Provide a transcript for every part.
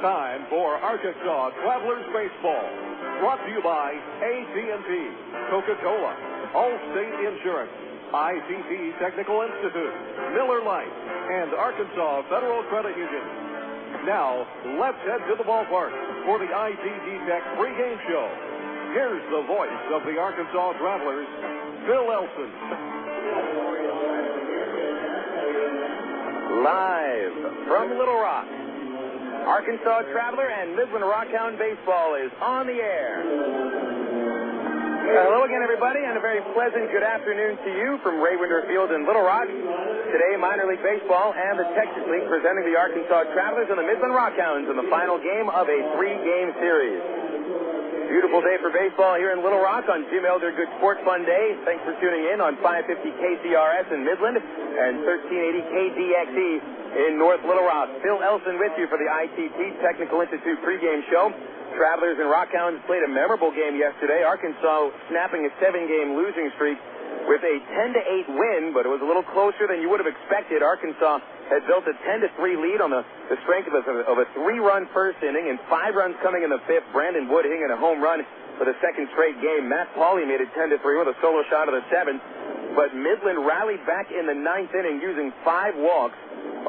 time for Arkansas Travelers Baseball. Brought to you by AT&T, Coca-Cola, Allstate Insurance, ITT Technical Institute, Miller Lite, and Arkansas Federal Credit Union. Now, let's head to the ballpark for the ITT Tech pregame show. Here's the voice of the Arkansas Travelers, Phil Elson. Live from Little Rock, Arkansas Traveler and Midland RockHound baseball is on the air. Hello again, everybody, and a very pleasant good afternoon to you from Ray Winder Field in Little Rock. Today, minor league baseball and the Texas League presenting the Arkansas Travelers and the Midland RockHounds in the final game of a 3-game series. Beautiful day for baseball here in Little Rock on Jim Elder Good Sports Fun Day. Thanks for tuning in on 550 KCRS in Midland and 1380 KDXE in North Little Rock. Phil Elson with you for the ITT Technical Institute pregame show. Travelers and RockHounds played a memorable game yesterday. Arkansas snapping a 7-game losing streak with a 10-8 win, but it was a little closer than you would have expected. Arkansas had built a 10-3 lead on the strength of a 3-run first inning and 5 runs coming in the 5th. Brandon Wood hitting a home run for the second straight game. Matt Pauley made it 10-3 with a solo shot of the 7th. But Midland rallied back in the 9th inning using 5 walks,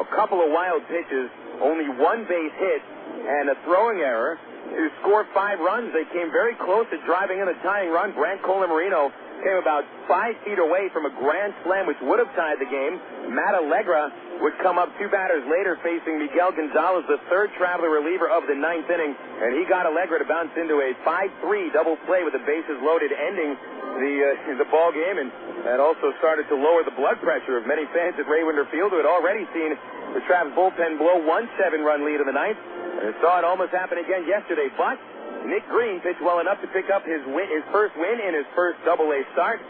a couple of wild pitches, only 1 base hit, and a throwing error to score 5 runs. They came very close to driving in a tying run. Brant Colamarino came about 5 feet away from a grand slam, which would have tied the game. Matt Allegra would come up 2 batters later facing Miguel Gonzalez, the 3rd Traveler reliever of the 9th inning, and he got Allegra to bounce into a 5-3 double play with the bases loaded, ending the ball game, and that also started to lower the blood pressure of many fans at Ray Winder Field who had already seen the Travs bullpen blow 1 7-run lead in the 9th, and saw it almost happen again yesterday. But Nick Green pitched well enough to pick up his first win in his first Double-A start.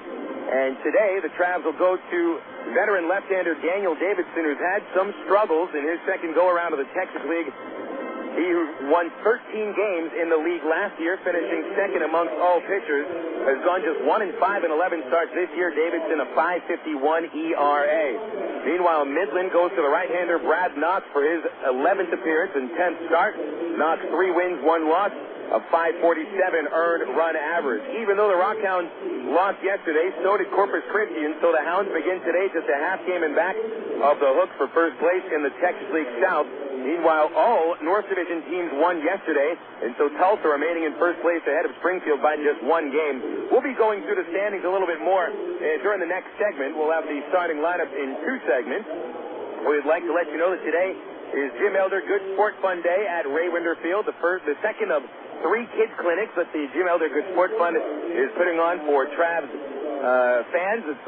And today, the Travs will go to veteran left-hander Daniel Davidson, who's had some struggles in his second go-around of the Texas League. He who won 13 games in the league last year, finishing second amongst all pitchers, has gone just 1-5 in 11 starts this year. Davidson, a 5.51 ERA. Meanwhile, Midland goes to the right-hander Brad Knox for his 11th appearance and 10th start. Knox 3 wins, 1 loss, a 5.47 earned run average. Even though the RockHounds lost yesterday, so did Corpus Christi, and so the Hounds begin today just a half game in back of the hook for first place in the Texas League South. Meanwhile, all North Division teams won yesterday, and so Tulsa remaining in first place ahead of Springfield by just 1 game. We'll be going through the standings a little bit more during the next segment. We'll have the starting lineup in 2 segments. We'd like to let you know that today is Jim Elder Good Sport Fun Day at Ray Winder Field, the second of 3 kids clinics that the Jim Elder Good Sport Fund is putting on for Travs fans. It's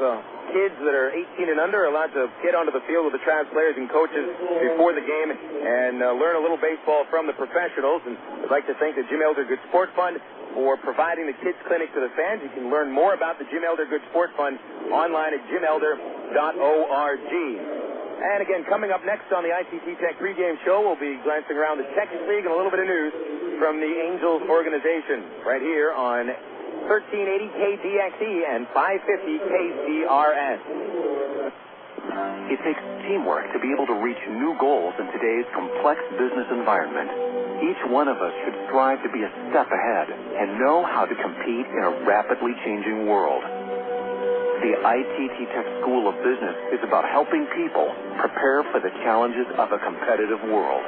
kids that are 18 and under are allowed to get onto the field with the Travs players and coaches before the game and learn a little baseball from the professionals. And I'd like to thank the Jim Elder Good Sport Fund for providing the kids clinic to the fans. You can learn more about the Jim Elder Good Sport Fund online at jimelder.org. And again, coming up next on the ITT Tech pregame show, we'll be glancing around the Texas League and a little bit of news from the Angels organization right here on 1380 KDXE and 550 KCRS. It takes teamwork to be able to reach new goals in today's complex business environment. Each one of us should strive to be a step ahead and know how to compete in a rapidly changing world. The ITT Tech School of Business is about helping people prepare for the challenges of a competitive world.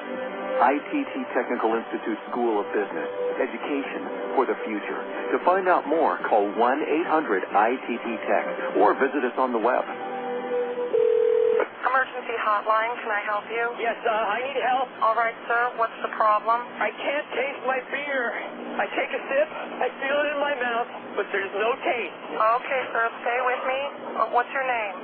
ITT Technical Institute School of Business, education for the future. To find out more, call 1-800-ITT-TECH or visit us on the web. Emergency hotline, can I help you? Yes, I need help. All right, sir, what's the problem? I can't taste my beer. I take a sip, I feel it in my mouth, but there's no taste. Okay, sir, stay with me. What's your name?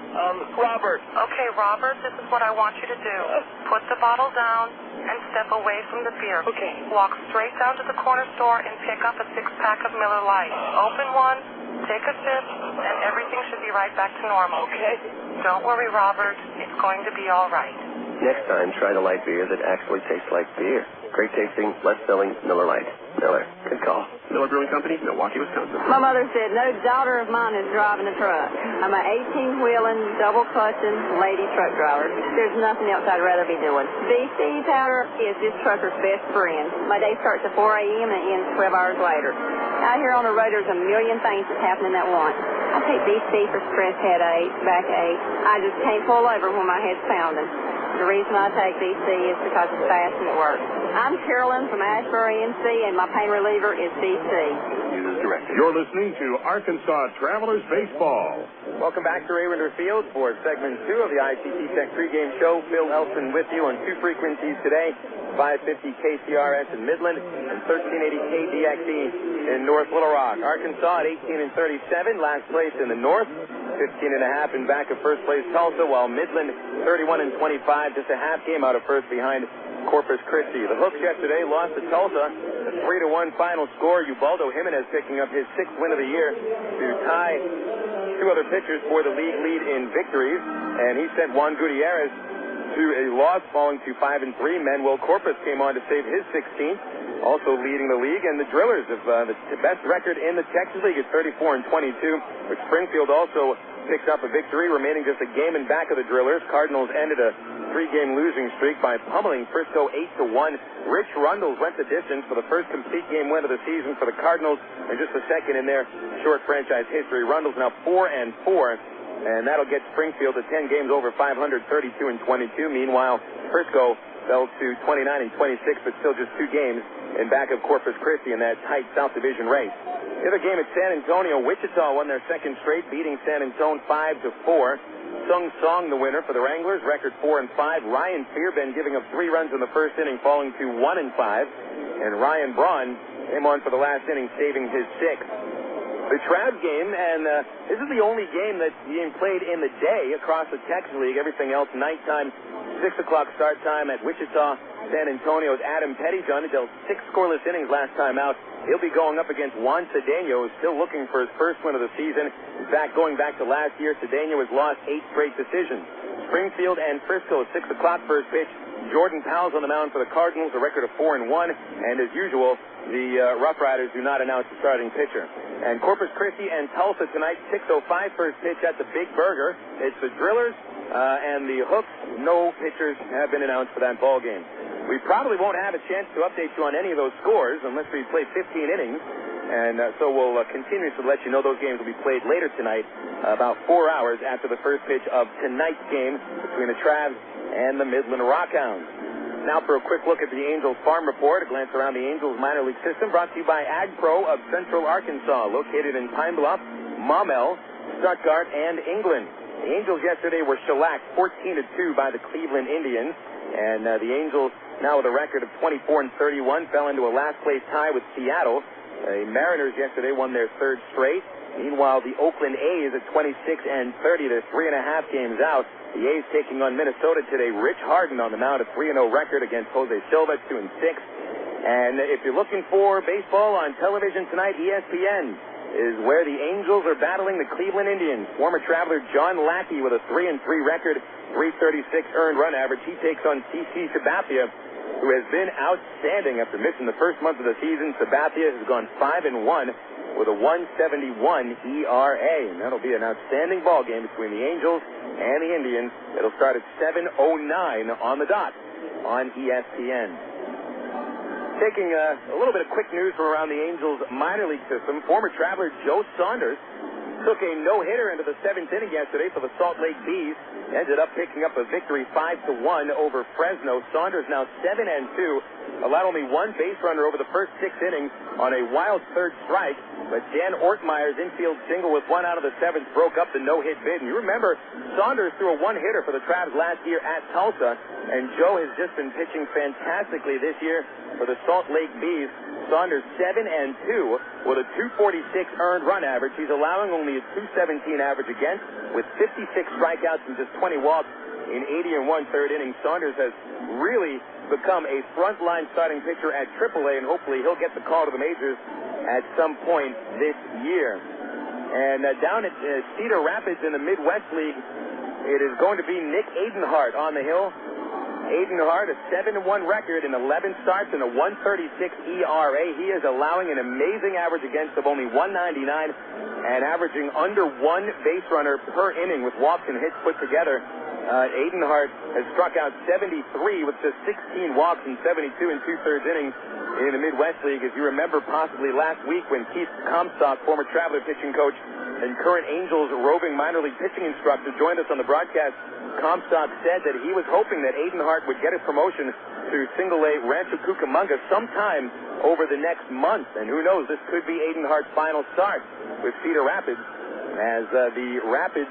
Robert. Okay, Robert, this is what I want you to do. Put the bottle down and step away from the beer. Okay. Walk straight down to the corner store and pick up a 6-pack of Miller Lite. Open one, take a sip, and everything should be right back to normal. Okay. Don't worry, Robert. It's going to be all right. Next time, try the light beer that actually tastes like beer. Great tasting, less filling Miller Lite. Miller. Good call. Miller Brewing Company, Milwaukee, Wisconsin. My mother said, no daughter of mine is driving a truck. I'm an 18-wheeling, double-clutching lady truck driver. There's nothing else I'd rather be doing. BC powder is this trucker's best friend. My day starts at 4 a.m. and ends 12 hours later. Out here on the road, there's a million things that's happening at once. I take BC for stress headaches, backache. I just can't pull over when my head's pounding. The reason I take BC is because it's fast and it works. I'm Carolyn from Ashbury, NC, and my pain reliever is BC. You're listening to Arkansas Travelers Baseball. Welcome back to Raywinter Field for segment 2 of the ICT Tech pregame show. Phil Elson with you on 2 frequencies today, 550 KCRS in Midland and 1380 KDXE in North Little Rock. Arkansas at 18-37, last place in the North, 15.5 in back of first place Tulsa, while Midland 31-25, just a half game out of first behind Corpus Christi. The Hooks yesterday lost to Tulsa, a 3-1 final score. Ubaldo Jimenez picking up his 6th win of the year to tie 2 other pitchers for the league lead in victories, and he sent Juan Gutierrez to a loss, falling to 5-3. Manuel Corpus came on to save his 16th, also leading the league, and the Drillers have the best record in the Texas League at 34-22, but Springfield also picks up a victory, remaining just a game in back of the Drillers. Cardinals ended a 3-game losing streak by pummeling Frisco 8-1. Rich Rundles went the distance for the first complete game win of the season for the Cardinals, and just the second in their short franchise history. Rundles now 4-4, and that'll get Springfield to 10 games over 500, 32-22. Meanwhile, Frisco fell to 29-26, but still just 2 games in back of Corpus Christi in that tight South Division race. The other game at San Antonio, Wichita won their second straight, beating San Antonio 5-4. Sung Song the winner for the Wranglers, record 4-5. Ryan Fearben giving up 3 runs in the first inning, falling to 1-5. And Ryan Braun came on for the last inning, saving his 6th. The Travs game, and this is the only game that's being played in the day across the Texas League. Everything else nighttime, 6 o'clock start time at Wichita. San Antonio's Adam Pettyjohn dealt 6 scoreless innings last time out. He'll be going up against Juan Cedeno, who's still looking for his first win of the season. In fact, going back to last year, Cedeno has lost 8 straight decisions. Springfield and Frisco, 6 o'clock first pitch. Jordan Powell's on the mound for the Cardinals, a record of 4-1. And as usual, the Rough Riders do not announce the starting pitcher. And Corpus Christi and Tulsa tonight, 6:05 first pitch at the Big Burger. It's the Drillers and the Hooks. No pitchers have been announced for that ball game. We probably won't have a chance to update you on any of those scores unless we play 15 innings. And so we'll continue to let you know those games will be played later tonight, about 4 hours after the first pitch of tonight's game between the Travs and the Midland RockHounds. Now for a quick look at the Angels Farm Report, a glance around the Angels minor league system, brought to you by Ag Pro of Central Arkansas, located in Pine Bluff, Maumelle, Stuttgart, and England. The Angels yesterday were shellacked 14-2 by the Cleveland Indians, and the Angels, now with a record of 24-31, fell into a last-place tie with Seattle. The Mariners yesterday won their 3rd straight. Meanwhile, the Oakland A's at 26-30, they're 3.5 games out. The A's taking on Minnesota today. Rich Harden on the mound, a 3-0 record against Jose Silva, 2-6. And if you're looking for baseball on television tonight, ESPN is where the Angels are battling the Cleveland Indians. Former Traveler John Lackey with a 3-3 record, 336 earned run average. He takes on CC Sabathia, who has been outstanding after missing the first month of the season. Sabathia has gone 5-1 with a 1.71 ERA. And that'll be an outstanding ball game between the Angels and the Indians. It'll start at 7:09 on the dot on ESPN. Taking a little bit of quick news from around the Angels minor league system, former Traveler Joe Saunders took a no-hitter into the 7th inning yesterday for the Salt Lake Bees. Ended up picking up a victory 5-1 over Fresno. Saunders now 7-2, allowed only 1 base runner over the first 6 innings on a wild 3rd strike. But Dan Ortmeyer's infield single with 1 out of the 7th broke up the no-hit bid. And you remember, Saunders threw a 1-hitter for the Travs last year at Tulsa, and Joe has just been pitching fantastically this year for the Salt Lake Bees. Saunders 7-2 with a 246 earned run average. He's allowing only a 217 average against, with 56 strikeouts and just 20 walks in 80 1/3 innings. Saunders has really become a frontline starting pitcher at AAA, and hopefully he'll get the call to the majors at some point this year. And down at Cedar Rapids in the Midwest League, it is going to be Nick Adenhart on the hill Aiden Hart, a 7-1 record in 11 starts and a 136 ERA. He is allowing an amazing average against of only 199 and averaging under one base runner per inning with walks and hits put together. Aiden Hart has struck out 73 with just 16 walks and 72 and 2/3 innings in the Midwest League. As you remember possibly last week when Keith Comstock, former Traveler pitching coach and current Angels roving minor league pitching instructor, joined us on the broadcast, Comstock said that he was hoping that Aiden Hart would get his promotion to Single-A Rancho Cucamonga sometime over the next month. And who knows, this could be Aiden Hart's final start with Cedar Rapids, as the Rapids,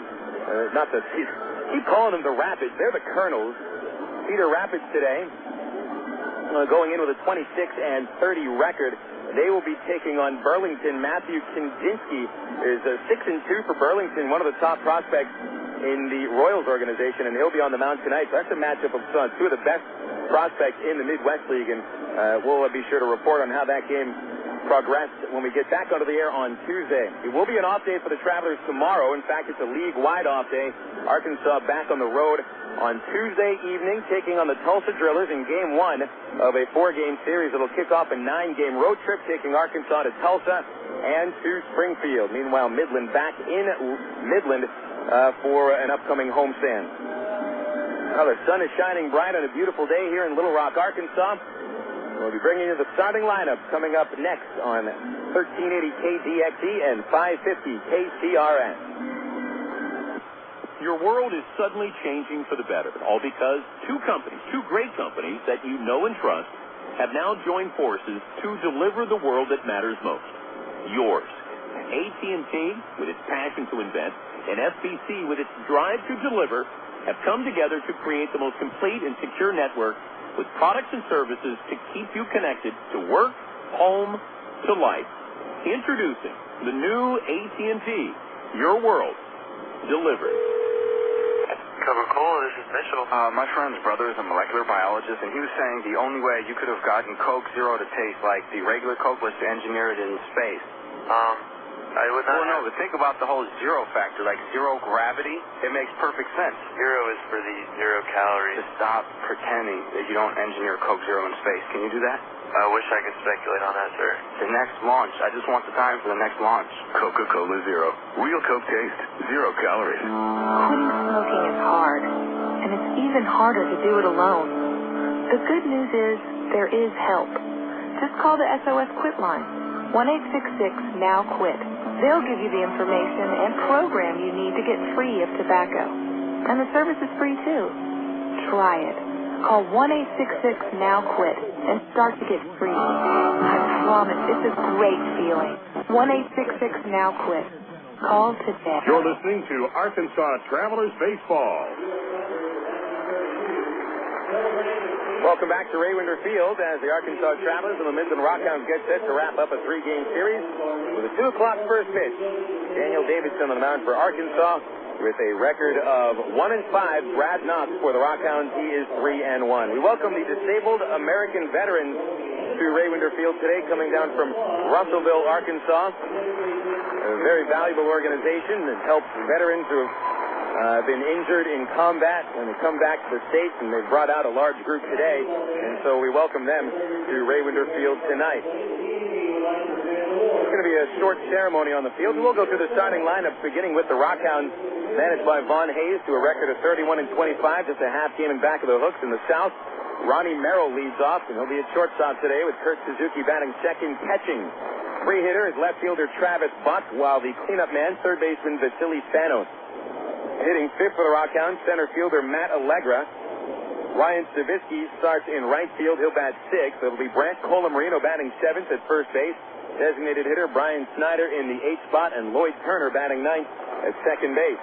keep calling them the Rapids. They're the Colonels. Cedar Rapids today, going in with a 26-30 record. They will be taking on Burlington. Matthew Kandinsky is 6-2 for Burlington, one of the top prospects in the Royals organization, and he'll be on the mound tonight. So that's a matchup of two of the best prospects in the Midwest League, and we'll be sure to report on how that game progressed when we get back onto the air on Tuesday. It will be an off day for the Travelers tomorrow. In fact, it's a league-wide off day. Arkansas back on the road on Tuesday evening, taking on the Tulsa Drillers in Game 1 of a 4-game series. It'll kick off a 9-game road trip, taking Arkansas to Tulsa and to Springfield. Meanwhile, Midland back in Midland for an upcoming homestand. Well, the sun is shining bright on a beautiful day here in Little Rock, Arkansas. We'll be bringing you the starting lineup coming up next on 1380 KDXE and 550 KCRS. Your world is suddenly changing for the better, all because two great companies that you know and trust, have now joined forces to deliver the world that matters most. Yours. AT&T, with its passion to invent, and FCC, with its drive to deliver, have come together to create the most complete and secure network with products and services to keep you connected to work, home, to life. Introducing the new AT&T, your world, delivered. Coca-Cola, this is Mitchell. My friend's brother is a molecular biologist, and he was saying the only way you could have gotten Coke Zero to taste like the regular Coke was to engineer it in space. I would not. Well, no, but think about the whole zero factor, like zero gravity. It makes perfect sense. Zero is for the 0 calories. Just stop pretending that you don't engineer Coke Zero in space. Can you do that? I wish I could speculate on that, sir. The next launch. I just want the time for the next launch. Coca-Cola Zero. Real Coke taste. 0 calories. Quitting smoking is hard, and it's even harder to do it alone. The good news is there is help. Just call the SOS Quit line. 1-866-NOW-QUIT. They'll give you the information and program you need to get free of tobacco. And the service is free, too. Try it. Call 1-866-NOW-QUIT and start to get free. I promise, it's a great feeling. 1-866-NOW-QUIT. Call today. You're listening to Arkansas Travelers Baseball. Welcome back to Raywinder Field as the Arkansas Travelers and the Midland RockHounds get set to wrap up a 3-game series with a 2 o'clock first pitch. Daniel Davidson on the mound for Arkansas with a record of 1-5. Brad Knox for the RockHounds. He is 3-1. We welcome the disabled American veterans to Raywinder Field today, coming down from Russellville, Arkansas. A very valuable organization that helps veterans who have been injured in combat when they come back to the States, and they've brought out a large group today, and so we welcome them to Raywinder Field tonight. It's going to be a short ceremony on the field, and we'll go through the starting lineup, beginning with the RockHounds, managed by Vaughn Hayes, to a record of 31-25, just a half game in back of the hooks in the South. Ronnie Merrill leads off, and he'll be at shortstop today with Kurt Suzuki batting second, catching. Free hitter is left fielder Travis Buck, while the cleanup man, third baseman Vasily Spanos. Hitting fifth for the RockHounds, center fielder Matt Allegra. Ryan Stavisky starts in right field. He'll bat sixth. It'll be Brant Colamarino batting seventh at first base. Designated hitter Brian Snyder in the eighth spot, and Lloyd Turner batting ninth at second base.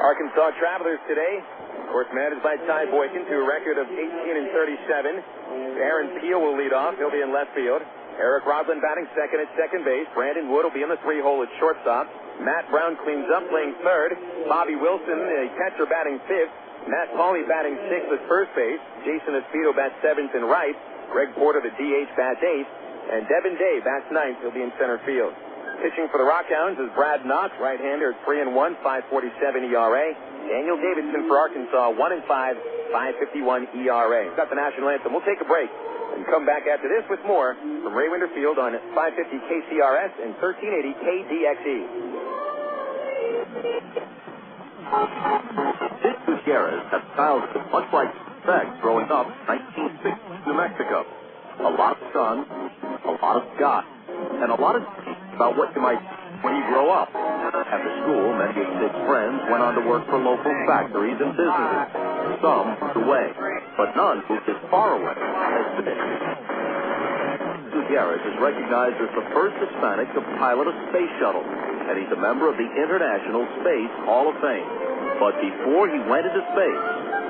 Arkansas Travelers today, of course, managed by Ty Boykin, to a record of 18-37. Aaron Peel will lead off. He'll be in left field. Eric Rodland batting second at second base. Brandon Wood will be in the 3-hole at shortstop. Matt Brown cleans up, playing third. Bobby Wilson, the catcher, batting fifth. Matt Pauley batting sixth at first base. Jason Espedo bats seventh and right. Greg Porter, the DH, bats eighth. And Devin Day bats ninth. He'll be in center field. Pitching for the RockHounds is Brad Knox, right-hander at 3-1, 5.47 ERA. Daniel Davidson for Arkansas, 1-5, 5.51 ERA. Got the national anthem. We'll take a break and come back after this with more from Ray Winder Field on 550 KCRS and 1380 KDXE. Dick Gutierrez had childhood much like Beck growing up in 1960 New Mexico. A lot of sun, a lot of sky, and a lot of about what you might when you grow up. After school, many of Dick's friends went on to work for local factories and businesses. Some moved away, but none moved as far away as Dick. Gutierrez is recognized as the first Hispanic to pilot a space shuttle, and he's a member of the International Space Hall of Fame. But before he went into space,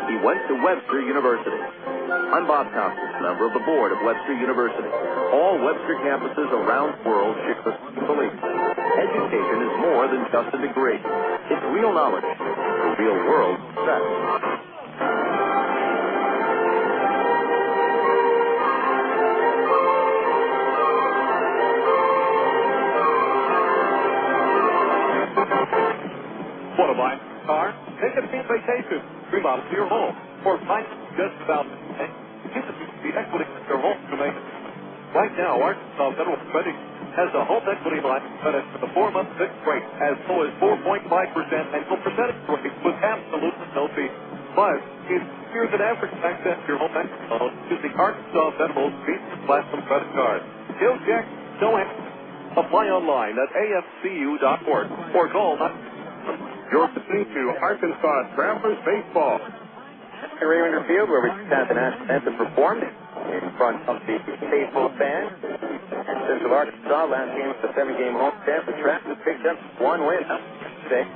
he went to Webster University. I'm Bob Thompson, member of the board of Webster University. All Webster campuses around the world share the same belief. Education is more than just a degree. It's real knowledge for real world success. Want to buy a car? Take a cheap vacation. Remodel to your home. Or find just about get the equity in your home to make it. Right now, Arkansas Federal Credit has a home equity line of credit for the 4-month fixed rate as low as 4.5% annual percentage rate with absolutely no fee. But it's easier than ever to access your home equity loan using Arkansas Federal's Visa Platinum credit card. Skill check, no answer. Apply online at afcu.org or call. You're listening to Arkansas Travelers Baseball. At Ray Winder Field, where we just had the national anthem performed in front of the faithful fans. Central Arkansas, last game of the 7-game homestand. The Travelers picked up one win today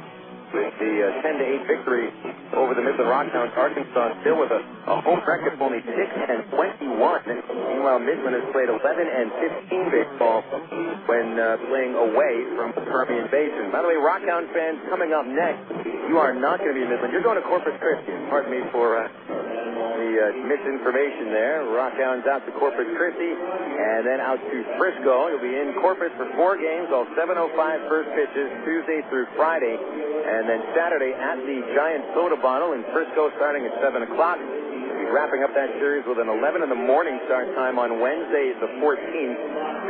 with the 10-8 victory over the Midland RockHounds. Arkansas still with a home record of only 6-21. Meanwhile, Midland has played 11-15 baseball when playing away from the Permian Basin. By the way, RockHounds fans, coming up next, you are not going to be in Midland. You're going to Corpus Christi. Pardon me for the misinformation there. RockHounds out to Corpus Christi and then out to Frisco. You'll be in Corpus for 4 games, all 7:05 first pitches, Tuesday through Friday. And then Saturday at the Giant Soda Bottle in Frisco starting at 7 o'clock. We'll be wrapping up that series with an 11 in the morning start time on Wednesday the 14th.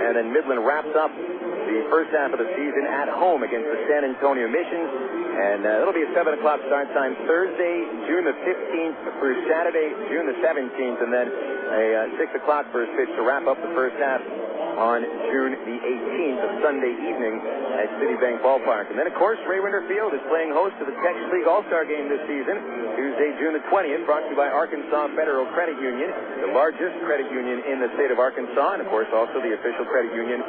And then Midland wraps up the first half of the season at home against the San Antonio Missions. And it'll be a 7 o'clock start time Thursday, June the 15th through Saturday, June the 17th. And then a 6 o'clock first pitch to wrap up the first half on June the 18th, a Sunday evening at Citibank Ballpark. And then, of course, Ray Winder Field is playing host to the Texas League All-Star Game this season, Tuesday, June the 20th, brought to you by Arkansas Federal Credit Union, the largest credit union in the state of Arkansas, and, of course, also the official credit union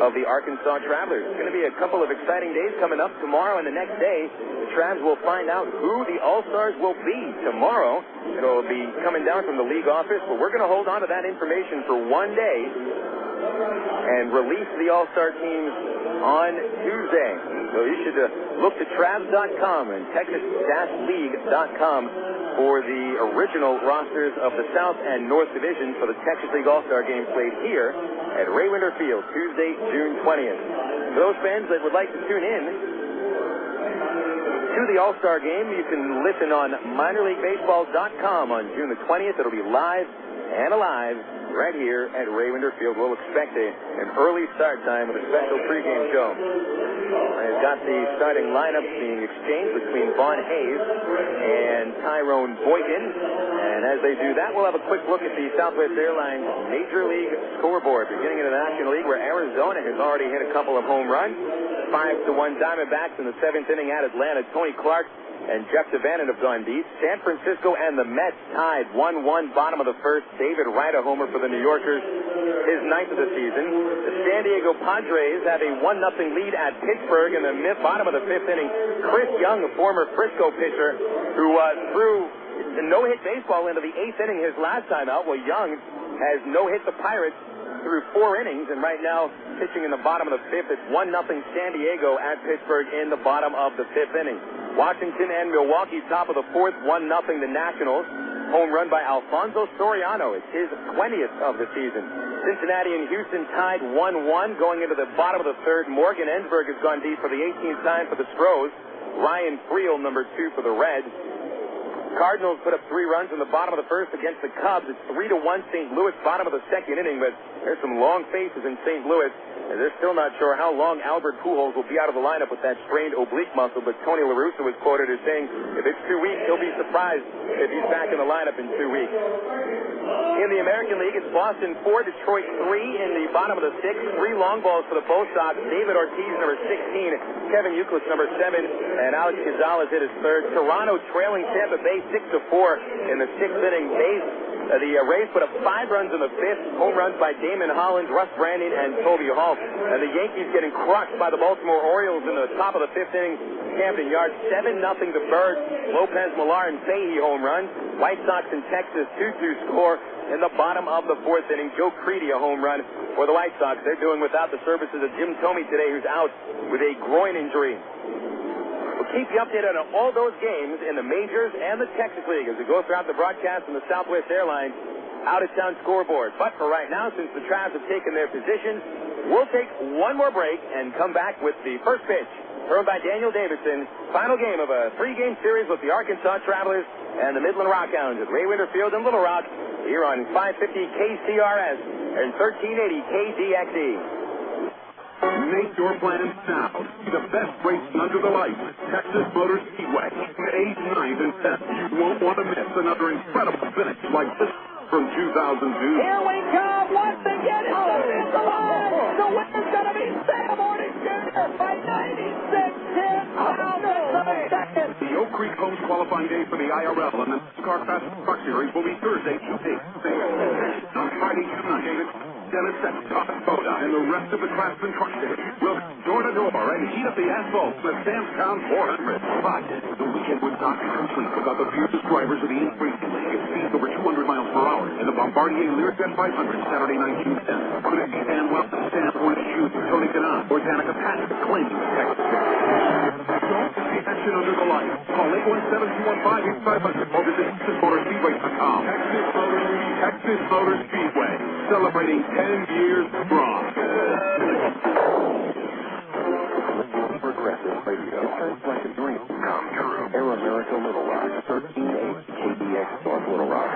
of the Arkansas Travelers. It's going to be a couple of exciting days coming up tomorrow and the next day. The Travs will find out who the All-Stars will be tomorrow. It'll be coming down from the league office, but we're going to hold on to that information for one day and release the All-Star teams on Tuesday. So you should look to Travs.com and Texas-League.com for the original rosters of the South and North Divisions for the Texas League All-Star Game played here at Ray Winder Field, Tuesday, June 20th. For those fans that would like to tune in to the All-Star Game, you can listen on minorleaguebaseball.com on June the 20th. It'll be live and alive right here at Ray Winder Field. We'll expect an early start time with a special pregame show. I've got the starting lineup being exchanged between Vaughn Hayes and Tyrone Boykin. And as they do that, we'll have a quick look at the Southwest Airlines Major League scoreboard, beginning in the National League, where Arizona has already hit a couple of home runs. 5-1 Diamondbacks in the 7th inning at Atlanta. Tony Clark and Jeff Devannon have gone deep. San Francisco and the Mets tied 1-1, bottom of the first. David Wright, a homer for the New Yorkers, his 9th of the season. The San Diego Padres have a 1-0 lead at Pittsburgh in the bottom of the 5th inning. Chris Young, a former Frisco pitcher, who threw the no-hit baseball into the 8th inning his last time out. Well, Young has no-hit the Pirates through 4 innings, and right now pitching in the bottom of the 5th. It's 1-0 San Diego at Pittsburgh in the bottom of the 5th inning. Washington and Milwaukee, top of the 4th, 1-0 the Nationals. Home run by Alfonso Soriano. It's his 20th of the season. Cincinnati and Houston tied 1-1 going into the bottom of the third. Morgan Ensberg has gone deep for the 18th time for the Stros. Ryan Friel, number 2 for the Reds. Cardinals put up 3 runs in the bottom of the first against the Cubs. It's 3-1 St. Louis, bottom of the second inning, but there's some long faces in St. Louis. And they're still not sure how long Albert Pujols will be out of the lineup with that strained oblique muscle, but Tony La Russa was quoted as saying if it's 2 weeks, he'll be surprised if he's back in the lineup in 2 weeks. In the American League, it's Boston 4, Detroit 3 in the bottom of the 6th. 3 long balls for the Bo Sox. David Ortiz, number 16. Kevin Youkilis, number 7. And Alex Gonzalez hit his third. Toronto trailing Tampa Bay 6-4 in the 6th inning. The Rays put up 5 runs in the 5th. Home runs by Damon Hollins, Russ Brandon, and Toby Hall. And the Yankees getting crushed by the Baltimore Orioles in the top of the 5th inning. Camden Yards, 7-0 to Birds. Lopez, Millar, and Fahey home runs. White Sox and Texas 2-2 score. In the bottom of the 4th inning, Joe Creedy a home run for the White Sox. They're doing without the services of Jim Thome today, who's out with a groin injury. We'll keep you updated on all those games in the Majors and the Texas League as we go throughout the broadcast from the Southwest Airlines out-of-town scoreboard. But for right now, since the Travs have taken their positions, we'll take one more break and come back with the first pitch thrown by Daniel Davidson. Final game of a 3-game series with the Arkansas Travelers and the Midland RockHounds at Ray Winter Field in Little Rock here on 550 KCRS and 1380 KDXE. Make your plans now. The best racing under the lights. Texas Motor Speedway. 8th, 9th, and 10th. You won't want to miss another incredible finish like this from 2002. Here we come once again. It's the line. The winner's going to be Sam Morning Jr. by 96-10. The Oak Creek Homes qualifying day for the IRL and the NASCAR Fast Truck Series will be Thursday, 2 days. On Friday, David, Dennis Seth, Todd Boda, and the rest of the Craftsman Truck Series will door to door and heat up the asphalt with Sam's Town 400. But the weekend would not be complete without the fiercest drivers of the East Racing League at speeds over 200 miles per hour in the Bombardier Learjet 500 Saturday night June 10th. Could it be Dan Welton, Stan Hornish Jr., Tony Kanaan, or Danica Patrick claiming the Texas Don't see action under the light. Call 817-215-8500 or visit TexasMotorSpeedway.com. Texas Motor Speedway, celebrating 10 years strong. Progressive Radio. Sounds like a dream come true. Air America Little Rock, 1380 KDX North Little Rock.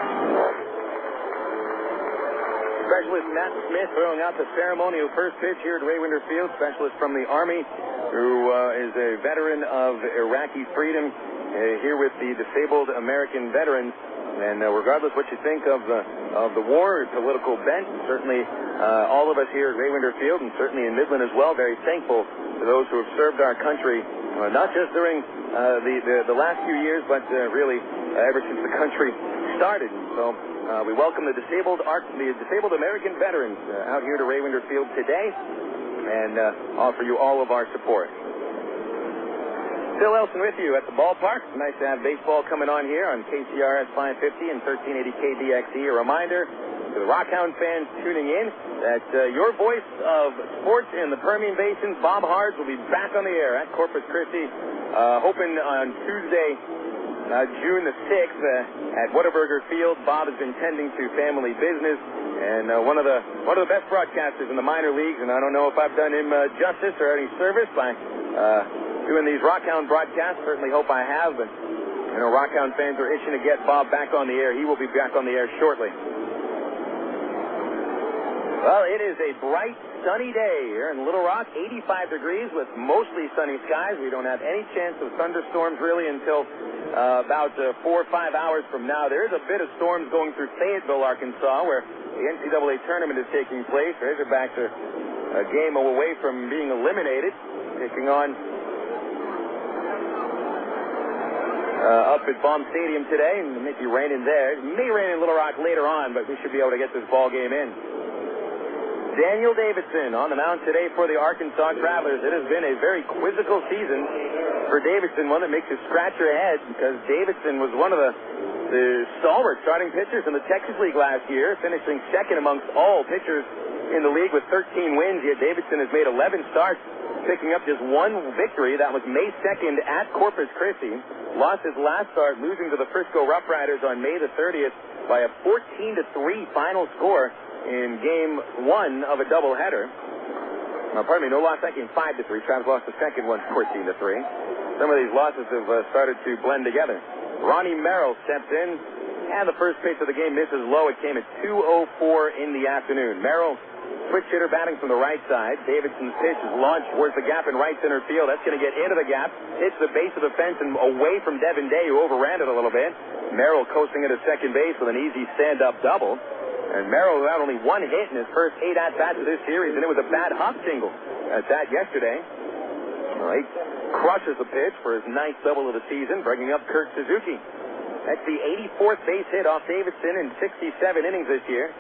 Specialist Matt Smith throwing out the ceremonial first pitch here at Ray Winter Field. Specialist from the Army, who is a veteran of Iraqi freedom, here with the disabled American veterans. And regardless what you think of the war, political bent, certainly all of us here at Ray Winter Field, and certainly in Midland as well, very thankful to those who have served our country, not just during the last few years, but really ever since the country started. So we welcome the disabled American veterans out here to Ray Winter Field today, and offer you all of our support. Phil Elson with you at the ballpark. Nice to have baseball coming on here on KCRS 550 and 1380 KDXE. A reminder to the RockHounds fans tuning in that your voice of sports in the Permian Basin, Bob Hards, will be back on the air at Corpus Christi, hoping on Tuesday, June the 6th at Whataburger Field. Bob has been tending to family business, and one of the best broadcasters in the minor leagues, and I don't know if I've done him justice or any service by doing these RockHound broadcasts. Certainly hope I have, but RockHound fans are itching to get Bob back on the air. He will be back on the air shortly. Well, it is a bright, sunny day here in Little Rock, 85 degrees with mostly sunny skies. We don't have any chance of thunderstorms really until about 4 or 5 hours from now. There is a bit of storms going through Fayetteville, Arkansas, where the NCAA tournament is taking place. Razorbacks are a game away from being eliminated, taking on up at Baum Stadium today, and it may be raining there. It may rain in Little Rock later on, but we should be able to get this ball game in. Daniel Davidson on the mound today for the Arkansas Travelers. It has been a very quizzical season for Davidson, one that makes you scratch your head, because Davidson was one of the stalwart starting pitchers in the Texas League last year, finishing second amongst all pitchers in the league with 13 wins. Yet Davidson has made 11 starts, picking up just one victory. That was May 2nd at Corpus Christi. Lost his last start, losing to the Frisco Rough Riders on May the 30th by a 14-3 final score. in game 1 of a doubleheader. No loss that game 5-3. Travis lost the second one 14-3. Some of these losses have started to blend together. Ronnie Merrill steps in, and the first pitch of the game misses low. It came at 2:04 in the afternoon. Merrill, switch hitter batting from the right side. Davidson's pitch is launched towards the gap in right center field. That's going to get into the gap, hits the base of the fence and away from Devin Day, who overran it a little bit. Merrill coasting into second base with an easy stand-up double. And Merrill had only one hit in his first 8 at-bats of this series, and it was a bad hop single at that yesterday. Well, he crushes the pitch for his 9th double of the season, bringing up Kurt Suzuki. That's the 84th base hit off Davidson in 67 innings this year.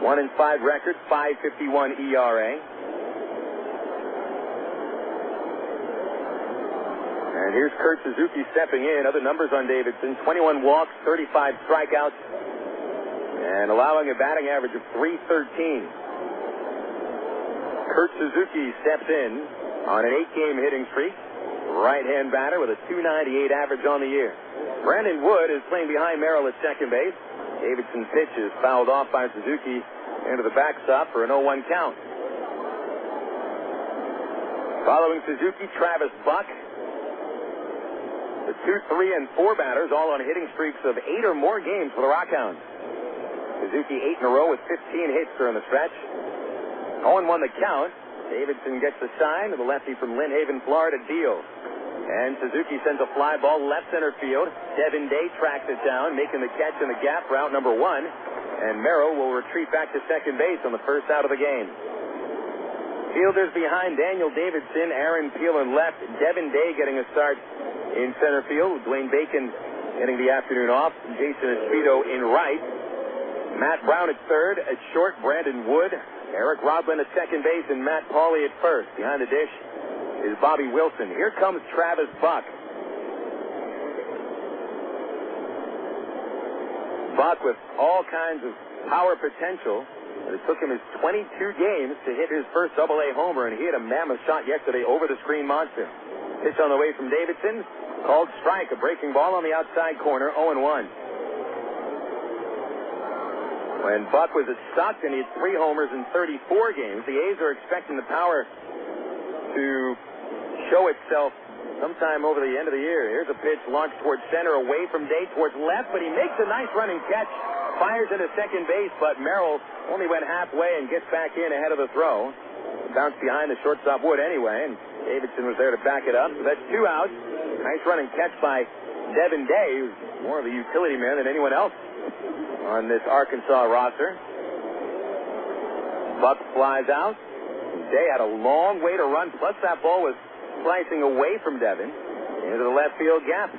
1-5 record, 5.51 ERA. And here's Kurt Suzuki stepping in. Other numbers on Davidson: 21 walks, 35 strikeouts, and allowing a batting average of .313. Kurt Suzuki steps in on an 8-game hitting streak. Right-hand batter with a .298 average on the year. Brandon Wood is playing behind Merrill at second base. Davidson's pitch is fouled off by Suzuki into the backstop for an 0-1 count. Following Suzuki, Travis Buck. The 2, 3, and 4 batters all on hitting streaks of 8 or more games for the RockHounds. Suzuki 8 in a row with 15 hits during the stretch. 0-1 the count. Davidson gets the sign to the lefty from Lynn Haven, Florida, deal. And Suzuki sends a fly ball left center field. Devin Day tracks it down, making the catch in the gap for out number 1. And Merrill will retreat back to second base on the first out of the game. Fielders behind Daniel Davidson, Aaron Peel in left, Devin Day getting a start in center field, Dwayne Bacon getting the afternoon off, Jason Esposito in right. Matt Brown at third, at short, Brandon Wood, Eric Rodlin at second base, and Matt Pauley at first. Behind the dish is Bobby Wilson. Here comes Travis Buck. Buck with all kinds of power potential. It took him his 22 games to hit his first AA homer, and he had a mammoth shot yesterday over the screen monster. Pitch on the way from Davidson, called strike, a breaking ball on the outside corner, 0-1. When Buck was at Stockton, he had 3 homers in 34 games. The A's are expecting the power to show itself sometime over the end of the year. Here's a pitch launched towards center, away from Day, towards left, but he makes a nice running catch, fires into second base, but Merrill only went halfway and gets back in ahead of the throw. Bounced behind the shortstop Wood anyway, and Davidson was there to back it up. So that's 2 outs. Nice running catch by Devin Day, who's more of a utility man than anyone else on this Arkansas roster. Buck flies out. Day had a long way to run, plus that ball was slicing away from Devin into the left field gap.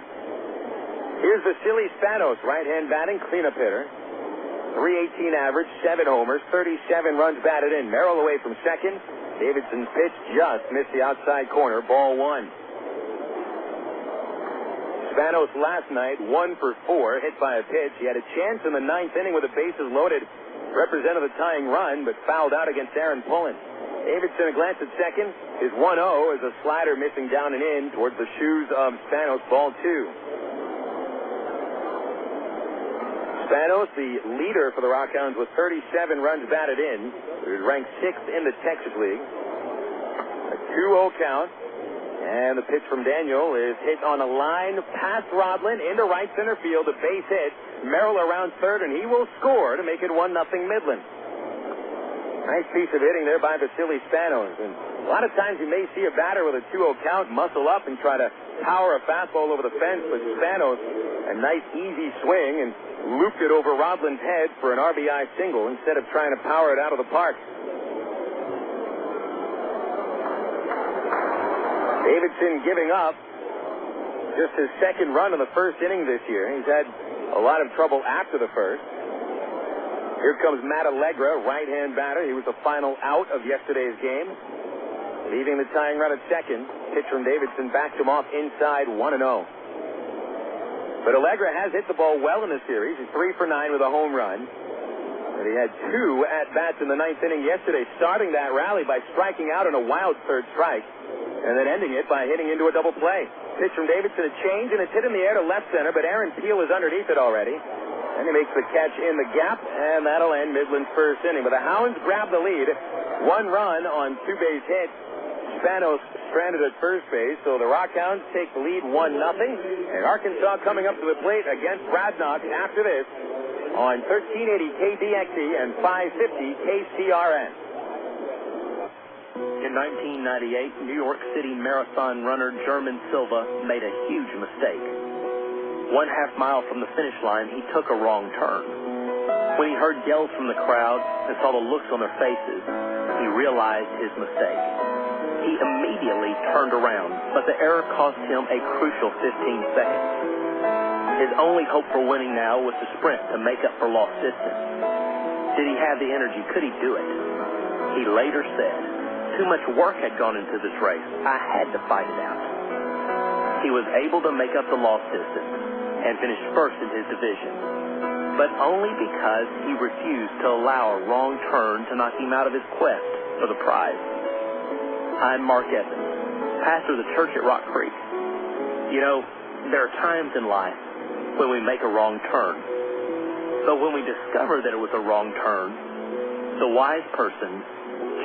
Here's Vasily Spanos, right-hand batting, cleanup hitter. .318 average, 7 homers, 37 runs batted in. Merrill away from second. Davidson's pitch just missed the outside corner, ball 1. Spanos last night, 1 for 4, hit by a pitch. He had a chance in the 9th inning with the bases loaded, represented the tying run, but fouled out against Aaron Pullen. Davidson a glance at second. His 1-0 is a slider missing down and in towards the shoes of Spanos, ball 2. Spanos, the leader for the RockHounds, with 37 runs batted in. He was ranked 6th in the Texas League. A 2-0 count. And the pitch from Daniel is hit on a line past Rodlin into right center field. A base hit. Merrill around third, and he will score to make it 1-0 Midland. Nice piece of hitting there by Vasily Spanos. And a lot of times you may see a batter with a 2-0 count muscle up and try to power a fastball over the fence, but Spanos, a nice easy swing, and looped it over Rodlin's head for an RBI single instead of trying to power it out of the park. Davidson giving up just his second run in the first inning this year. He's had a lot of trouble after the first. Here comes Matt Allegra, right-hand batter. He was the final out of yesterday's game, leaving the tying run at second. Pitch from Davidson backed him off inside, 1-0. But Allegra has hit the ball well in the series. He's 3 for 9 with a home run. And he had 2 at-bats in the 9th inning yesterday, starting that rally by striking out on a wild third strike, and then ending it by hitting into a double play. Pitch from Davidson, a change, and it's hit in the air to left center, but Aaron Peel is underneath it already. And he makes the catch in the gap, and that'll end Midland's first inning. But the Hounds grab the lead. 1 run on 2-base hit. Spanos stranded at first base, so the RockHounds take the lead 1-0. And Arkansas coming up to the plate against Brad Knox after this on 1380 KDXE and 550 KCRN. In 1998, New York City Marathon runner German Silva made a huge mistake. 1/2 mile from the finish line, he took a wrong turn. When he heard yells from the crowd and saw the looks on their faces, he realized his mistake. He immediately turned around, but the error cost him a crucial 15 seconds. His only hope for winning now was to sprint to make up for lost distance. Did he have the energy? Could he do it? He later said, "Too much work had gone into this race. I had to fight it out." He was able to make up the lost distance and finished first in his division, but only because he refused to allow a wrong turn to knock him out of his quest for the prize. I'm Mark Evans, pastor of the church at Rock Creek. You know, there are times in life when we make a wrong turn, but when we discover that it was a wrong turn, the wise person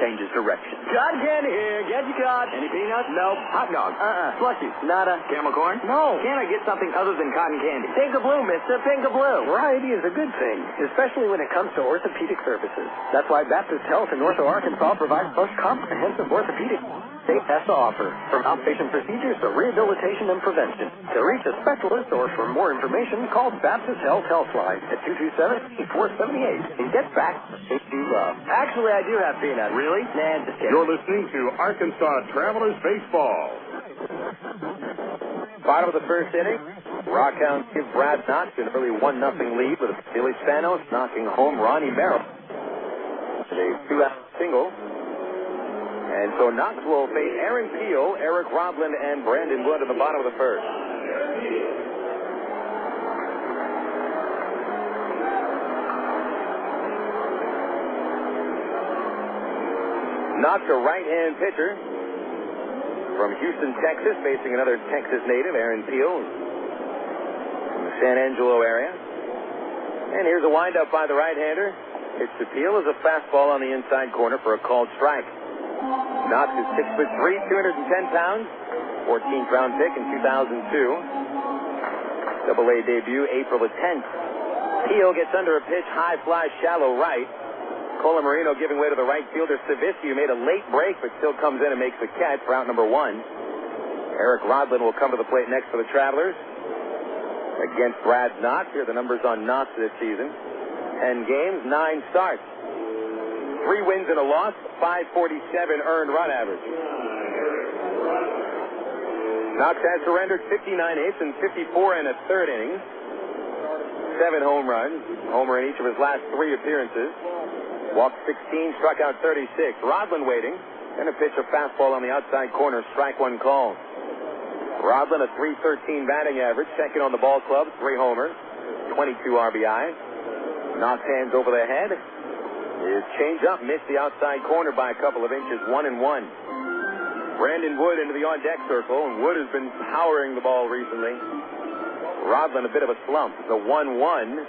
changes direction. Cotton candy here. Get your cotton. Any peanuts? No. Hot dog? Slushy. Nada. Camel corn? No. Can I get something other than cotton candy? Pink of blue, mister. Pink of blue. Variety is a good thing, especially when it comes to orthopedic services. That's why Baptist Health in Ortho, Arkansas provides most comprehensive orthopedic state has to offer, from outpatient procedures to rehabilitation and prevention. To reach a specialist or for more information, call Baptist Health Healthline at 227-8478 and get back to love. Actually, I do have peanuts. Really? Nah, just kidding. You're listening to Arkansas Travelers Baseball. Bottom of the first inning, RockHounds give Brad Knox an early 1-0 lead with Billy Spanos knocking home Ronnie Merrill. A 2-out single. And so Knox will face Aaron Peel, Eric Rodland, and Brandon Wood at the bottom of the first. Knox, a right-hand pitcher from Houston, Texas, facing another Texas native, Aaron Peel, from the San Angelo area. And here's a windup by the right-hander. It's to Peel as a fastball on the inside corner for a called strike. Knox is 6'3", 210 pounds, 14th round pick in 2002. Double-A debut April the 10th. Peel gets under a pitch, high fly, shallow right. Colin Marino giving way to the right fielder Saviski, who made a late break but still comes in and makes the catch for out number 1. Eric Rodland will come to the plate next for the Travelers against Brad Knox. Here are the numbers on Knox this season. 10 games, 9 starts. 3 wins and a loss, 547 earned run average. Knox has surrendered 59 eighths and 54 and a third innings. 7 home runs, homer in each of his last 3 appearances. Walked 16, struck out 36. Rodland waiting, and a pitch, a fastball on the outside corner, strike 1 call. Rodland, a .313 batting average, second on the ball club, 3 homers, 22 RBI. Knox hands over the head. His changeup missed the outside corner by a couple of inches, 1-1. Brandon Wood into the on-deck circle, and Wood has been powering the ball recently. Rodland, a bit of a slump. The 1-1,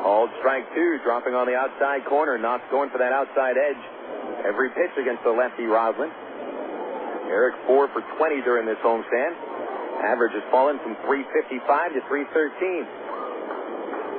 called strike 2, dropping on the outside corner. Knox going for that outside edge. Every pitch against the lefty Rodland. Eric 4 for 20 during this homestand. Average has fallen from .355 to .313.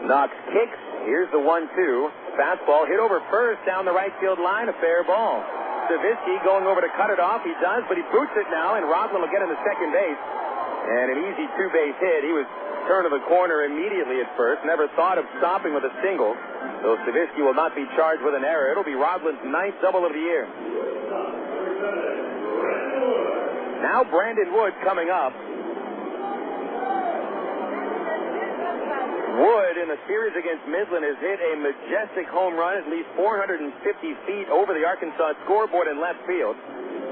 Knox kicks. Here's the 1-2. Fastball hit over first down the right field line. A fair ball. Saviski going over to cut it off. He does, but he boots it now, and Rodland will get into second base. And an easy 2-base hit. He was turned to the corner immediately at first. Never thought of stopping with a single. So Saviski will not be charged with an error. It'll be Rodland's 9th double of the year. Now Brandon Wood coming up. Wood, in the series against Midland, has hit a majestic home run at least 450 feet over the Arkansas scoreboard in left field.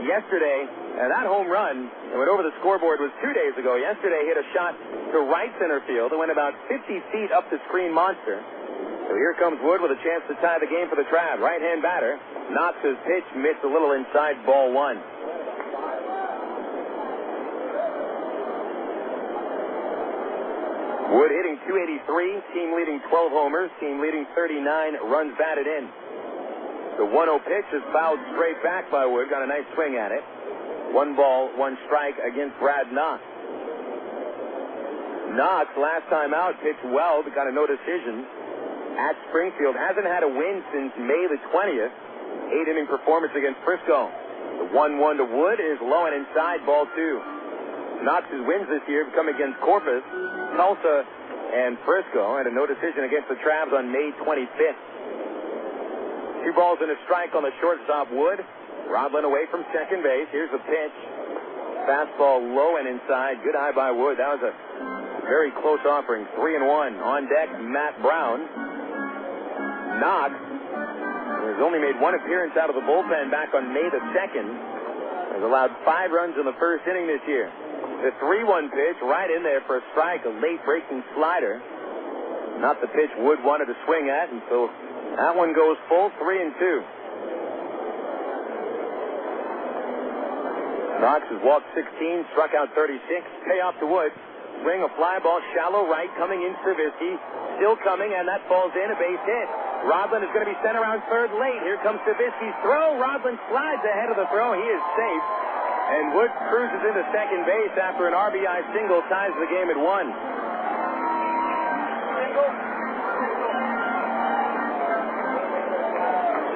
Yesterday, that home run that went over the scoreboard was 2 days ago. Yesterday, hit a shot to right center field and went about 50 feet up the screen monster. So here comes Wood with a chance to tie the game for the Trav. Right-hand batter. Knox's pitch missed a little inside, ball 1. Wood hitting .283, team leading 12 homers, team leading 39 runs batted in. The 1-0 pitch is fouled straight back by Wood. Got a nice swing at it. 1 ball, 1 strike against Brad Knox. Knox, last time out, pitched well, but got a no decision at Springfield. Hasn't had a win since May the 20th. 8-inning performance against Frisco. The 1-1 to Wood is low and inside, ball 2. Knox's wins this year have come against Corpus, Tulsa, and Frisco, and a no decision against the Travs on May 25th. 2 balls and a strike on the shortstop, Wood. Rodlin away from second base. Here's the pitch. Fastball low and inside. Good eye by Wood. That was a very close offering. 3-1. On deck, Matt Brown. Knox has only made 1 appearance out of the bullpen back on May the 2nd. Has allowed 5 runs in the first inning this year. The 3-1 pitch right in there for a strike. A late breaking slider. Not the pitch Wood wanted to swing at, and so that one goes full. 3-2. Knox has walked 16, struck out 36. Payoff to Wood. Swing, a fly ball, shallow right, coming in Stravinsky. Still coming, and that falls in, a base hit. Rodlin is going to be sent around third late. Here comes Stravinsky's throw. Rodlin slides ahead of the throw. He is safe. And Wood cruises into second base after an RBI single, ties the game at 1.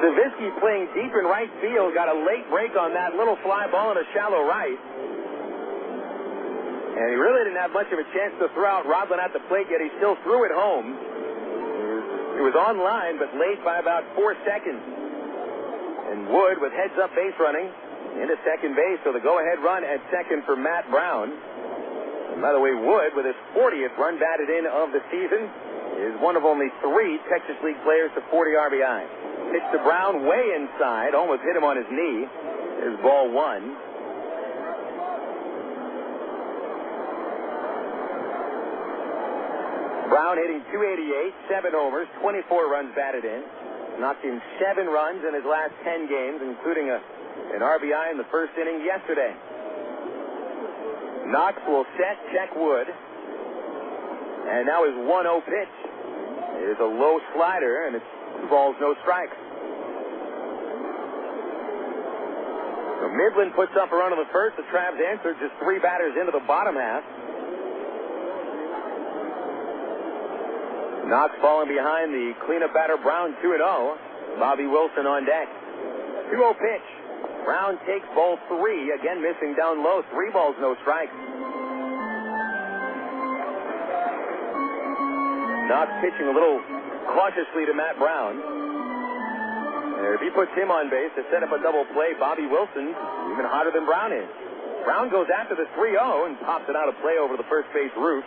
Stravinsky playing deep in right field, got a late break on that little fly ball in a shallow right. And he really didn't have much of a chance to throw out Rodlin at the plate, yet he still threw it home. He was on line, but late by about 4 seconds. And Wood, with heads-up base running, into second base, so the go-ahead run at second for Matt Brown. And by the way, Wood, with his 40th run batted in of the season, is one of only 3 Texas League players to 40 RBI. Pitch to Brown, way inside, almost hit him on his knee. Is ball 1. Brown hitting .288, 7 homers, 24 runs batted in. Knocked in 7 runs in his last 10 games, including an RBI in the first inning yesterday. Knox will set, check Wood. And now his 1-0 pitch. It is a low slider, and it's 2 balls, no strikes. So Midland puts up a run on the first. The Travs answered just 3 batters into the bottom half. Knox falling behind the cleanup batter Brown 2-0. Bobby Wilson on deck. 2-0 pitch. Brown takes ball 3. Again missing down low. 3 balls, no strikes. Knox pitching a little cautiously to Matt Brown. And if he puts him on base to set up a double play, Bobby Wilson even hotter than Brown is. Brown goes after the 3-0 and pops it out of play over the first base roof.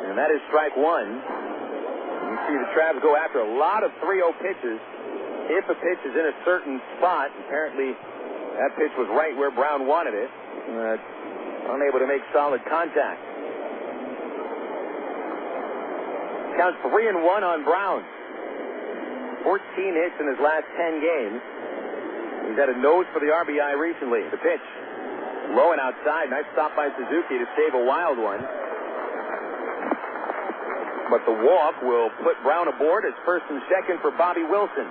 And that is strike 1. You see the Travs go after a lot of 3-0 pitches. If a pitch is in a certain spot, apparently that pitch was right where Brown wanted it. Unable to make solid contact. Counts 3-1 on Brown. 14 hits in his last 10 games. He's had a nose for the RBI recently. The pitch. Low and outside. Nice stop by Suzuki to save a wild one. But the walk will put Brown aboard as first and second for Bobby Wilson.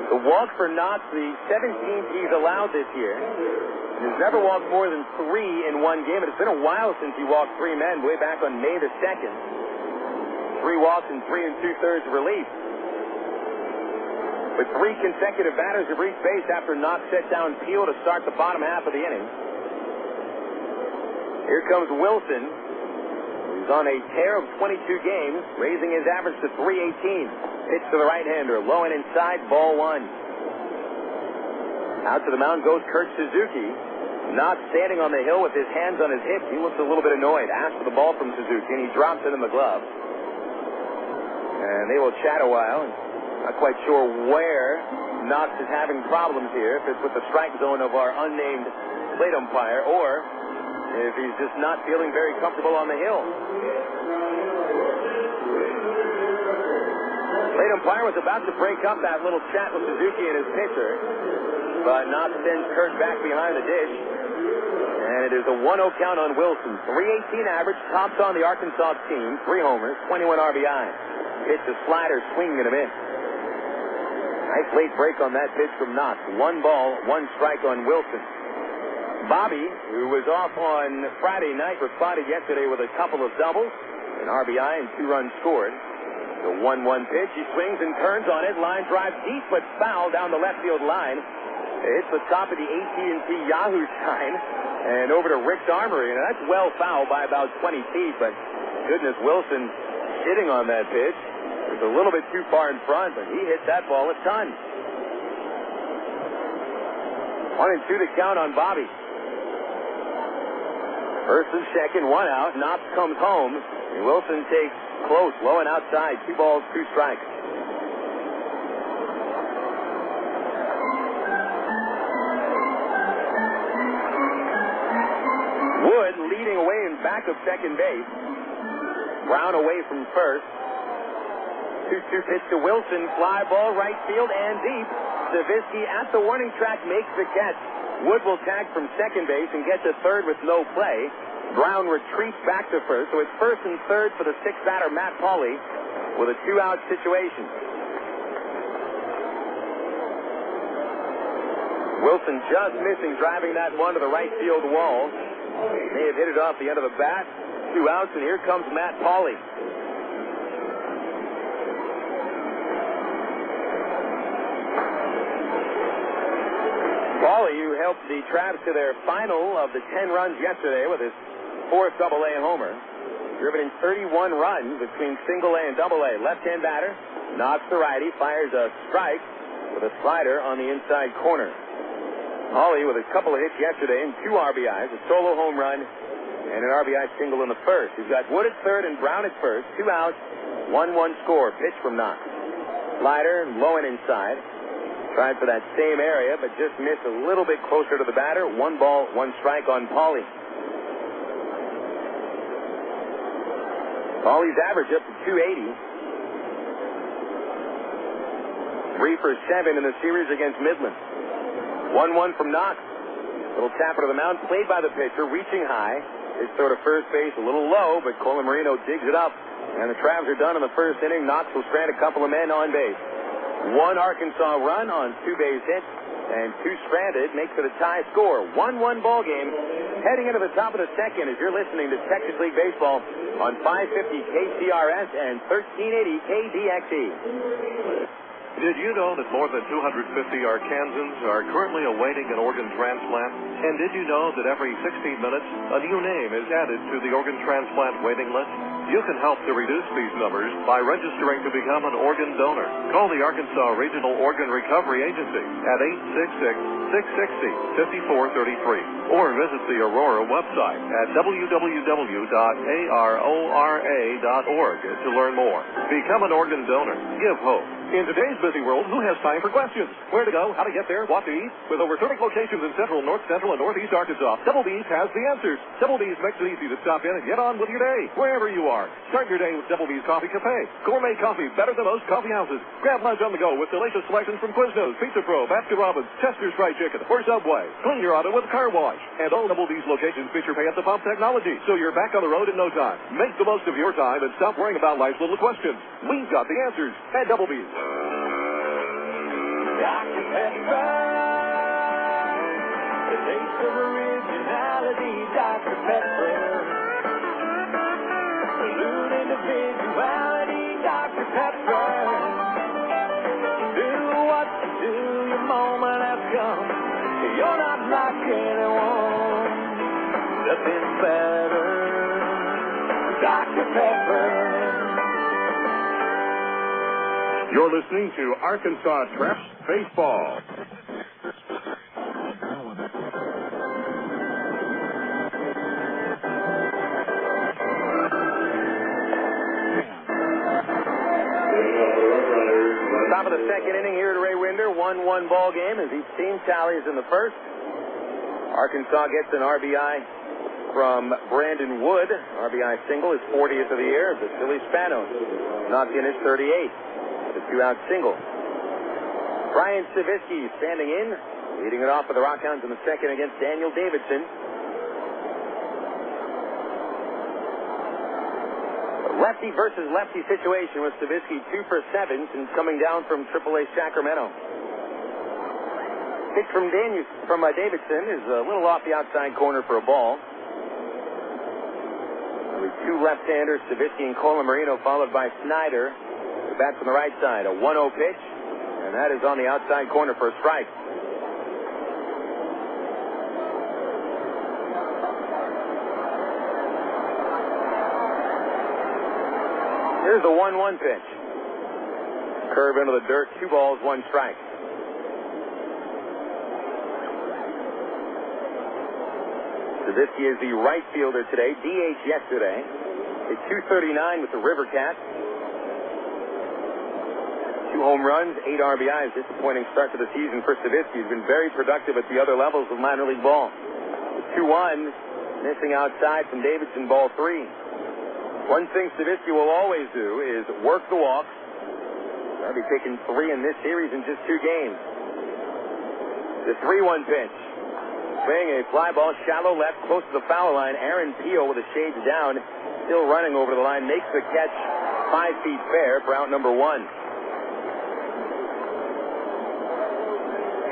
The walk for Knox, the 17th he's allowed this year. He's never walked more than 3 in one game. It's been a while since he walked 3 men, way back on May the 2nd. 3 walks and 3 2/3 relief. With 3 consecutive batters have reached base after Knox set down Peel to start the bottom half of the inning. Here comes Wilson. He's on a tear of 22 games, raising his average to .318. Pitch to the right-hander, low and inside, ball 1. Out to the mound goes Kurt Suzuki. Knox standing on the hill with his hands on his hips. He looks a little bit annoyed. Asks for the ball from Suzuki, and he drops it in the glove. And they will chat a while. Not quite sure where Knox is having problems here, if it's with the strike zone of our unnamed plate umpire, or if he's just not feeling very comfortable on the hill. Plate umpire was about to break up that little chat with Suzuki and his pitcher, but Knox sends Kurt back behind the dish. And there's a 1-0 count on Wilson. 318 average, tops on the Arkansas team. 3 homers, 21 RBI. It's a slider, swinging and a miss. Nice late break on that pitch from Knox. 1 ball, 1 strike on Wilson. Bobby, who was off on Friday night, responded yesterday with a couple of doubles, an RBI and 2 runs scored. The 1-1 pitch, he swings and turns on it. Line drive deep but foul down the left field line. It's the top of the AT&T Yahoo sign and over to Rick's Armory. And that's well foul by about 20 feet, but goodness, Wilson sitting on that pitch. It's a little bit too far in front, but he hit that ball a ton. 1-2 to count on Bobby. First and second, 1 out. Knox comes home. And Wilson takes close, low and outside. 2 balls, 2 strikes. Wood leading away in back of second base. Brown away from first. 2-2 pitch to Wilson. Fly ball, right field and deep. Suzuki at the warning track makes the catch. Wood will tag from second base and get to third with no play. Brown retreats back to first, so it's first and third for the 6th batter, Matt Pauley, with a 2-out situation. Wilson just missing, driving that one to the right field wall. May have hit it off the end of the bat. 2 outs, and here comes Matt Pauley. Pauley, who helped the Travs to their final of the 10 runs yesterday with his 4th Double-A homer, driven in 31 runs between Single-A and Double-A. Left-hand batter, knocks the righty, fires a strike with a slider on the inside corner. Pauley with a couple of hits yesterday and 2 RBIs, a solo home run, and an RBI single in the first. He's got Wood at third and Brown at first. 2 outs, 1-1 score. Pitch from Knox. Slider, low and inside. Tried for that same area, but just missed a little bit closer to the batter. 1 ball, 1 strike on Pauley. Pauley's average up to 280. 3 for 7 in the series against Midland. 1-1 from Knox. Little tapper to the mound, played by the pitcher, reaching high. His throw to first base a little low, but Colin Marino digs it up. And the Travs are done in the first inning. Knox will strand a couple of men on base. 1 Arkansas run on 2 base hits, and 2 stranded makes it a tie score. 1-1 ball game. Heading into the top of the second as you're listening to Texas League Baseball on 550 KCRS and 1380 KDXE. Did you know that more than 250 Arkansans are currently awaiting an organ transplant? And did you know that every 16 minutes, a new name is added to the organ transplant waiting list? You can help to reduce these numbers by registering to become an organ donor. Call the Arkansas Regional Organ Recovery Agency at 866-660-5433 or visit the Aurora website at www.arora.org to learn more. Become an organ donor. Give hope. In today's busy world, who has time for questions? Where to go, how to get there, what to eat? With over 30 locations in central, north central, and northeast Arkansas, Double B's has the answers. Double B's makes it easy to stop in and get on with your day, wherever you are. Start your day with Double B's Coffee Cafe. Gourmet coffee, better than most coffee houses. Grab lunch on the go with delicious selections from Quiznos, Pizza Pro, Baskin Robbins, Chester's Fried Chicken, or Subway. Clean your auto with a car wash. And all Double B's locations feature pay-at-the-pump technology, so you're back on the road in no time. Make the most of your time and stop worrying about life's little questions. We've got the answers at Double B's. Dr. Pepper, the taste of originality, Dr. Pepper. Salute individuality, Dr. Pepper. Do what you do, your moment has come. You're not like anyone. Nothing better, Dr. Pepper. You're listening to Arkansas Traps Baseball. Top of the second inning here at Ray Winder. 1-1 ball game as each team tallies in the first. Arkansas gets an RBI from Brandon Wood. RBI single, his 40th of the year. The Philly Spanos knocked in his 38th. The 2-out single. Brian Suzuki standing in, leading it off for the RockHounds in the second against Daniel Davidson. Lefty versus lefty situation with Stavisky 2 for 7 since coming down from AAA Sacramento. Pitch from Davidson is a little off the outside corner for a ball. Only two left-handers, Stavisky and Colamarino, followed by Snyder. The bat from the right side, a 1-0 pitch, and that is on the outside corner for a strike. Here's the 1-1 pitch. Curve into the dirt, 2 balls, 1 strike. Stavisky is the right fielder today, DH yesterday. Hit .239 with the River Cats. 2 home runs, 8 RBIs. Disappointing start to the season for Stavisky. He's been very productive at the other levels of minor league ball. The 2-1, missing outside from Davidson, ball 3. One thing Stavisky will always do is work the walks. I'll be taking 3 in this series in just 2 games. The 3-1 pitch. Swing, a fly ball, shallow left, close to the foul line. Aaron Peel with the shades down, still running over the line, makes the catch 5 feet fair for out number 1.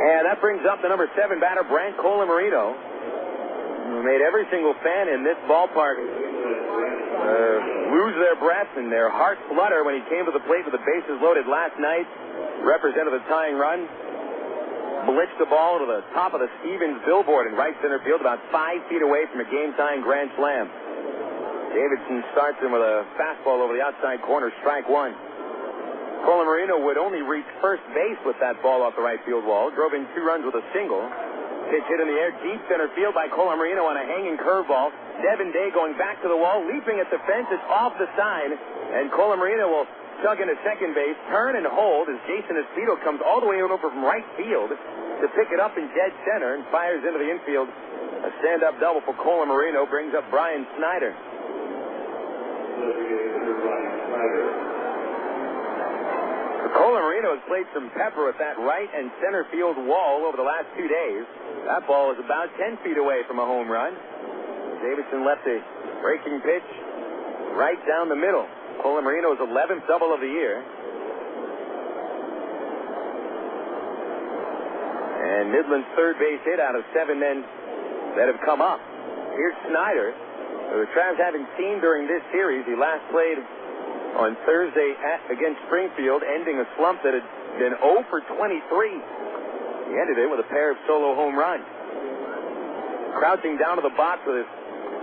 And that brings up the number 7 batter, Brant Colamarino, who made every single fan in this ballpark lose their breath and their heart flutter when he came to the plate with the bases loaded last night. Represented the tying run. Blitzed the ball to the top of the Stevens billboard in right center field, about 5 feet away from a game-tying grand slam. Davidson starts him with a fastball over the outside corner, strike 1. Colamarino would only reach first base with that ball off the right field wall. Drove in 2 runs with a single. Pitch hit in the air, deep center field by Colamarino on a hanging curveball. Devin Day going back to the wall, leaping at the fence. It's off the side, and Colamarino will tug into second base, turn and hold as Jason Esposito comes all the way over from right field to pick it up in dead center and fires into the infield. A stand-up double for Colamarino brings up Brian Snyder. Colamarino has played some pepper with that right and center field wall over the last 2 days. That ball is about 10 feet away from a home run. Davidson left a breaking pitch right down the middle. Colamarino's 11th double of the year. And Midland's third base hit out of 7 men that have come up. Here's Snyder, who the Travs haven't seen during this series. He last played on Thursday against Springfield, ending a slump that had been 0 for 23. He ended it with a pair of solo home runs. Crouching down to the box with his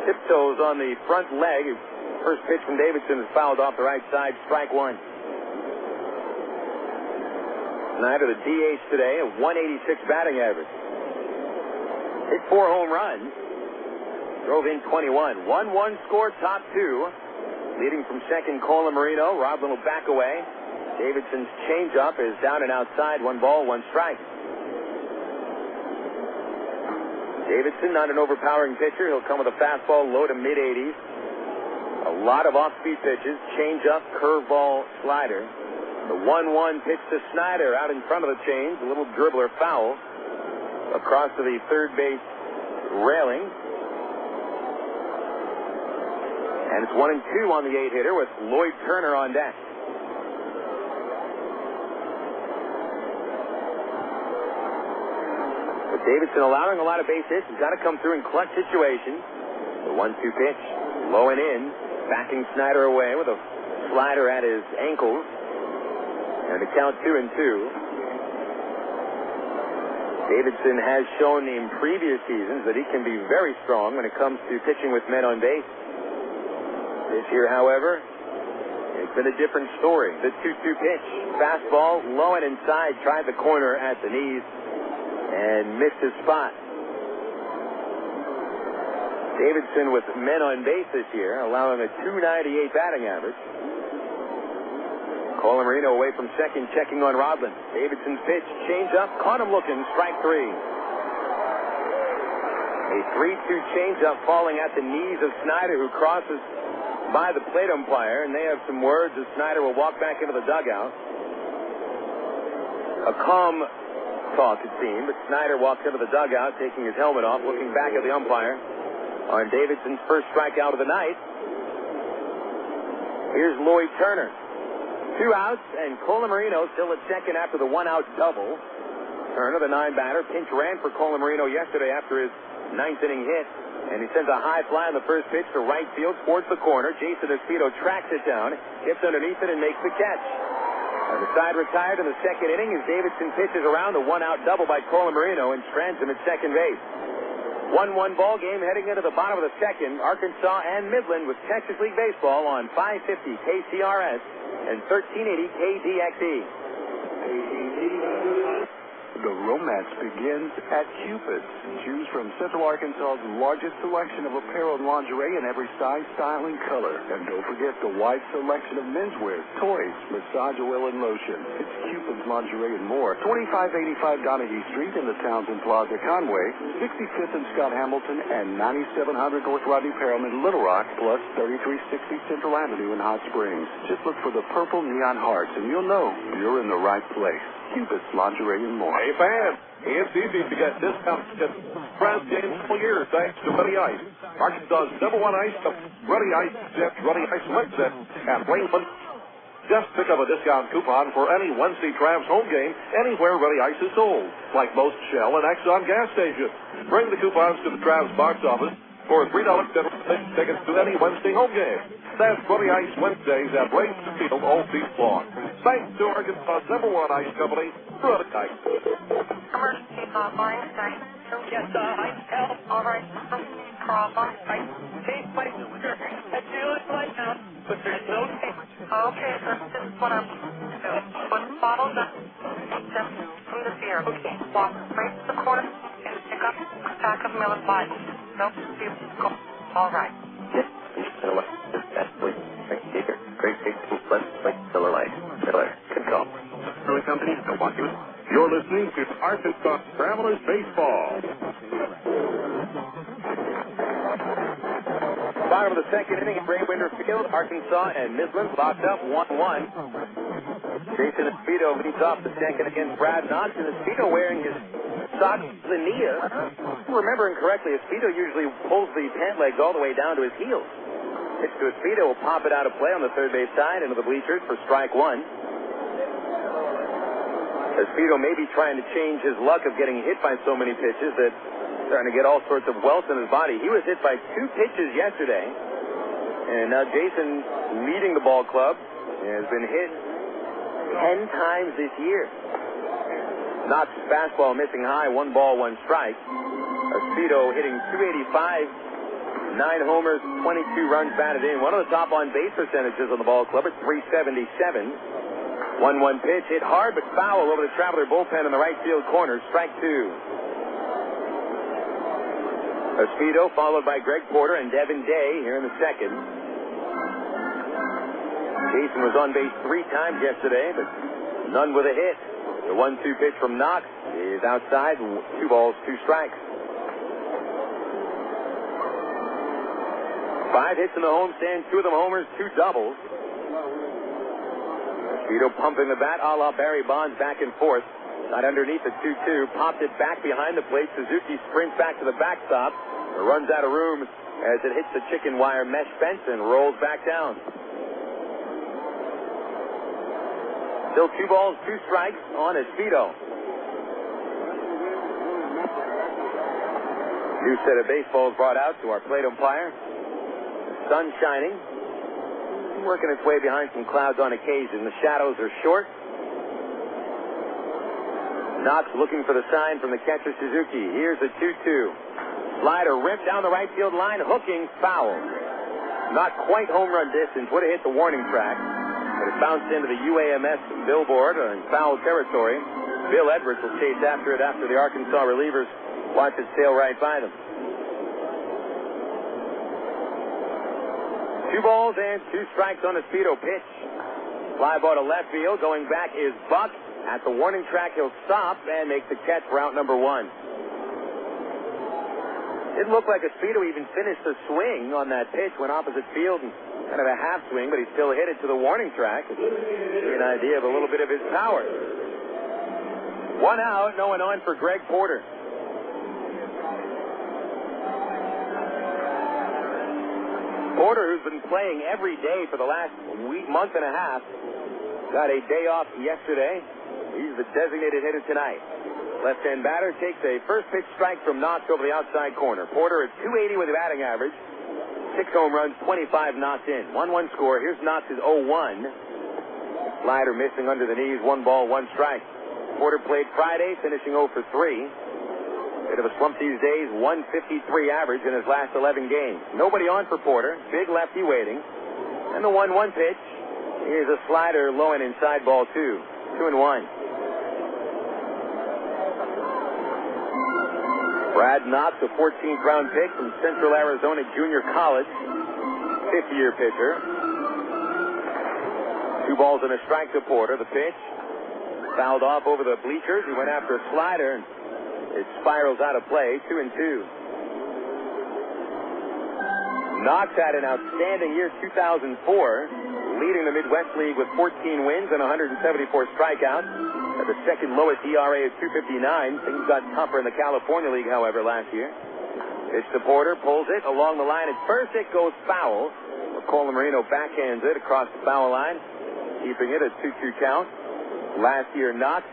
tiptoes on the front leg. First pitch from Davidson is fouled off the right side, strike 1. Snyder, the DH today, a 186 batting average. Hit 4 home runs. Drove in 21. 1-1 score, top 2. Leading from second, Colamarino. Roblin will back away. Davidson's changeup is down and outside. 1 ball, 1 strike. Davidson, not an overpowering pitcher. He'll come with a fastball low to mid-80s. A lot of off-speed pitches. Changeup, curveball, slider. The 1-1 pitch to Snyder out in front of the chains. A little dribbler foul. Across to the third base railing. And it's 1-2 on the 8-hitter with Lloyd Turner on deck. But Davidson allowing a lot of base hits. He's got to come through in clutch situations. The 1-2 pitch, low and in, backing Snyder away with a slider at his ankles. And the count 2-2. Davidson has shown in previous seasons that he can be very strong when it comes to pitching with men on base. This year, however, it's been a different story. The 2-2 pitch, fastball, low and inside, tried the corner at the knees and missed his spot. Davidson with men on base this year, allowing a .298 batting average. Colamarino away from second, checking on Roblin. Davidson's pitch, change up, caught him looking, strike 3. A 3-2 changeup falling at the knees of Snyder, who crosses by the plate umpire, and they have some words as Snyder will walk back into the dugout. A calm talk, it seemed, but Snyder walks into the dugout, taking his helmet off, looking back at the umpire on Davidson's first strikeout of the night. Here's Lloyd Turner. 2 outs, and Colamarino still at second after the 1-out double. Turner, the 9-batter, pinch ran for Colamarino yesterday after his 9th-inning hit, and he sends a high fly on the first pitch to right field towards the corner. Jason Espino tracks it down, gets underneath it, and makes the catch. And the side retired in the second inning as Davidson pitches around the 1-out double by Colamarino and strands him at second base. 1-1 ball game heading into the bottom of the second. Arkansas and Midland with Texas League Baseball on 550 KCRS and 1380 KDXE. The romance begins at Cupid's. Choose from Central Arkansas's largest selection of apparel and lingerie in every size, style, and color. And don't forget the wide selection of menswear, toys, massage oil, and lotion. It's Cupid's Lingerie and more. 2585 Donahue Street in the Townsend Plaza, Conway, 65th and Scott Hamilton, and 9700 North Rodney Perham in Little Rock, plus 3360 Central Avenue in Hot Springs. Just look for the purple neon hearts, and you'll know you're in the right place. Cupid's Lingerie and more. Hey, fans, it's easy to get discounts at Brand games all year thanks to Ruddy Ice. Arkansas's #1 ice, Ruddy Ice Zips, Ruddy Ice Wednesday at Raymond. Just pick up a discount coupon for any Wednesday Travs home game anywhere Ruddy Ice is sold, like most Shell and Exxon gas stations. Bring the coupons to the Travs box office for $3 tickets to any Wednesday home game. That's Ruddy Ice Wednesdays at Raymond Field all season long. Thanks to Arkansas #1 Ice Company, Ruddy Ice. Emergency line, sorry. Yes, help. All right. Problem. Right. Take my finger. I feel it right now, but there's no tape. Okay, so this is what I'm doing. Put the bottles up. Just from the beer. Okay. Walk straight to the corner and pick up a pack of Miller Lite. Nope. All right. Great big like Miller Lite. Miller. Good call. Brewing Company, Milwaukee. You're listening to Arkansas Travelers Baseball. Bottom of the second inning at Raymond Field, Arkansas and Midland locked up 1-1. Jason Espino leads off the second against Brad Knox, and Espino wearing his socks Linnea. Remembering correctly, Espino usually pulls the pant legs all the way down to his heels. Pitch to Espino will pop it out of play on the third base side into the bleachers for strike one. Espino may be trying to change his luck of getting hit by so many pitches that starting to get all sorts of welts in his body. He was hit by 2 pitches yesterday, and now Jason, leading the ball club, has been hit 10 times this year. Knox's fastball missing high, 1 ball, 1 strike. Espino hitting .285, 9 homers, 22 runs batted in. One of the top on-base percentages on the ball club at .377. 1-1 pitch, hit hard but foul over the Traveler bullpen in the right field corner. Strike 2. Espino followed by Greg Porter and Devin Day here in the second. Jason was on base 3 times yesterday, but none with a hit. The 1-2 pitch from Knox is outside. 2 balls, 2 strikes. 5 hits in the homestand, 2 of them homers, 2 doubles. Espino pumping the bat a la Barry Bonds back and forth. Got underneath the 2-2, popped it back behind the plate. Suzuki sprints back to the backstop, runs out of room as it hits the chicken wire mesh fence and rolls back down. Still 2 balls, 2 strikes on Espino. New set of baseballs brought out to our plate umpire. Sun shining, working its way behind some clouds on occasion. The shadows are short. Knox looking for the sign from the catcher Suzuki. Here's a 2-2. Slider ripped down the right field line, hooking, foul. Not quite home run distance, would have hit the warning track, but it bounced into the UAMS billboard in foul territory. Bill Edwards will chase after it after the Arkansas relievers watch it sail right by them. 2 balls and 2 strikes on Espino pitch. Fly ball to left field. Going back is Buck. At the warning track, he'll stop and make the catch for out number 1. Didn't look like Espino even finished the swing on that pitch. Went opposite field and kind of a half swing, but he still hit it to the warning track. Give you an idea of a little bit of his power. 1 out, no one on for Greg Porter. Porter, who's been playing every day for the last month and a half, got a day off yesterday. He's the designated hitter tonight. Left-hand batter takes a first pitch strike from Knox over the outside corner. Porter at .280 with a batting average. 6 home runs, 25 knocked in. 1-1 score. Here's Knox's 0-1. Slider missing under the knees. 1 ball, 1 strike. Porter played Friday, finishing 0 for 3. Bit of a slump these days. 153 average in his last 11 games. Nobody on for Porter. Big lefty waiting. And the 1-1 pitch. Here's a slider low and inside, ball 2. 2-1. Brad Knox, a 14th round pick from Central Arizona Junior College. 50-year pitcher. 2 balls and a strike to Porter. The pitch fouled off over the bleachers. He went after a slider, and it spirals out of play. 2-2. Knox had an outstanding year 2004, leading the Midwest League with 14 wins and 174 strikeouts. At the second lowest ERA of 2.59. Things got tougher in the California League, however, last year. Pitch to Porter, pulls it along the line. At first, it goes foul. Colin Marino backhands it across the foul line, keeping it at 2-2 count. Last year, Knox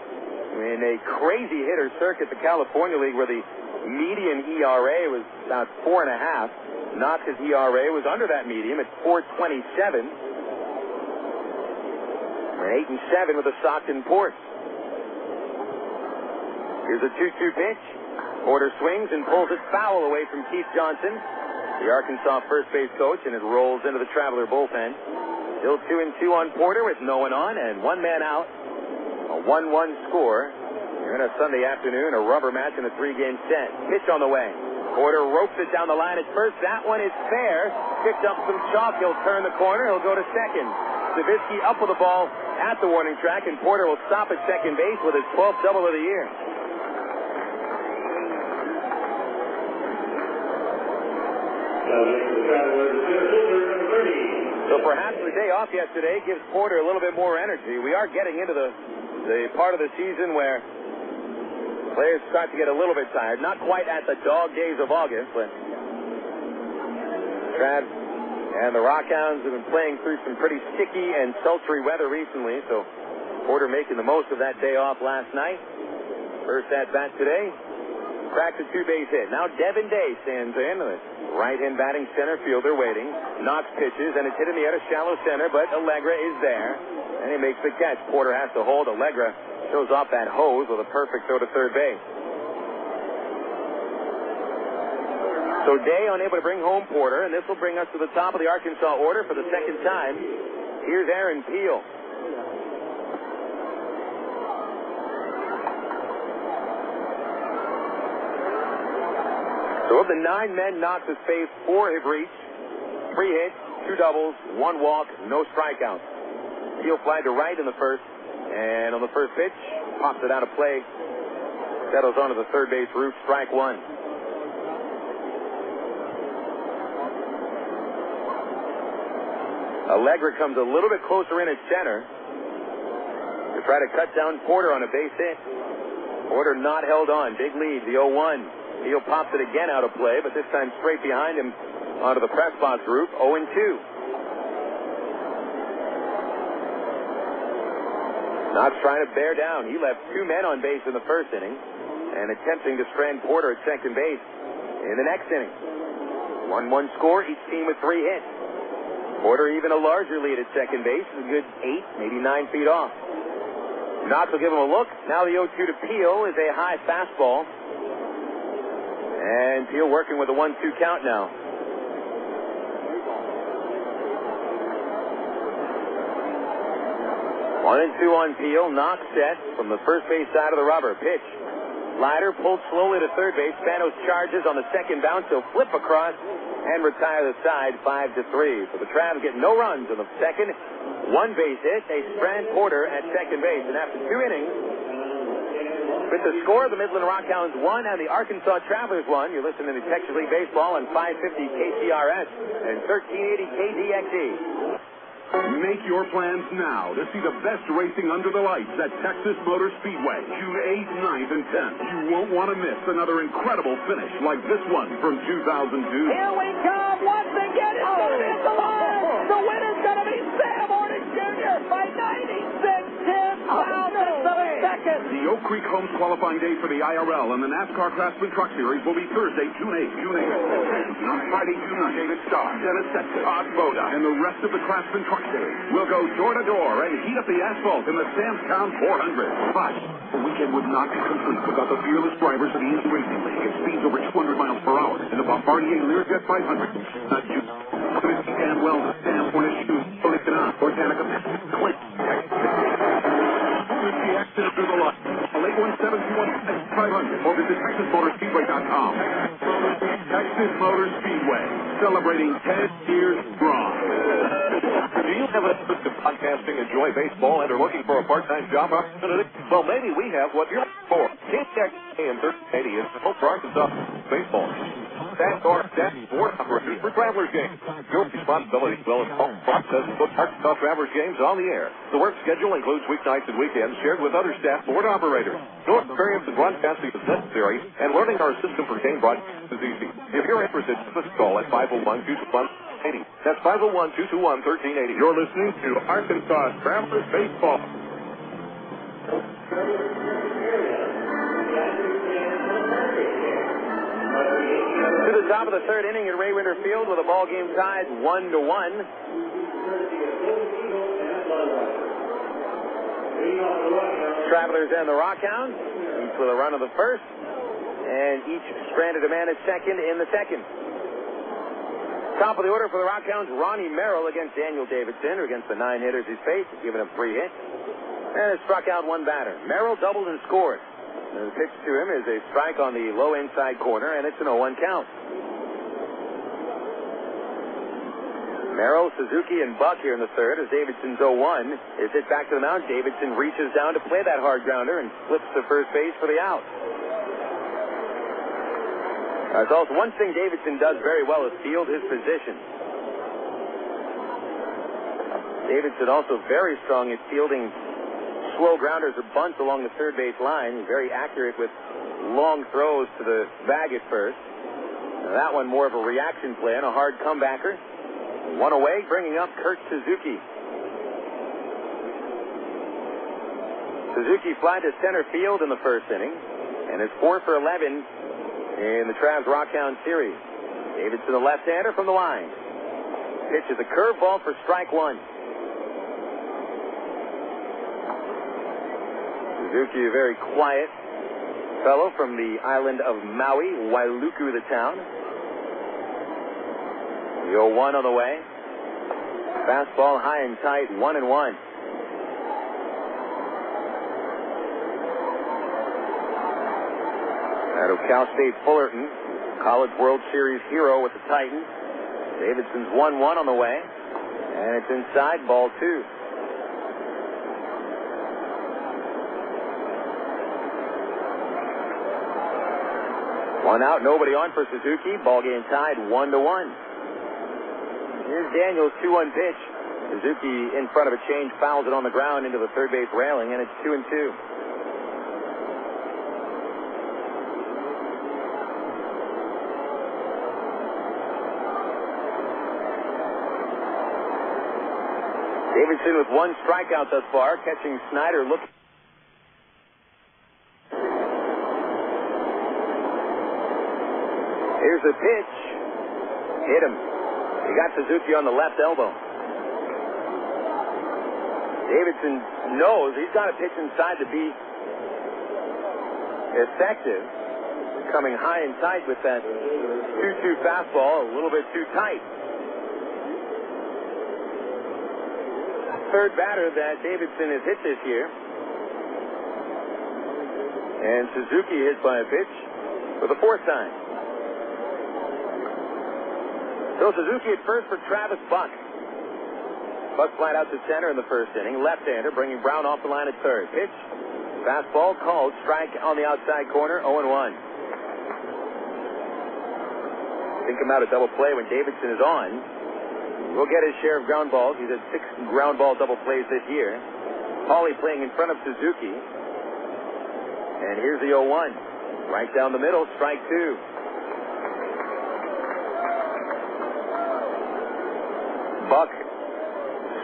in a crazy hitter circuit, the California League, where the median ERA was about 4.5. Knox's ERA was under that medium at 4.27. And 8-7 with the Stockton Ports. Here's a 2-2 pitch. Porter swings and pulls it foul away from Keith Johnson, the Arkansas first base coach, and it rolls into the Traveler bullpen. Still 2-2 on Porter with no one on and 1 man out. A 1-1 score. Here on a Sunday afternoon, a rubber match in a 3-game set. Pitch on the way. Porter ropes it down the line at first. That one is fair. Picked up some chalk. He'll turn the corner. He'll go to second. Savitsky up with the ball at the warning track, and Porter will stop at second base with his 12th double of the year. So perhaps the day off yesterday gives Porter a little bit more energy. We are getting into the part of the season where players start to get a little bit tired. Not quite at the dog days of August, but Trav and the RockHounds have been playing through some pretty sticky and sultry weather recently, so Porter making the most of that day off last night. First at bat today, cracked a 2-base hit. Now Devin Day stands in, the right-hand batting center fielder waiting. Knox pitches, and it's hit in the air to shallow center, but Allegra is there, and he makes the catch. Porter has to hold. Allegra shows off that hose with a perfect throw to third base. So Day unable to bring home Porter, and this will bring us to the top of the Arkansas order for the second time. Here's Aaron Peel. So of the 9 men Knox has faced, 4 have reached. 3 hits, 2 doubles, 1 walk, no strikeouts. Peel flied to right in the first, and on the first pitch, pops it out of play. Settles onto the third base roof, strike 1. Allegra comes a little bit closer in at center to try to cut down Porter on a base hit. Porter not held on. Big lead, the 0-1. Peel pops it again out of play, but this time straight behind him onto the press box roof, 0-2. Knox trying to bear down. He left 2 men on base in the first inning and attempting to strand Porter at second base in the next inning. 1-1 score, each team with 3 hits. Porter even a larger lead at second base, a good 8, maybe 9 feet off. Knox will give him a look. Now the 0-2 to Peel is a high fastball. And Peel working with a 1-2 count now. 1-2 on Peel. Knox set from the first base side of the rubber. Pitch. Slider pulled slowly to third base. Spanos charges on the second bounce. He'll flip across and retire the side 5-3. So the Travs get no runs in the second. 1 base hit. They strand Porter at second base. And after 2 innings, with the score, the Midland RockHounds won and the Arkansas Travelers won. You're listening to Texas League Baseball on 550 KCRS and 1380 KDXE. Make your plans now to see the best racing under the lights at Texas Motor Speedway, June 8th, 9th, and 10th. You won't want to miss another incredible finish like this one from 2002. Here we come once again. It's The Oak Creek Homes qualifying day for the IRL and the NASCAR Craftsman Truck Series will be Thursday, June 8th. On Friday, June 9th, David Starr, Dennis Sexton, Todd Boda, and the rest of the Craftsman Truck Series will go door to door and heat up the asphalt in the Samstown 400. But the weekend would not be complete without the fearless drivers of the East Racing League at speeds over 200 miles per hour in the Bombardier Learjet 500. Not you. Dan Wellness, Sam Cornish Shoes, Policana, Organica, Click. The accident through the lot. 817-216-500 or visit TexasMotorspeedway.com. Texas Motor Speedway, celebrating 10 years strong. Do you have an interest in podcasting, enjoy baseball, and are looking for a part-time job opportunity? Well, maybe we have what you're looking for. KTX AM 1380 is the home for Arkansas baseball. Staff or staff board operators for Travelers games. Your responsibility will involve process to put Arkansas Travelers games on the air. The work schedule includes weeknights and weekends shared with other staff board operators. No experience in broadcasting is necessary, and learning our system for game broadcast is easy. If you're interested, just call at 501-221-1380. That's 501-221-1380. You're listening to Arkansas Travelers Baseball. To the top of the third inning at Ray Winter Field with a ball game tied 1-1. Travelers and the RockHounds, each with a run of the first, and each stranded a man at second in the second. Top of the order for the RockHounds, Ronnie Merrill against Daniel Davidson, or against the 9 hitters he's faced, giving up 3 hits, and has struck out 1 batter. Merrill doubled and scored. And the pitch to him is a strike on the low inside corner, and it's an 0-1 count. Merrill, Suzuki, and Buck here in the third as Davidson's 0-1 is hit back to the mound. Davidson reaches down to play that hard grounder and flips to first base for the out. That's also one thing Davidson does very well is field his position. Davidson also very strong at fielding slow grounders or bunts along the third base line. He's very accurate with long throws to the bag at first. Now that one more of a reaction play and a hard comebacker. 1 away, bringing up Kurt Suzuki. Suzuki flied to center field in the first inning and is 4 for 11 in the Travs RockHounds series. Davidson, the left-hander from the line. Pitch is a curveball for strike 1. Suzuki, a very quiet fellow from the island of Maui, Wailuku, the town. The 0-1 on the way. Fastball high and tight, 1-1. Out of Cal State Fullerton, College World Series hero with the Titans. Davidson's 1-1 on the way. And it's inside, ball 2. One out, nobody on for Suzuki. Ball game tied 1-1. Here's Daniel's 2-1 pitch. Suzuki in front of a change, fouls it on the ground into the third base railing, and it's 2-2. Davidson with 1 strikeout thus far, catching Snyder looking. Here's the pitch. Hit him. He got Suzuki on the left elbow. Davidson knows he's got to pitch inside to be effective. Coming high and tight with that 2-2 fastball, a little bit too tight. Third batter that Davidson has hit this year. And Suzuki hit by a pitch for the 4th time. So Suzuki at first for Travis Buck. Buck flied out to center in the first inning. Left-hander bringing Brown off the line at third. Pitch. Fastball called. Strike on the outside corner. 0-1. Think him out a double play when Davidson is on. We'll get his share of ground balls. He's had 6 ground ball double plays this year. Hawley playing in front of Suzuki. And here's the 0-1. Right down the middle. Strike 2. Buck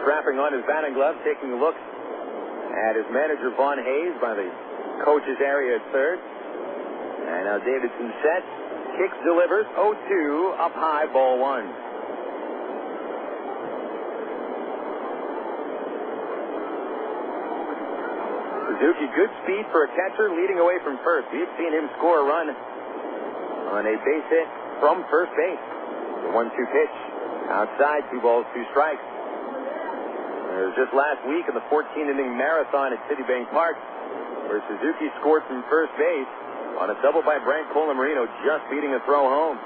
strapping on his batting glove, taking a look at his manager, Vaughn Hayes, by the coach's area at third. And now Davidson set. Kicks, delivers. 0-2. Up high, ball one. Suzuki, good speed for a catcher, leading away from first. We've seen him score a run on a base hit from first base. The 1-2 pitch. Outside, 2 balls, 2 strikes. It was just last week in the 14-inning marathon at Citibank Park where Suzuki scored from first base on a double by Brandt Colamarino, just beating a throw home.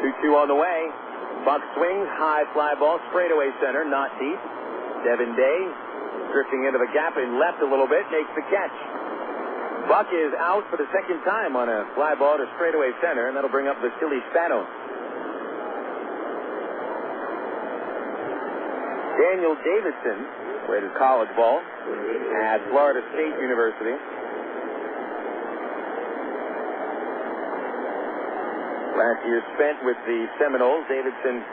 2-2 on the way. Buck swings, high fly ball, straightaway center, not deep. Devin Day drifting into the gap and left a little bit, makes the catch. Buck is out for the second time on a fly ball to straightaway center, and that'll bring up Vasily Spanos. Daniel Davidson played his college ball at Florida State University. Last year spent with the Seminoles. Davidson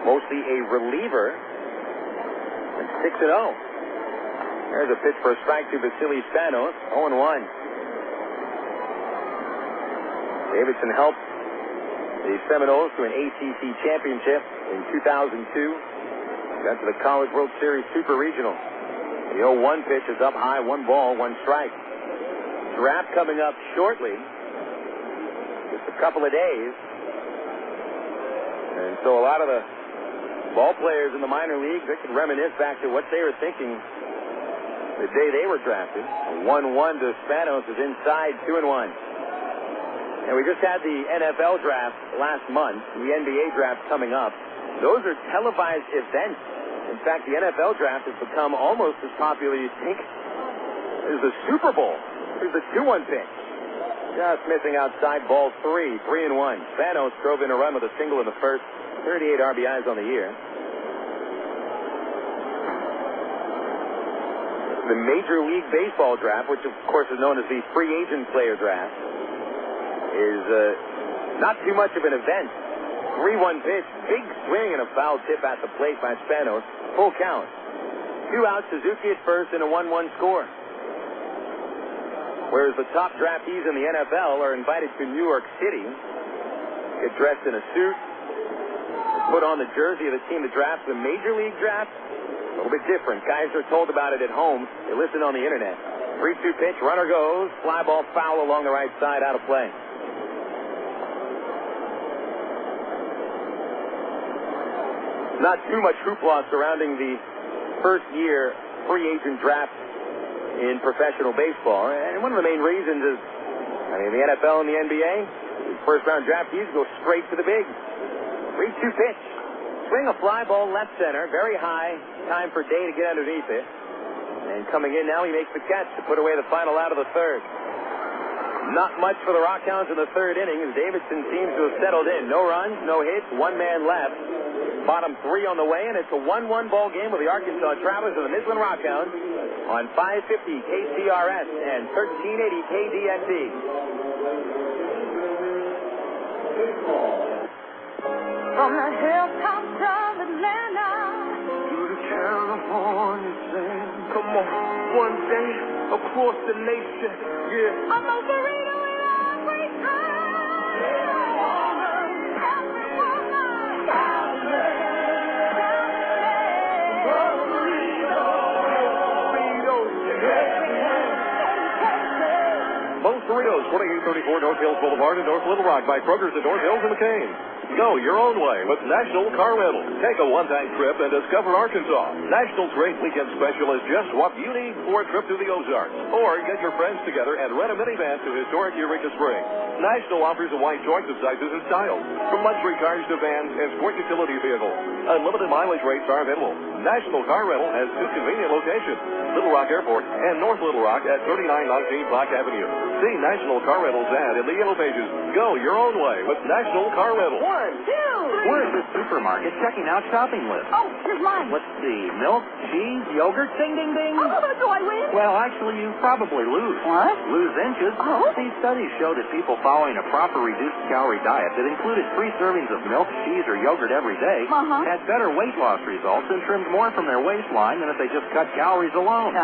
mostly a reliever. And 6-0. There's a pitch for a strike to Vasily Spanos. 0-1. Davidson helped the Seminoles to an ACC championship in 2002. Got to the College World Series Super Regional. The 0-1 pitch is up high, 1 ball, 1 strike. Draft coming up shortly. Just a couple of days. And so a lot of the ball players in the minor leagues, they can reminisce back to what they were thinking the day they were drafted. 1-1 to Spanos is inside, 2-1. And we just had the NFL draft last month, the NBA draft coming up. Those are televised events. In fact, the NFL draft has become almost as popular, you think, as the Super Bowl. Here's the 2-1 pitch. Just missing outside, ball 3, 3-1. Spanos drove in a run with a single in the first, 38 RBIs on the year. The Major League Baseball draft, which of course is known as the free agent player draft, is not too much of an event. 3-1 pitch, big swing and a foul tip at the plate by Spanos. Full count. 2 outs, Suzuki at first and a 1-1 score. Whereas the top draftees in the NFL are invited to New York City, get dressed in a suit, put on the jersey of the team that drafts. The Major League draft, a little bit different. Guys are told about it at home. They listen on the internet. 3-2 pitch, runner goes, fly ball foul along the right side, out of play. Not too much hoopla surrounding the first-year free agent draft in professional baseball. And one of the main reasons is, the NFL and the NBA, first-round draftees go straight to the big. 3-2 pitch. Swing a fly ball left center, very high. Time for Day to get underneath it. And coming in now, he makes the catch to put away the final out of the third. Not much for the RockHounds in the third inning, as Davidson seems to have settled in. No runs, no hits, 1 man left. Bottom 3 on the way, and it's a 1-1 ball game with the Arkansas Travelers and the Midland RockHounds on 550 KCRS and 1380 KDNT. From the hilltops of Atlanta to the California sand. Come on, one day across the nation, yeah. I'm a burrito in every time. Both Doritos, 2834 North Hills Boulevard in North Little Rock by Kroger's in North Hills and McCain. Go your own way with National Car Rental. Take a one-time trip and discover Arkansas. National's great weekend special is just what you need for a trip to the Ozarks. Or get your friends together and rent a minivan to historic Eureka Springs. National offers a wide choice of sizes and styles, from luxury cars to vans and sport utility vehicles. Unlimited mileage rates are available. National Car Rental has 2 convenient locations, Little Rock Airport and North Little Rock at 3919 Block Avenue. See National Car Rental's ad in the Yellow Pages. Go your own way with National Car Rental. 1, 2, 3. We're at this supermarket checking out shopping lists. Oh, here's mine. Let's see. Milk, cheese, yogurt, ding, ding, ding. Oh, do I win? Well, actually, you probably lose. What? Lose inches. Oh? These studies show that people following a proper reduced-calorie diet that included 3 servings of milk, cheese, or yogurt every day had better weight loss results and trimmed more from their waistline than if they just cut calories alone.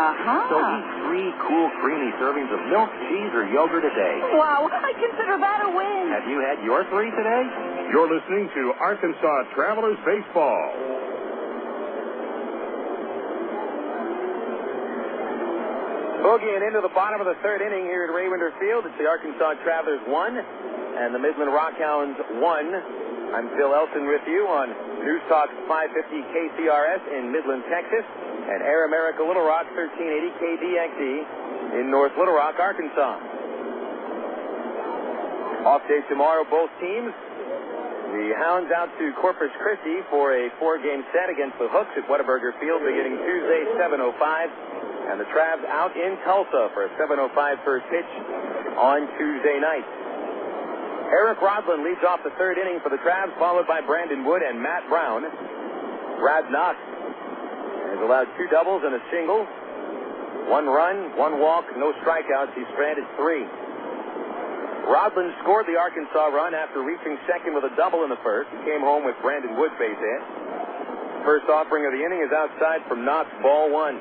So eat 3 cool, creamy servings of milk, cheese, or yogurt a day. Wow, I consider that a win. Have you had your 3 today? You're listening to Arkansas Travelers Baseball. Boogieing into the bottom of the 3rd inning here at Raywinder Field. It's the Arkansas Travelers 1 and the Midland RockHounds 1. I'm Phil Elson with you on News Talk 550 KCRS in Midland, Texas, and Air America Little Rock 1380 KDXE in North Little Rock, Arkansas. Off day tomorrow, both teams. The Hounds out to Corpus Christi for a 4-game set against the Hooks at Whataburger Field beginning Tuesday, 7:05. And the Travs out in Tulsa for a 7:05 first pitch on Tuesday night. Eric Rodlin leads off the 3rd inning for the Travs, followed by Brandon Wood and Matt Brown. Brad Knox has allowed 2 doubles and a single. 1 run, 1 walk, no strikeouts. He's stranded 3. Rodlin scored the Arkansas run after reaching second with a double in the first. He came home with Brandon Wood's base hit. First offering of the inning is outside from Knox, ball 1.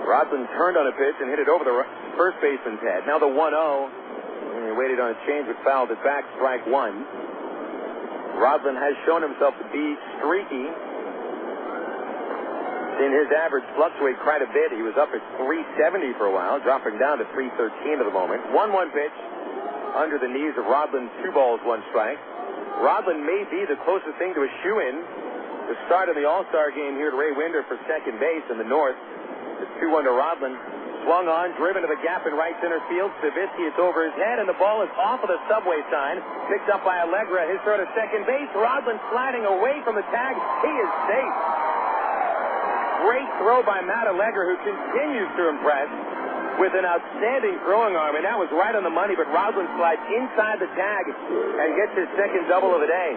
Rodlin turned on a pitch and hit it over the first baseman's head. Now the 1-0. He waited on a change but fouled it back, strike 1. Rodlin has shown himself to be streaky. Seen his average fluctuate quite a bit. He was up at 370 for a while, dropping down to 313 at the moment. 1-1 pitch under the knees of Rodlin. 2 balls, 1 strike. Rodlin may be the closest thing to a shoe-in to start in the All-Star game here at Raywinder for second base in the North. The 2-1 to Rodlin. Swung on, driven to the gap in right center field. Savitsky, it's over his head, and the ball is off of the subway sign. Picked up by Allegra. His throw to second base. Rodlin sliding away from the tag. He is safe. Great throw by Matt Allegra, who continues to impress with an outstanding throwing arm. And that was right on the money, but Rodlin slides inside the tag and gets his second double of the day.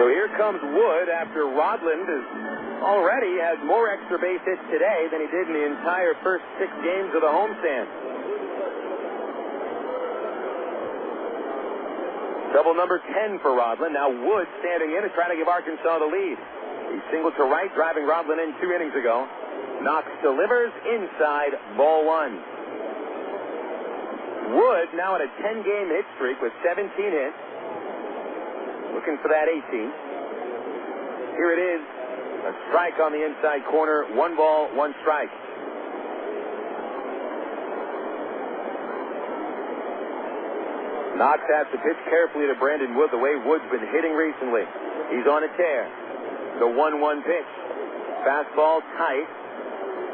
So here comes Wood after Rodlin already has more extra base hits today than he did in the entire first 6 games of the homestand. Double number 10 for Rodlin. Now Wood standing in and trying to give Arkansas the lead. He singled to right, driving Rodlin in 2 innings ago. Knox delivers inside, ball 1. Wood now at a 10-game hit streak with 17 hits. Looking for that 18th. Here it is. A strike on the inside corner. 1 ball, 1 strike. Knox has to pitch carefully to Brandon Wood the way Wood's been hitting recently. He's on a tear. The 1-1 pitch. Fastball tight.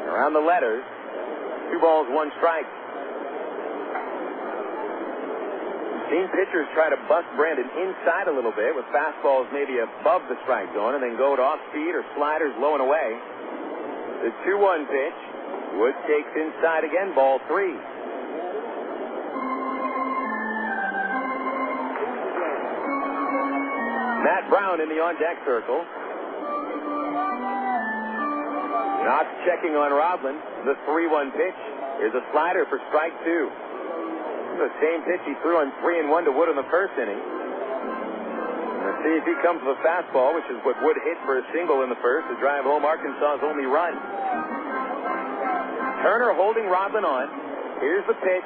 Around the letters. 2 balls, 1 strike. Seen pitchers try to bust Brandon inside a little bit with fastballs maybe above the strike zone and then go to off-speed or sliders low and away. The 2-1 pitch. Wood takes inside again, ball 3. Matt Brown in the on-deck circle. Knox checking on Rodlin. The 3-1 pitch is a slider for strike 2. The same pitch he threw on 3-1 to Wood in the first inning. Let's see if he comes with a fastball, which is what Wood hit for a single in the first to drive home Arkansas's only run. Turner holding Rodlin on. Here's the pitch.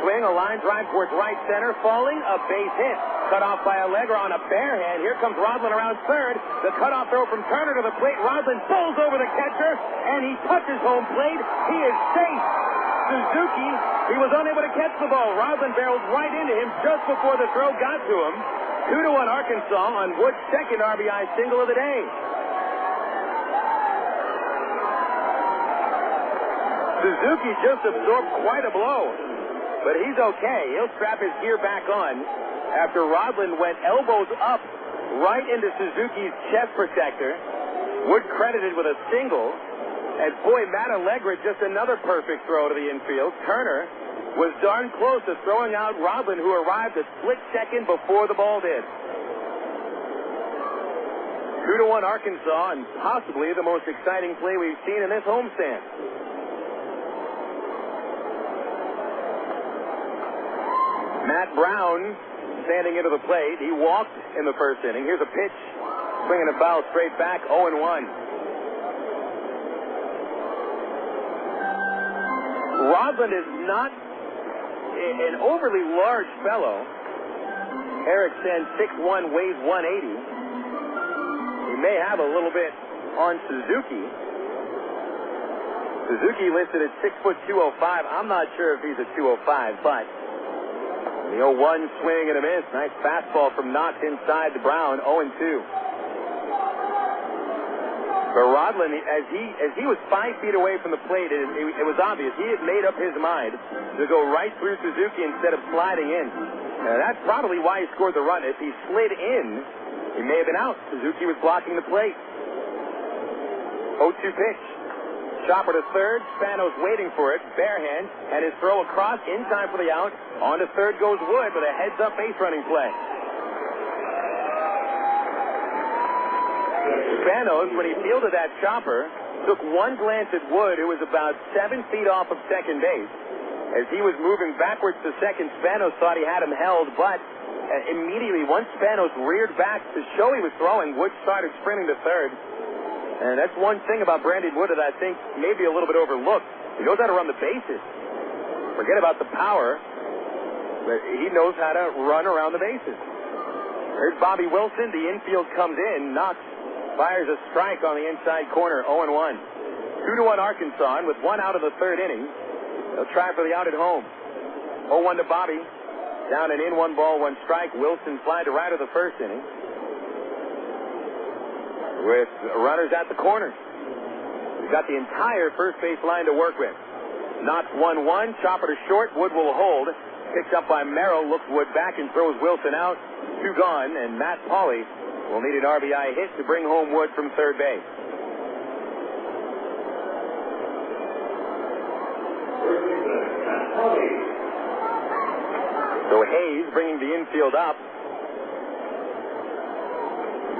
Swing, a line drive towards right center. Falling, a base hit. Cut off by Allegra on a bare hand. Here comes Rodlin around third. The cutoff throw from Turner to the plate. Rodlin bowls over the catcher, and he touches home plate. He is safe. Suzuki, he was unable to catch the ball. Rodlin barreled right into him just before the throw got to him. 2-1 Arkansas on Wood's second RBI single of the day. Suzuki just absorbed quite a blow, but he's okay. He'll strap his gear back on after Rodlin went elbows up right into Suzuki's chest protector. Wood credited with a single. And boy, Matt Allegra, just another perfect throw to the infield. Turner was darn close to throwing out Rodland, who arrived a split second before the ball did. 2-1 Arkansas, and possibly the most exciting play we've seen in this homestand. Matt Brown standing into the plate. He walked in the first inning. Here's a pitch. Swinging a foul straight back, 0-1. Rodland is not an overly large fellow. Eric said 6'1", weighs 180. He may have a little bit on Suzuki. Suzuki listed at 6'2", 205. I'm not sure if he's a 205, but the 0-1 swing and a miss. Nice fastball from Knox inside to Brown, 0-2. But Rodland, as he was 5 feet away from the plate, it was obvious he had made up his mind to go right through Suzuki instead of sliding in. And that's probably why he scored the run. If he slid in, he may have been out. Suzuki was blocking the plate. 0-2 pitch. Chopper to third. Spanos waiting for it. Barehand. And his throw across in time for the out. On to third goes Wood with a heads-up base running play. Spanos, when he fielded that chopper, took one glance at Wood, who was about 7 feet off of second base. As he was moving backwards to second, Spanos thought he had him held, but immediately, once Spanos reared back to show he was throwing, Wood started sprinting to third. And that's one thing about Brandon Wood that I think may be a little bit overlooked. He knows how to run the bases. Forget about the power, but he knows how to run around the bases. There's Bobby Wilson. The infield comes in. Knox fires a strike on the inside corner, 0-1. 2-1 Arkansas, and with one out of the third inning, they'll try for the out at home. 0-1 to Bobby. Down and in, 1 ball, 1 strike. Wilson fly to right of the first inning. With runners at the corners. We've got the entire first base line to work with. Knox 1-1, chopper to short. Wood will hold. Picked up by Merrill, looks Wood back and throws Wilson out. 2 gone, and Matt Pauley will need an RBI hit to bring home Wood from third base. So Hayes bringing the infield up.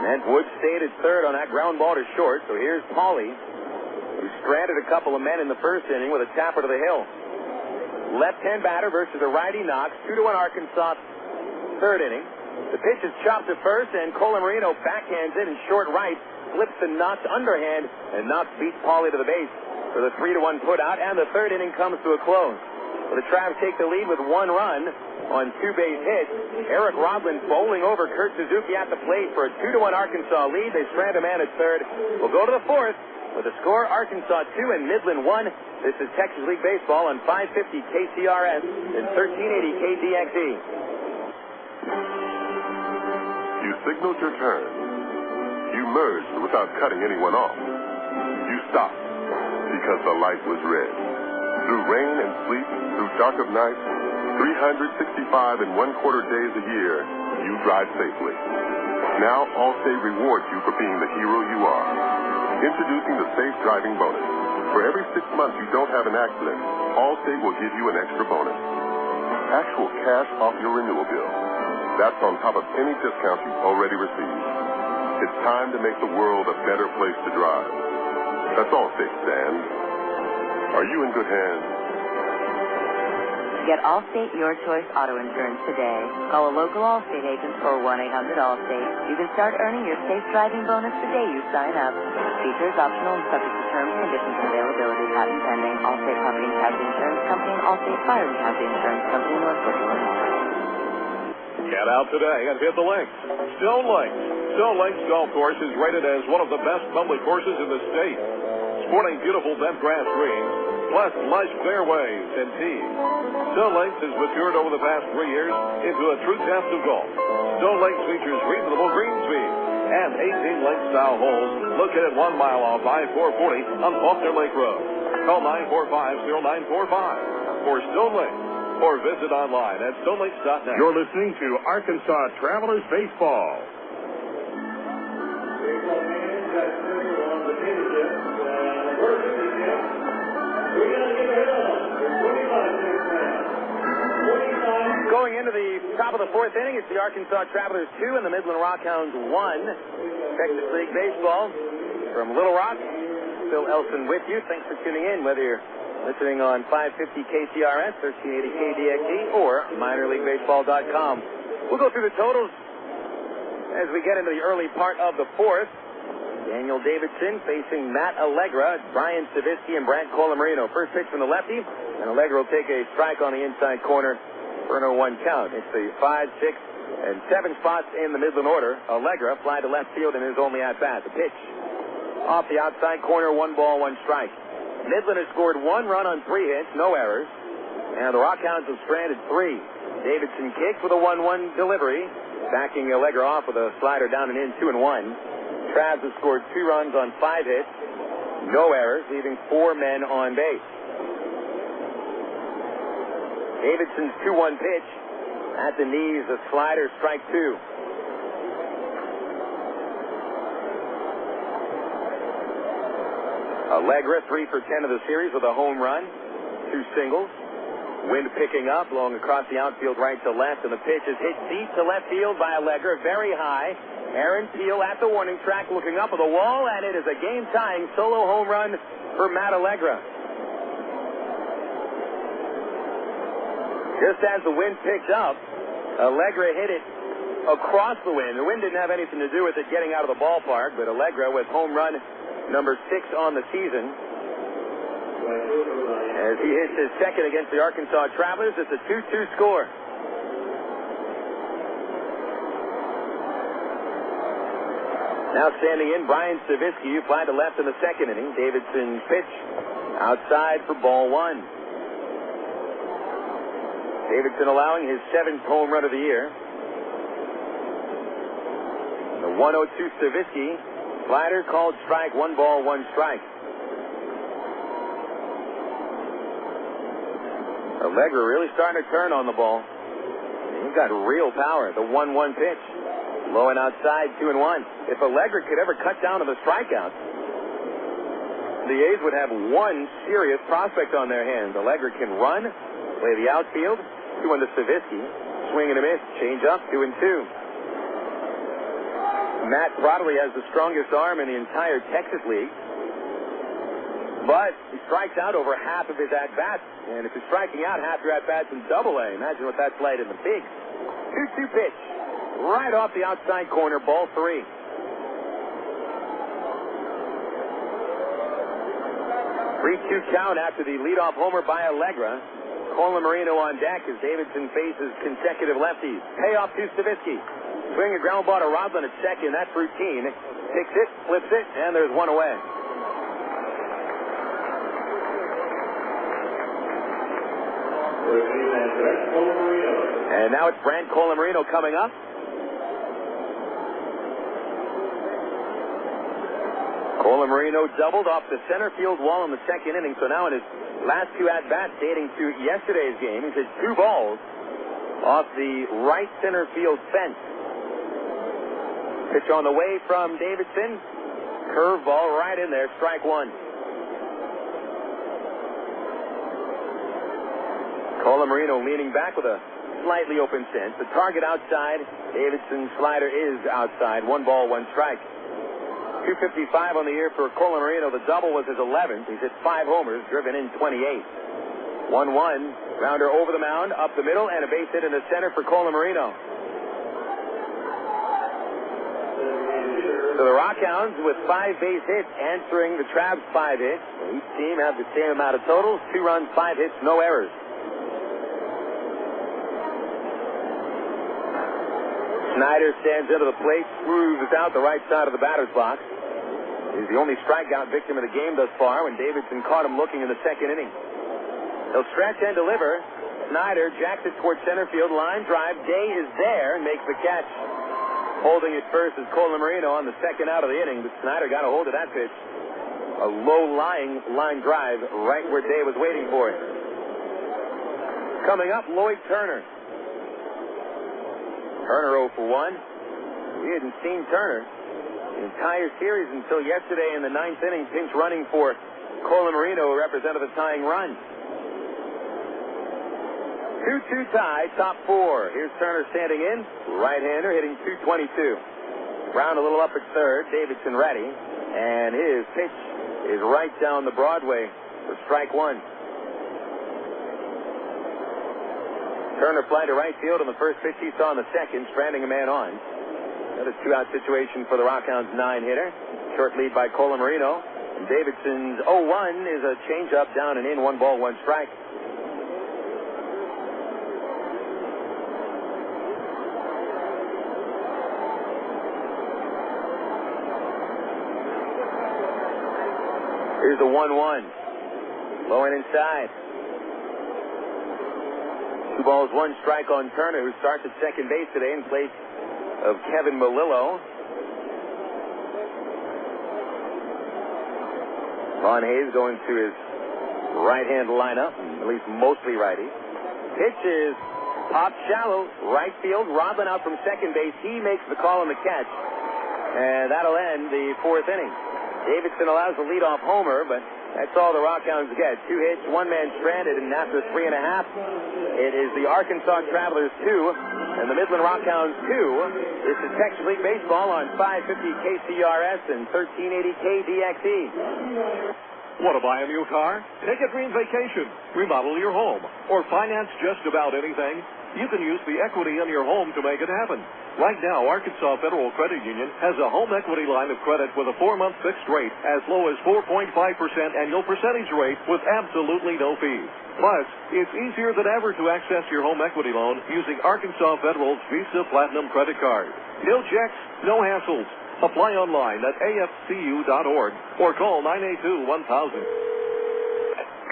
And Wood stayed at third on that ground ball to short. So here's Pauley, who stranded a couple of men in the first inning with a tapper to the hill. Left-hand batter versus a righty Knox. 2-1 Arkansas, third inning. The pitch is chopped to first, and Colamarino backhands it in short right, flips the Knox underhand, and Knox beats Pauley to the base for the 3-1 putout, and the third inning comes to a close. So the Travs take the lead with 1 run on 2 base hits. Eric Rodland bowling over Kurt Suzuki at the plate for a 2-1 Arkansas lead. They strand a man at third. We'll go to the fourth with the score Arkansas 2 and Midland 1. This is Texas League Baseball on 550 KCRS and 1380 KDXE. You signaled your turn. You merged without cutting anyone off. You stopped because the light was red. Through rain and sleet, through dark of night, 365 and 1/4 days a year, you drive safely. Now Allstate rewards you for being the hero you are. Introducing the Safe Driving Bonus. For every 6 months you don't have an accident, Allstate will give you an extra bonus. Actual cash off your renewal bill. That's on top of any discount you've already received. It's time to make the world a better place to drive. That's Allstate stands. Are you in good hands? Get Allstate Your Choice Auto Insurance today. Call a local Allstate agent or 1-800-ALLSTATE. You can start earning your safe driving bonus the day you sign up. Features optional and subject to terms, conditions, and availability. Patent pending. Allstate Property and Casualty Insurance Company and Allstate Fire and Casualty Insurance Company, Northbrook, Illinois. Get out today and hit the links. Stone Links. Stone Links Golf Course is rated as one of the best public courses in the state. Sporting beautiful bent grass greens, plus lush fairways and tees. Stone Links has matured over the past 3 years into a true test of golf. Stone Links features reasonable green speed and 18 link-style holes located 1 mile off I-440 on Faulkner Lake Road. Call 945-0945 for Stone Links or visit online at stonelinks.net. You're listening to Arkansas Travelers Baseball. First Going into the top of the fourth inning, it's the Arkansas Travelers 2 and the Midland RockHounds 1. Texas League Baseball from Little Rock. Phil Elson with you. Thanks for tuning in, whether you're listening on 550 KCRS, 1380 KDXE, or minorleaguebaseball.com. We'll go through the totals as we get into the early part of the fourth. Daniel Davidson facing Matt Allegra, Brian Stavisky, and Brant Colamarino. First pitch from the lefty, and Allegra will take a strike on the inside corner for an 0-1 count. It's the 5, 6, and 7 spots in the Midland order. Allegra fly to left field in his only at-bat. The pitch off the outside corner, 1 ball, 1 strike. Midland has scored 1 run on 3 hits, no errors, and the RockHounds have stranded 3. Davidson kicks with a 1-1 delivery, backing Allegra off with a slider down and in, 2-1. Travs has scored 2 runs on 5 hits, no errors, leaving 4 men on base. Davidson's 2-1 pitch at the knees, a slider, strike 2. Allegra 3 for 10 of the series with a home run, 2 singles. Wind picking up, blowing across the outfield right to left, and the pitch is hit deep to left field by Allegra, very high. Aaron Peel at the warning track, looking up at the wall, and it is a game-tying solo home run for Matt Allegra. Just as the wind picked up, Allegra hit it across the wind. The wind didn't have anything to do with it getting out of the ballpark, but Allegra with home run number 6 on the season. As he hits his second against the Arkansas Travelers, it's a 2-2 score. Now standing in, Brian Stavisky, who flied to left in the second inning. Davidson's pitch outside for ball 1. Davidson allowing his 7th home run of the year. The 1-0-2 Stavisky. Slider called strike, 1 ball, 1 strike. Allegra really starting to turn on the ball. He's got real power. The 1-1 pitch. Low and outside, 2-1. If Allegra could ever cut down to the strikeouts, the A's would have 1 serious prospect on their hands. Allegra can run, play the outfield, 2-1 to Stavisky. Swing and a miss, change up, 2-2. Matt probably has the strongest arm in the entire Texas League, but he strikes out over half of his at-bats. And if he's striking out half your at-bats in Double-A, imagine what that's like in the big. 2-2 pitch. Right off the outside corner, ball 3. Three-2 count after the leadoff homer by Allegra. Colamarino on deck as Davidson faces consecutive lefties. Payoff to Stavisky. Swing a ground ball to Rodland at second. That's routine. Picks it, flips it, and there's 1 away. And now it's Brant Colamarino coming up. Colamarino doubled off the center field wall in the second inning, so now in his last 2 at-bats dating to yesterday's game, he's hit 2 balls off the right center field fence. Pitch on the way from Davidson. Curveball right in there, strike 1. Colamarino leaning back with a slightly open stance. The target outside. Davidson's slider is outside. 1 ball, 1 strike. 255 on the year for Colamarino. The double was his 11th. He's hit 5 homers, driven in 28. 1-1. Rounder over the mound, up the middle, and a base hit in the center for Colamarino. So the RockHounds with 5 base hits answering the Travs 5 hits. Each team have the same amount of totals. 2 runs, 5 hits, no errors. Snyder stands into the plate, smooths out the right side of the batter's box. He's the only strikeout victim of the game thus far when Davidson caught him looking in the second inning. He'll stretch and deliver. Snyder jacks it towards center field. Line drive. Day is there and makes the catch. Holding it first is Colamarino on the second out of the inning, but Snyder got a hold of that pitch. A low-lying line drive right where Day was waiting for it. Coming up, Lloyd Turner. Turner 0 for 1. We hadn't seen Turner the entire series until yesterday in the 9th inning, pinch running for Colamarino represented the tying run. 2-2 tie, top four. Here's Turner standing in. Right-hander hitting .222. Brown a little up at third. Davidson ready. And his pitch is right down the Broadway for strike one. Turner fly to right field on the first pitch he saw in the second, stranding a man on. Another two-out situation for the RockHounds nine-hitter. Short lead by Colamarino. And Davidson's 0-1 is a changeup down and in, 1 ball, 1 strike. Here's the 1-1. Low and inside. 2 balls, 1 strike on Turner, who starts at second base today in place of Kevin Melillo. Ron Hayes going to his right-hand lineup, at least mostly righty. Pitch is popped shallow, right field. Robin out from second base. He makes the call on the catch, and that'll end the 4th inning. Davidson allows the leadoff homer, but that's all the RockHounds get. 2 hits, 1 man stranded, and after 3.5, it is the Arkansas Travelers 2 and the Midland RockHounds 2. This is Texas League Baseball on 550 KCRS and 1380 KDXE. Want to buy a new car? Take a dream vacation, remodel your home, or finance just about anything? You can use the equity in your home to make it happen. Right now, Arkansas Federal Credit Union has a home equity line of credit with a 4-month fixed rate as low as 4.5% annual percentage rate with absolutely no fees. Plus, it's easier than ever to access your home equity loan using Arkansas Federal's Visa Platinum credit card. No checks, no hassles. Apply online at afcu.org or call 982-1000.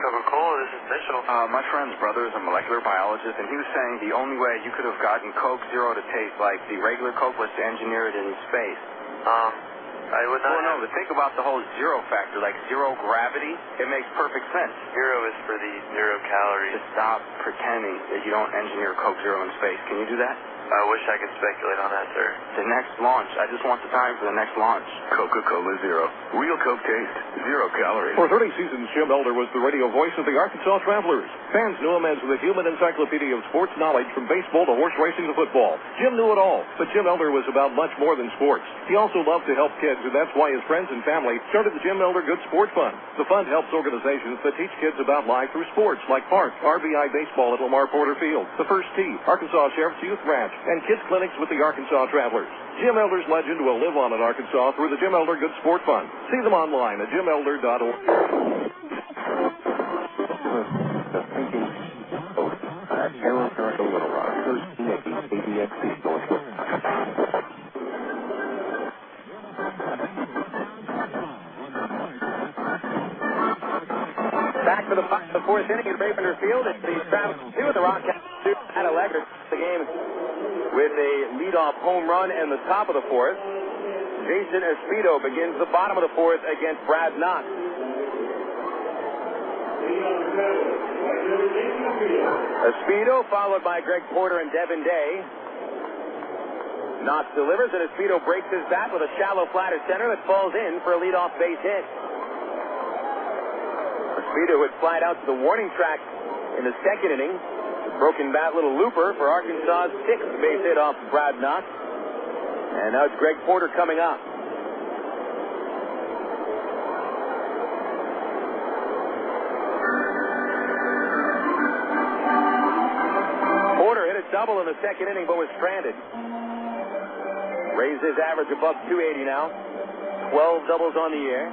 Coca-Cola, this is Mitchell. My friend's brother is a molecular biologist, and he was saying the only way you could have gotten Coke Zero to taste like the regular Coke was to engineer it in space. I would not. Well, no, but think about the whole zero factor, like zero gravity. It makes perfect sense. Zero is for the 0 calories. Just stop pretending that you don't engineer Coke Zero in space. Can you do that? I wish I could speculate on that, sir. The next launch. I just want the time for the next launch. Coca-Cola Zero. Real Coke taste. 0 calories. For 30 seasons, Jim Elder was the radio voice of the Arkansas Travelers. Fans knew him as the human encyclopedia of sports knowledge from baseball to horse racing to football. Jim knew it all, but Jim Elder was about much more than sports. He also loved to help kids, and that's why his friends and family started the Jim Elder Good Sport Fund. The fund helps organizations that teach kids about life through sports, like Park, RBI Baseball at Lamar Porter Field, the First Tee, Arkansas Sheriff's Youth Ranch, and kids clinics with the Arkansas Travelers. Jim Elder's legend will live on in Arkansas through the Jim Elder Good Sport Fund. See them online at jimelder.org. Back for the 4th inning at Ravender Field. It's the Travelers 2 and the RockHounds 2. At Allegra, the game with a leadoff home run in the top of the 4th. Jason Espedo begins the bottom of the 4th against Brad Knox. Espedo followed by Greg Porter and Devin Day. Knox delivers, and Espedo breaks his bat with a shallow flat at center that falls in for a leadoff base hit. Espedo had flied out to the warning track in the 2nd inning. Broken bat, little looper for Arkansas's 6th base hit off Brad Knox. And now it's Greg Porter coming up. Porter hit a double in the 2nd inning, but was stranded. Raised his average above 280 now. 12 doubles on the year.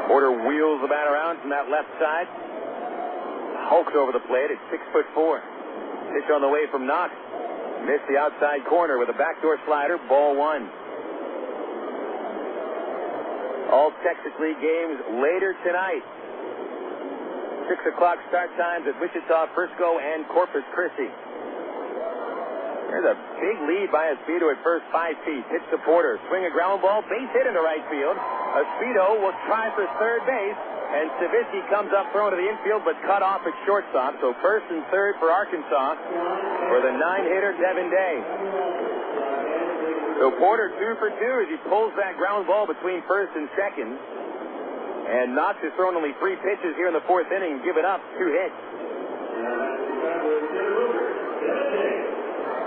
Porter wheels the bat around from that left side. Hulks over the plate at 6'4". Pitch on the way from Knox. Missed the outside corner with a backdoor slider. Ball 1. All Texas League games later tonight. 6 o'clock start times at Wichita, Frisco, and Corpus Christi. There's a big lead by Espedo at first, 5 feet. Pitch to Porter. Swing a ground ball. Base hit into right field. Espedo will try for third base. And Savitsky comes up throwing to the infield, but cut off at shortstop. So first and third for Arkansas for the 9-hitter Devin Day. So Porter 2 for 2 as he pulls that ground ball between first and second. And Knox has thrown only 3 pitches here in the 4th inning, given up 2 hits.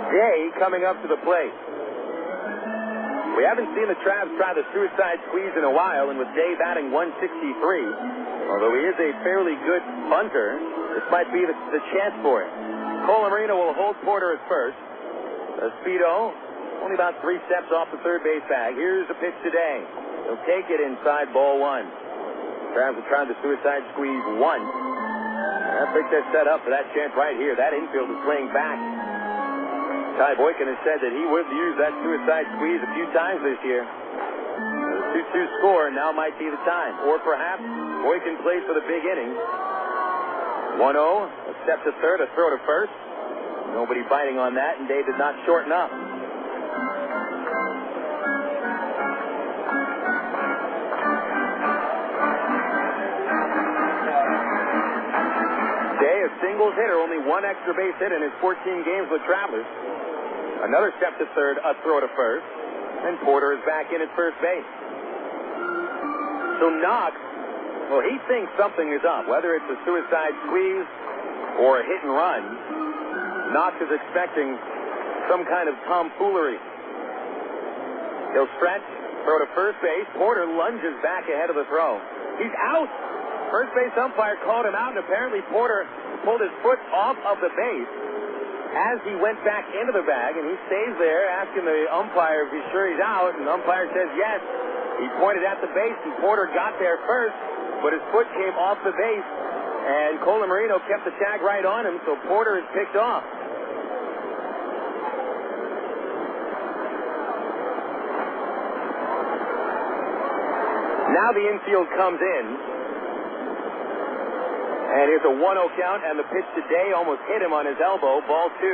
Day coming up to the plate. We haven't seen the Travs try the suicide squeeze in a while, and with Day batting 163, although he is a fairly good bunter, this might be the chance for him. Colamarino will hold Porter at first. Speedo only about 3 steps off the third base bag. Here's the pitch today. He'll take it inside ball 1. Travs have tried the suicide squeeze once. That pitch is set up for that chance right here. That infield is playing back. Ty Boykin has said that he would use that suicide squeeze a few times this year. The 2-2 score now might be the time. Or perhaps Boykin plays for the big inning. 1-0, a step to third, a throw to first. Nobody biting on that, and Dave did not shorten up. Day, a singles hitter, only 1 extra base hit in his 14 games with Travelers. Another step to third, a throw to first, and Porter is back in at first base. So Knox, well, he thinks something is up, whether it's a suicide squeeze or a hit and run. Knox is expecting some kind of tomfoolery. He'll stretch, throw to first base. Porter lunges back ahead of the throw. He's out. First base umpire called him out, and apparently Porter pulled his foot off of the base as he went back into the bag, and he stays there asking the umpire if he's sure he's out, and the umpire says yes. He pointed at the base, and Porter got there first, but his foot came off the base, and Colamarino kept the tag right on him, so Porter is picked off. Now the infield comes in. And here's a 1-0 count, and the pitch today almost hit him on his elbow. Ball 2.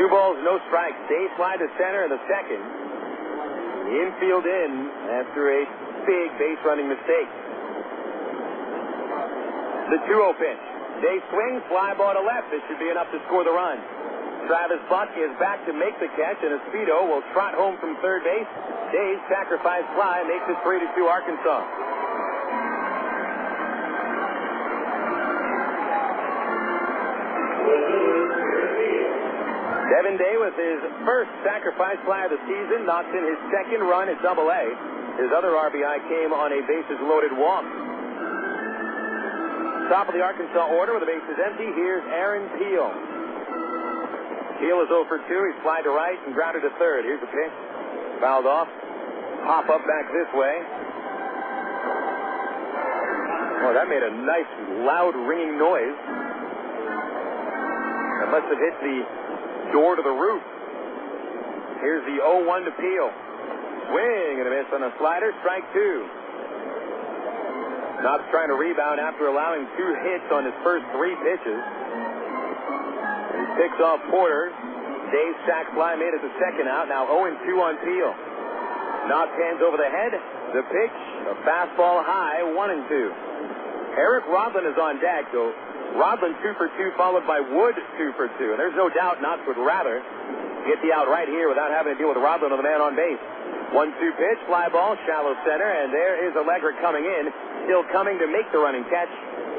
2 balls, no strikes. Day fly to center in the second. The infield in after a big base running mistake. The 2-0 pitch. Day swings, fly ball to left. This should be enough to score the run. Travis Buck is back to make the catch, and Speedo will trot home from third base. Day's sacrifice fly makes it 3-2 Arkansas. Devin Day with his first sacrifice fly of the season, knocks in his second run at Double-A. His other RBI came on a bases-loaded walk. Top of the Arkansas order with the bases empty. Here's Aaron Peel. Peel is 0 for 2. He's flied to right and grounded to third. Here's the pitch. Fouled off. Pop up back this way. Oh, that made a nice, loud, ringing noise. That must have hit the door to the roof. Here's the 0-1 to Peel. Swing and a miss on a slider. Strike 2. Knox trying to rebound after allowing 2 hits on his first 3 pitches. He picks off Porter. Day's sac fly made it the second out. Now 0-2 on Peel. Knox hands over the head. The pitch, a fastball high, 1-2. Eric Rodlin is on deck. So Rodlin 2 for 2, followed by Wood 2 for 2. And there's no doubt Knox would rather get the out right here without having to deal with Rodlin on the man on base. 1-2 pitch, fly ball, shallow center, and there is Allegra coming in. Still coming to make the running catch.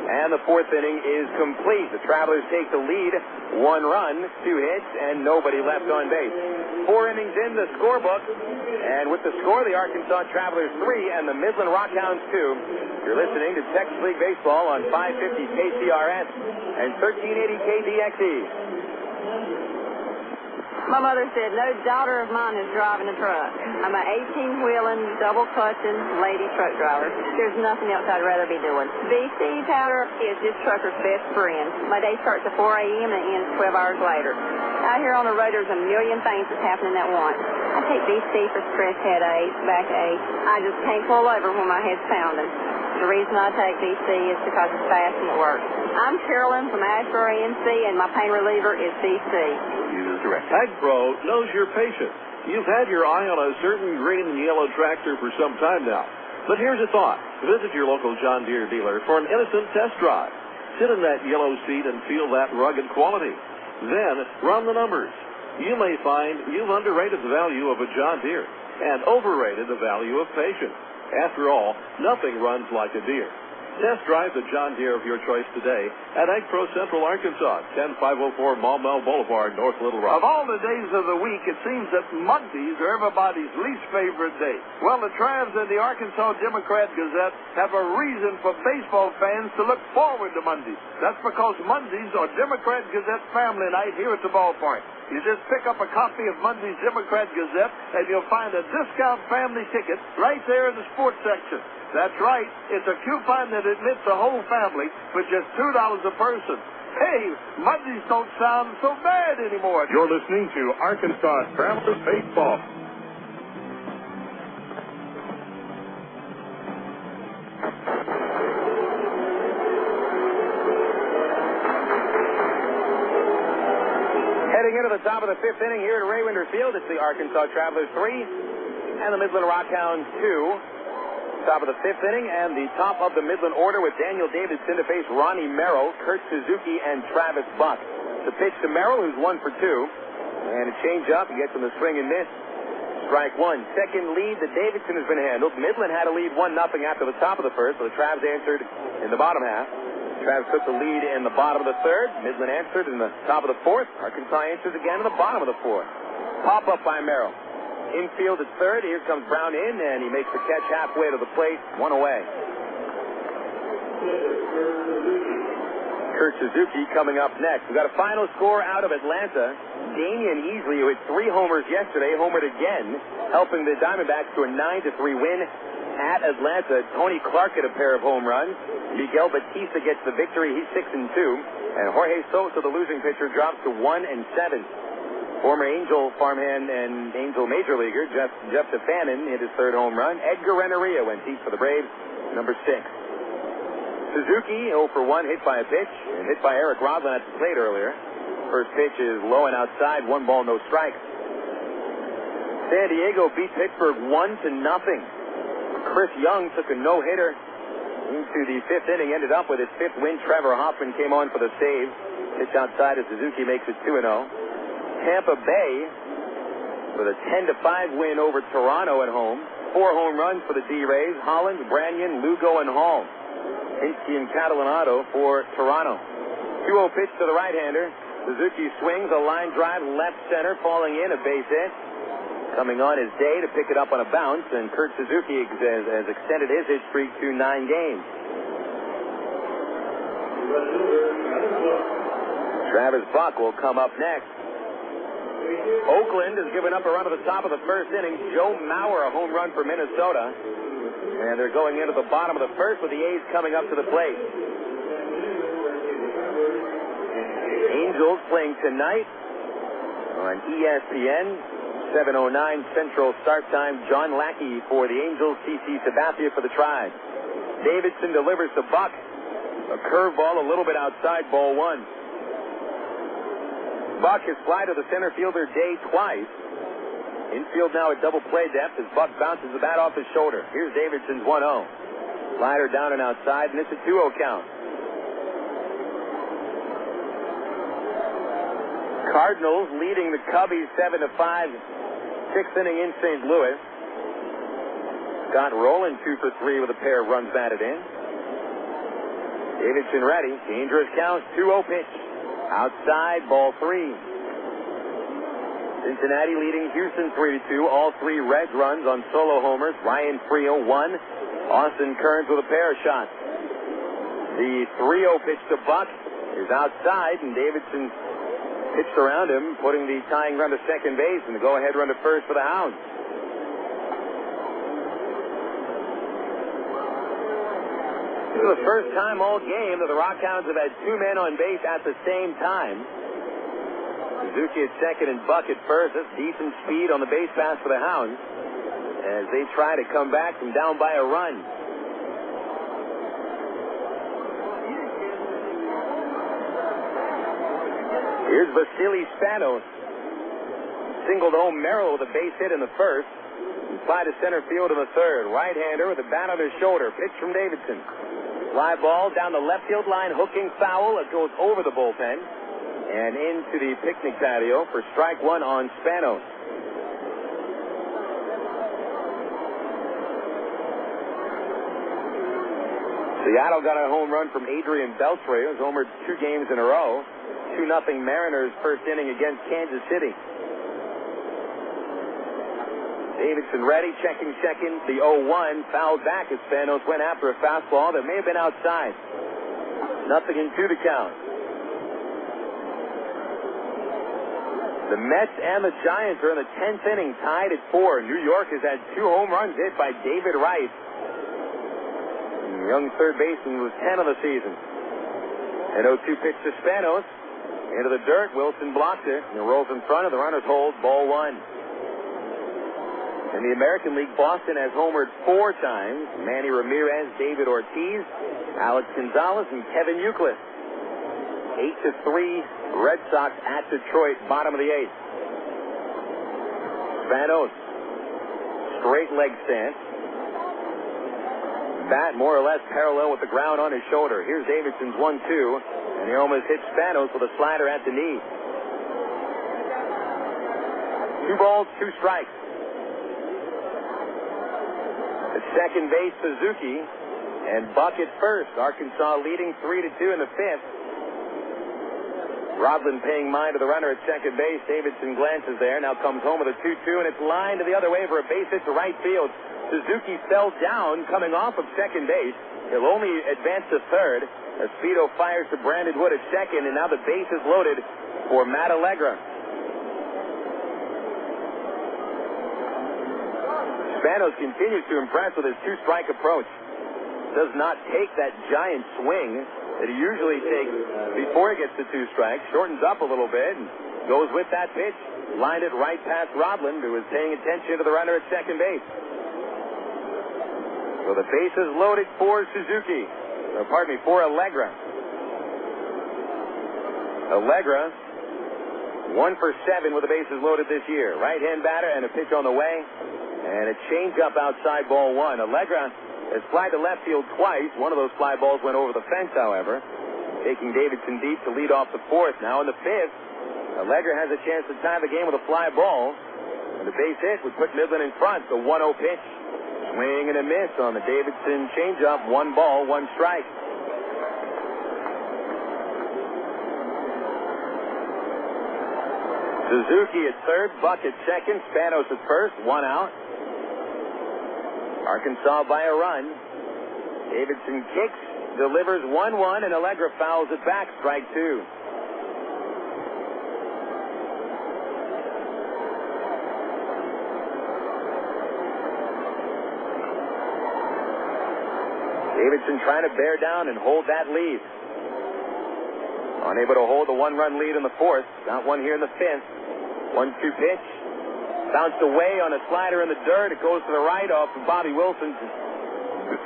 And the 4th inning is complete. The Travelers take the lead. 1 run, 2 hits, and nobody left on base. 4 innings in the scorebook. And with the score, the Arkansas Travelers 3 and the Midland RockHounds 2. You're listening to Texas League Baseball on 550 KCRS and 1380 KDXE. My mother said, no daughter of mine is driving a truck. I'm an 18-wheeling, double-clutching lady truck driver. There's nothing else I'd rather be doing. BC powder is this trucker's best friend. My day starts at 4 a.m. and ends 12 hours later. Out here on the road, there's a million things that's happening at once. I take BC for stress headaches, backache. I just can't pull over when my head's pounding. The reason I take BC is because it's fast and it works. I'm Carolyn from Asheboro, NC, and my pain reliever is BC. AgPro knows you're patient. You've had your eye on a certain green and yellow tractor for some time now. But here's a thought. Visit your local John Deere dealer for an innocent test drive. Sit in that yellow seat and feel that rugged quality. Then run the numbers. You may find you've underrated the value of a John Deere and overrated the value of patience. After all, nothing runs like a deer. Test drive the John Deere of your choice today at Ag Pro Central Arkansas, 10504 Maumelle Boulevard, North Little Rock. Of all the days of the week, it seems that Mondays are everybody's least favorite day. Well, the Travs and the Arkansas Democrat-Gazette have a reason for baseball fans to look forward to Mondays. That's because Mondays are Democrat-Gazette family night here at the ballpark. You just pick up a copy of Monday's Democrat-Gazette, and you'll find a discount family ticket right there in the sports section. That's right. It's a coupon that admits the whole family for just $2 a person. Hey, Mondays don't sound so bad anymore. You're listening to Arkansas Travelers Baseball. Heading into the top of the fifth inning here at Ray Winder Field, it's the Arkansas Travelers 3 and the Midland RockHounds 2. Top of the fifth inning, and the top of the Midland order with Daniel Davidson to face Ronnie Merrill, Kurt Suzuki, and Travis Buck. The pitch to Merrill, who's 1 for 2. And a change up. He gets him the swing and miss. Strike one. Second lead that Davidson has been handled. Midland had a lead 1-0 after the top of the first, so the Travs answered in the bottom half. Travs took the lead in the bottom of the third. Midland answered in the top of the fourth. Arkansas answers again in the bottom of the fourth. Pop up by Merrill. Infield at third. Here comes Brown in, and he makes the catch halfway to the plate. 1 away. Kurt Suzuki coming up next. We've got a final score out of Atlanta. Damian Easley, who hit 3 homers yesterday, homered again, helping the Diamondbacks to a 9-3 win at Atlanta. Tony Clark hit a pair of home runs. Miguel Batista gets the victory. He's 6-2. And Jorge Sosa, the losing pitcher, drops to 1-7. Former Angel farmhand and Angel major leaguer Jeff Stefanin hit his 3rd home run. Edgar Renneria went deep for the Braves, number 6. Suzuki, 0 for 1, hit by a pitch, and hit by Eric Rodland at the plate earlier. First pitch is low and outside, 1 ball, no strikes. San Diego beat Pittsburgh 1-0. Chris Young took a no-hitter into the 5th inning, ended up with his 5th win. Trevor Hoffman came on for the save. Pitch outside as Suzuki makes it 2-0. Tampa Bay with a 10-5 win over Toronto at home. 4 home runs for the D-Rays. Hollins, Branyan, Lugo, and Hall. Hinsky and Catalanato for Toronto. 2-0 pitch to the right-hander. Suzuki swings a line drive left center, falling in, a base hit. Coming on his day to pick it up on a bounce, and Kurt Suzuki has extended his hit streak to 9 games. Travis Buck will come up next. Oakland has given up a run at the top of the first inning. Joe Mauer, a home run for Minnesota. And they're going into the bottom of the first with the A's coming up to the plate. Angels playing tonight on ESPN, 7:09 Central start time. John Lackey for the Angels, CC Sabathia for the Tribe. Davidson delivers to Buck. A curveball a little bit outside, ball 1. Buck has fly to the center fielder Day twice. Infield now at double play depth as Buck bounces the bat off his shoulder. Here's Davidson's 1-0. Slider down and outside, and it's a 2-0 count. Cardinals leading the Cubbies 7-5. 6th inning in St. Louis. Scott Rowland 2 for 3 with a pair of runs batted in. Davidson ready. Dangerous count. 2-0 pitch. Outside, ball 3. Cincinnati leading Houston 3-2. All 3 Reds runs on solo homers. Ryan Frio 1. Austin Kearns with a pair of shots. The 3-0 pitch to Buck is outside, and Davidson pitched around him, putting the tying run to second base and the go-ahead run to first for the Hounds. This is the first time all game that the RockHounds have had 2 men on base at the same time. Suzuki at second and Buck at first. That's decent speed on the base pass for the Hounds as they try to come back from down by a run. Here's Vasily Spanos. Singled home Merrill with a base hit in the first. And fly to center field in the third. Right-hander with a bat on his shoulder. Pitch from Davidson. Fly ball down the left field line, hooking foul. It goes over the bullpen and into the picnic patio for strike one on Spanos. Seattle got a home run from Adrian Beltre, who's homered 2 games in a row. 2-0 Mariners first inning against Kansas City. Davidson ready, checking second. The 0-1 fouled back as Spanos went after a fastball that may have been outside. 0-2 the count. The Mets and the Giants are in the 10th inning, tied at 4. New York has had 2 home runs hit by David Wright. The young third baseman was 10 of the season. An 0-2 pitch to Spanos. Into the dirt. Wilson blocks it. And it rolls in front of the runners hold. Ball 1. In the American League, Boston has homered 4 times. Manny Ramirez, David Ortiz, Alex Gonzalez, and Kevin Euclid. 8-3 Red Sox at Detroit, bottom of the 8th. Spanos. Straight leg stance. Bat more or less parallel with the ground on his shoulder. Here's Davidson's 1-2, and he almost hit Spanos with a slider at the knee. 2 balls, 2 strikes. At second base, Suzuki, and Buck at first. Arkansas leading 3-2 in the 5th. Rodland paying mind to the runner at second base. Davidson glances there, now comes home with a 2-2, and it's lined to the other way for a base hit to right field. Suzuki fell down coming off of second base. He'll only advance to third. Espedo fires to Brandon Wood at second, and now the base is loaded for Matt Allegra. Spanos continues to impress with his 2-strike approach. Does not take that giant swing that he usually takes before he gets to 2 strikes. Shortens up a little bit and goes with that pitch. Lined it right past Rodland, who was paying attention to the runner at second base. So the base is loaded for Suzuki. For Allegra. Allegra, 1 for 7 with the bases loaded this year. Right-hand batter and a pitch on the way. And a changeup outside, ball 1. Allegra has flied to left field twice. One of those fly balls went over the fence, however. Taking Davidson deep to lead off the 4th. Now in the 5th, Allegra has a chance to tie the game with a fly ball. And the base hit would put Midland in front. The 1-0 pitch. Swing and a miss on the Davidson changeup. 1 ball, 1 strike. Suzuki at third, Buck at second, Spanos at first, 1 out. Arkansas by a run. Davidson kicks, delivers 1-1, and Allegra fouls it back, strike 2. Davidson trying to bear down and hold that lead. Unable to hold the 1-run lead in the 4th. Got one here in the 5th. 1-2 pitch. Bounced away on a slider in the dirt. It goes to the right off of Bobby Wilson's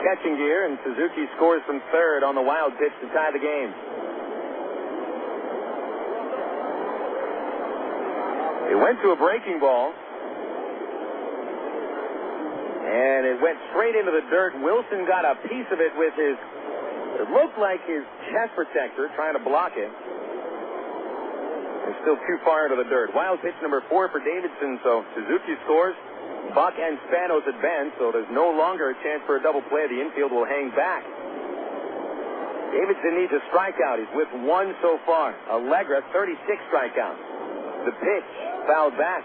catching gear, and Suzuki scores from third on the wild pitch to tie the game. It went to a breaking ball. And it went straight into the dirt. Wilson got a piece of it with his, it looked like his chest protector, trying to block it. It's still too far into the dirt. Wild pitch number 4 for Davidson, so Suzuki scores. Buck and Spanos advance, so there's no longer a chance for a double play. The infield will hang back. Davidson needs a strikeout. He's with 1 so far. Allegra, 36 strikeouts. The pitch fouled back.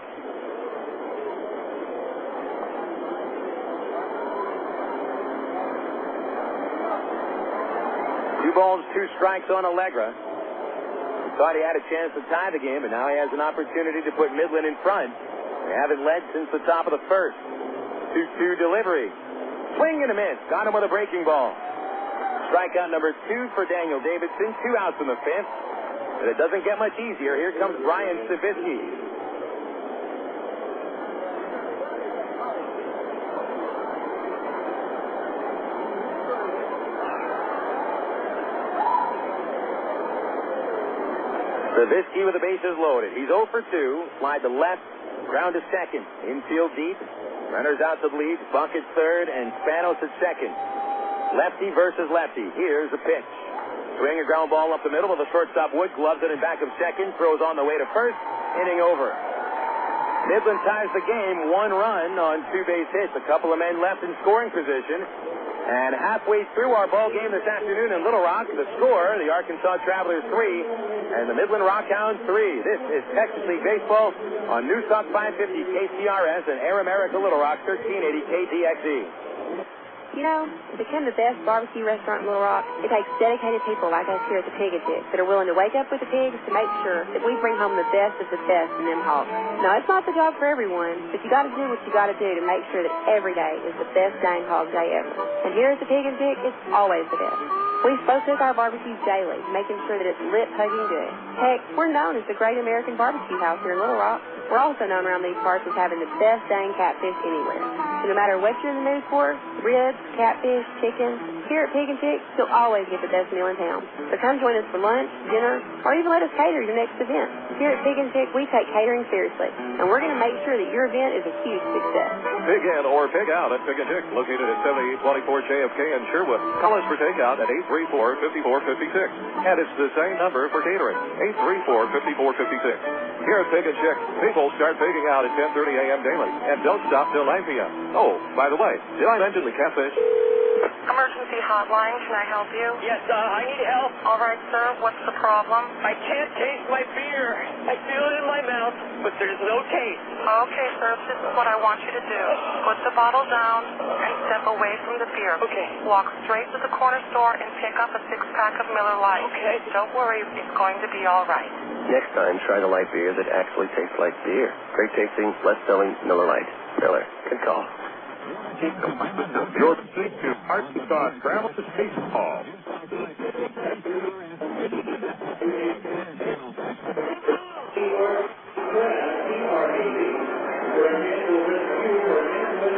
Two balls, 2 strikes on Allegra. He thought he had a chance to tie the game, but now he has an opportunity to put Midland in front. They haven't led since the top of the 1st. 2-2 delivery. Swing and a miss. Got him with a breaking ball. Strikeout number 2 for Daniel Davidson. 2 outs in the 5th. But it doesn't get much easier. Here comes Brian Savitsky. Savitsky with the bases loaded. He's 0 for 2. Slide to left. Ground to second. Infield deep. Runners out to the lead. Buck at third and Spanos at second. Lefty versus lefty. Here's the pitch. Swing a ground ball up the middle of the shortstop Wood, gloves it in back of second, throws on the way to first, inning over. Midland ties the game, 1 run on 2 base hits. A couple of men left in scoring position. And halfway through our ball game this afternoon in Little Rock, the score, the Arkansas Travelers 3 and the Midland RockHounds 3. This is Texas League Baseball on News Talk 550 KCRS and Air America Little Rock 1380 KDXE. You know, to become the best barbecue restaurant in Little Rock, it takes dedicated people like us here at the Pig and Chick that are willing to wake up with the pigs to make sure that we bring home the best of the best in them hogs. Now, it's not the job for everyone, but you got to do what you got to do to make sure that every day is the best dang hog day ever. And here at the Pig and Chick, it's always the best. We slow cook our barbecues daily, making sure that it's lit, hugging good. Heck, we're known as the Great American Barbecue House here in Little Rock. We're also known around these parts as having the best dang catfish anywhere. So no matter what you're in the mood for, ribs, catfish, chicken, here at Pig and Chick, you'll always get the best meal in town. So come join us for lunch, dinner, or even let us cater your next event. Here at Pig and Chick, we take catering seriously, and we're going to make sure that your event is a huge success. Pig in or pig out at Pig and Chick, located at 7824 JFK in Sherwood. Call us for takeout at 834-5456. And it's the same number for catering, 834-5456. Here at Pig and Chick, people start pigging out at 10:30 a.m. daily and don't stop till 9 p.m. Oh, by the way, did I mention the catfish? Emergency hotline, can I help you? Yes, I need help. All right, sir, what's the problem? I can't taste my beer. I feel it in my mouth, but there's no taste. Okay, sir, this is what I want you to do. Put the bottle down and step away from the beer. Okay. Walk straight to the corner store and pick up a 6-pack of Miller Lite. Okay. Don't worry, it's going to be all right. Next time, try the light beer that actually tastes like beer. Great tasting, less selling Miller Lite. Miller, good call. You're listening to Arkansas Travel to Baseball.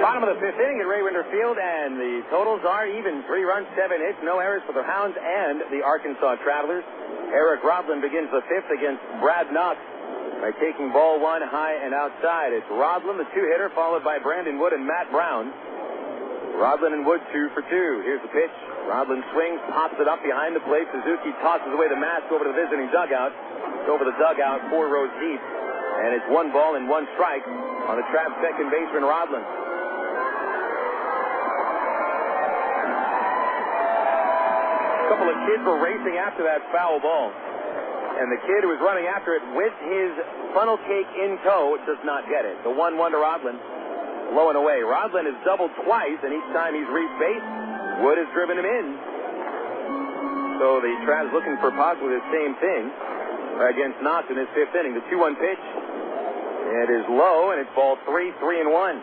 Bottom of the 5th inning at Ray Winder Field, and the totals are even. 3 runs, 7 hits, no errors for the Hounds and the Arkansas Travelers. Eric Rodland begins the 5th against Brad Knox by taking ball 1 high and outside. It's Rodland, the 2-hitter, followed by Brandon Wood and Matt Brown. Rodland and Wood 2 for 2. Here's the pitch. Rodland swings, pops it up behind the plate. Suzuki tosses away the mask over to the visiting dugout. It's over the dugout, 4 rows deep. And it's 1 ball and 1 strike on the trapped second baseman, Rodland. A couple of kids were racing after that foul ball. And the kid who was running after it with his funnel cake in tow does not get it. The 1-1 to Rodland. Low and away. Rodland has doubled twice, and each time he's reached base, Wood has driven him in. So the Travs looking for possibly the same thing against Knox in his 5th inning. The 2-1 pitch. It is low, and it's ball 3, 3-1.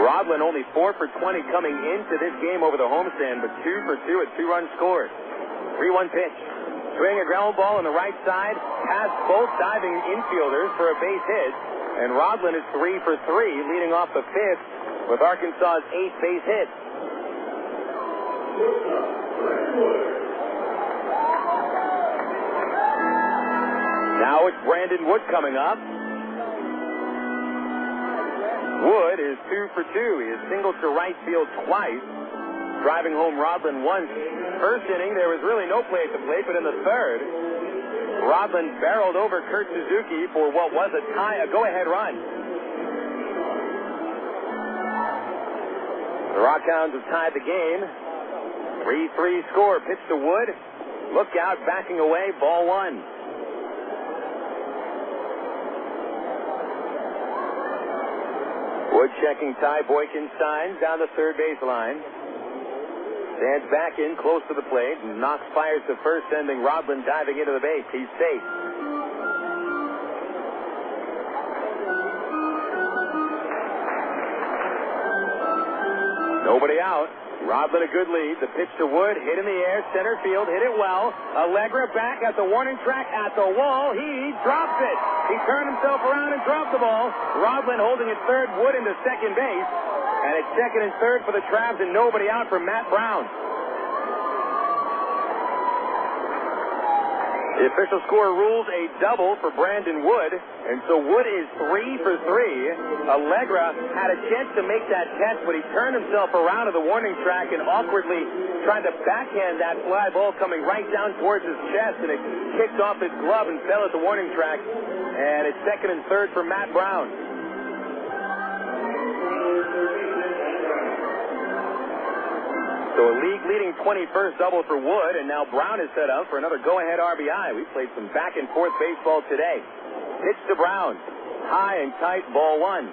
Rodland only 4 for 20 coming into this game over the homestand, but 2 for 2 at 2 runs scored. 3-1 pitch. Swing a ground ball on the right side, past both diving infielders for a base hit, and Rodland is 3 for 3, leading off the 5th with Arkansas's 8th base hit. Now it's Brandon Wood coming up. Wood is 2 for 2. He has singled to right field twice, driving home Rodland once. First inning, there was really no play at the plate, but in the 3rd, Rodland barreled over Kurt Suzuki for what was a go-ahead run. The RockHounds have tied the game. 3-3 score. Pitch to Wood. Look out, backing away, ball 1. Wood checking Ty Boykenstein down the third baseline. Stands back in close to the plate, and Knox fires to first, sending Rodland diving into the base. He's safe. Nobody out. Rodland a good lead. The pitch to Wood, hit in the air, center field, hit it well. Allegra back at the warning track at the wall. He drops it. He turned himself around and dropped the ball. Rodland holding at third, Wood into second base. And it's second and third for the Travs and nobody out for Matt Brown. The official score rules a double for Brandon Wood, and so Wood is 3 for 3. Allegra had a chance to make that catch, but he turned himself around to the warning track and awkwardly tried to backhand that fly ball coming right down towards his chest, and it kicked off his glove and fell at the warning track. And it's second and third for Matt Brown. So a league-leading 21st double for Wood, and now Brown is set up for another go-ahead RBI. We played some back-and-forth baseball today. Pitch to Brown. High and tight, ball one.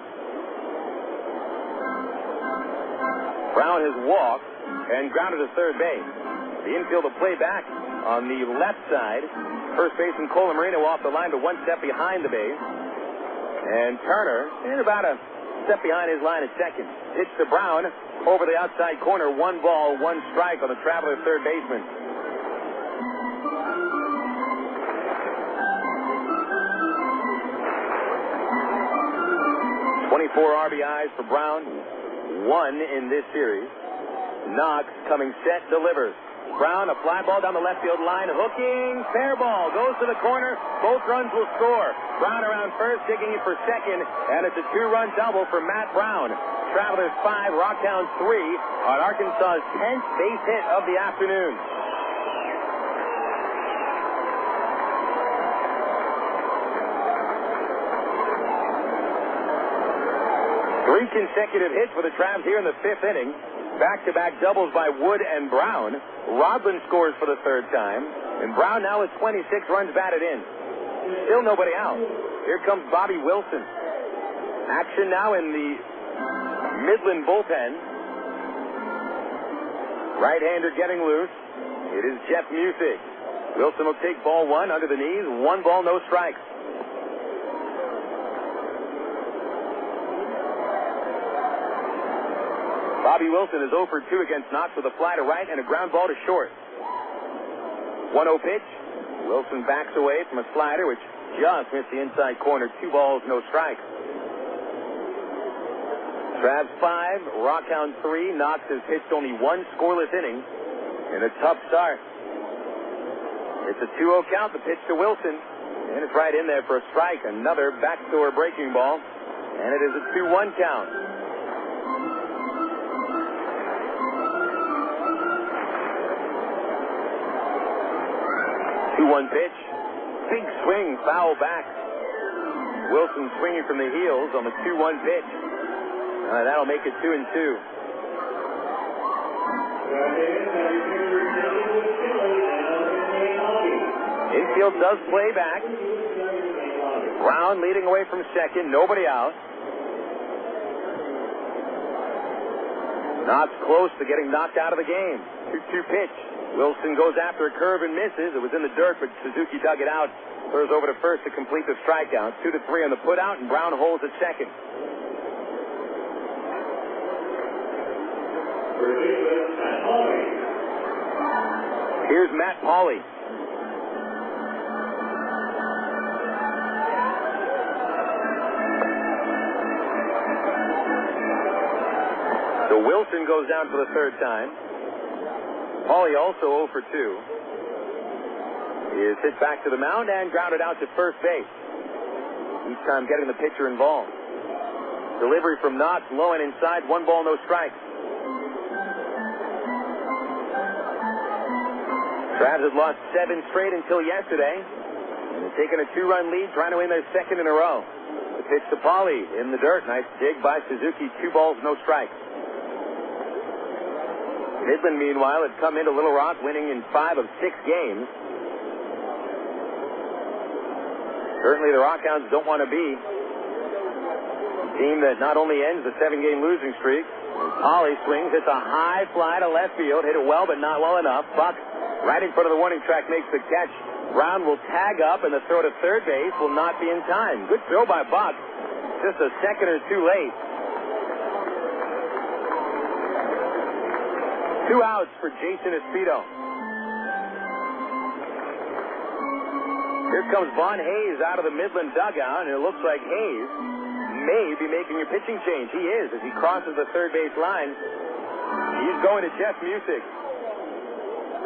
Brown has walked and grounded to third base. The infield will play back on the left side. First baseman Cole Marino off the line, but one step behind the base. And Turner is about a step behind his line at second. Pitch to Brown. Over the outside corner, 1 ball, 1 strike on the Traveler third baseman. RBIs for Brown, 1 in this series. Knox coming set, delivers. Brown, a fly ball down the left field line, hooking, fair ball, goes to the corner, both runs will score. Brown around first, digging in for second, and it's a 2-run double for Matt Brown. Travelers 5, RockHounds 3 on Arkansas's 10th base hit of the afternoon. Three consecutive hits for the Travs here in the 5th inning. Back-to-back doubles by Wood and Brown. Rodlin scores for the 3rd time, and Brown now has 26 runs batted in. Still nobody out. Here comes Bobby Wilson. Action now in the Midland bullpen. Right-hander getting loose. It is Jeff Musick. Wilson will take ball 1 under the knees. 1 ball, no strikes. Bobby Wilson is 0 for 2 against Knox with a fly to right and a ground ball to short. 1-0 pitch. Wilson backs away from a slider which just missed the inside corner. 2 balls, no strikes. Travs 5, RockHounds 3. Knox has pitched only 1 scoreless inning in a tough start. It's a 2-0 count. The pitch to Wilson, and it's right in there for a strike. Another backdoor breaking ball, and it is a 2-1 count. Pitch. Big swing, foul back. Wilson swinging from the heels on the 2-1 pitch. That'll make it 2-2. Infield does play back. Brown leading away from second. Nobody out. Knox close to getting knocked out of the game. 2-2 pitch. Wilson goes after a curve and misses. It was in the dirt, but Suzuki dug it out. Throws over to first to complete the strikeout. 2-3 on the putout, and Brown holds at second. Here's Matt Pauley. So Wilson goes down for the 3rd time. Pauley also 0 for 2. He is hit back to the mound and grounded out to first base. Each time getting the pitcher involved. Delivery from Knox, low and inside, 1 ball, no strikes. Travs had lost 7 straight until yesterday. And they're taking a 2-run lead, trying to win their 2nd in a row. The pitch to Pauley in the dirt. Nice dig by Suzuki, 2 balls, no strikes. Midland, meanwhile, had come into Little Rock winning in 5 of 6 games. Certainly the RockHounds don't want to be a team that not only ends the 7-game losing streak. Pauley swings, hits a high fly to left field, hit it well but not well enough. Buck, right in front of the warning track, makes the catch. Brown will tag up, and the throw to third base will not be in time. Good throw by Buck, just a second or 2 late. 2 outs for Jason Espito. Here comes Vaughn Hayes out of the Midland dugout, and it looks like Hayes may be making a pitching change. He is, as he crosses the third base line. He's going to Jeff Musick.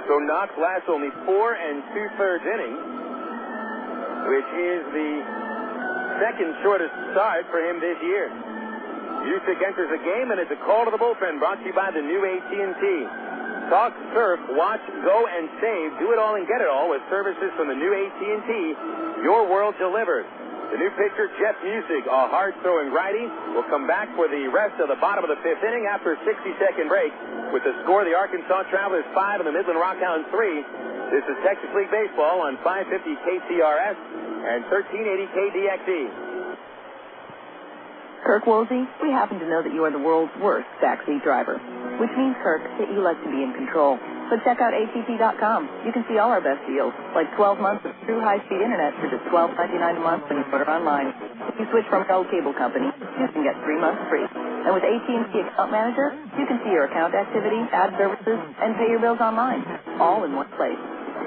So Knox lasts only 4 2/3 innings. which is the second shortest start for him this year. Music enters the game, and it's a call to the bullpen brought to you by the new AT&T. Talk, surf, watch, go, and save. Do it all and get it all with services from the new AT&T. Your world delivered. The new pitcher, Jeff Music, a hard-throwing righty, will come back for the rest of the bottom of the fifth inning after a 60-second break with the score of the Arkansas Travelers 5 and the Midland RockHounds 3. This is Texas League Baseball on 550 KCRS and 1380 KDXE. Kirk Woolsey, we happen to know that you are the world's worst backseat driver, which means, Kirk, that you like to be in control. So check out ATT.com. You can see all our best deals, like 12 months of true high-speed internet for just $12.99 a month when you order online. If you switch from an old cable company, you can get 3 months free. And with AT&T Account Manager, you can see your account activity, add services, and pay your bills online, all in one place.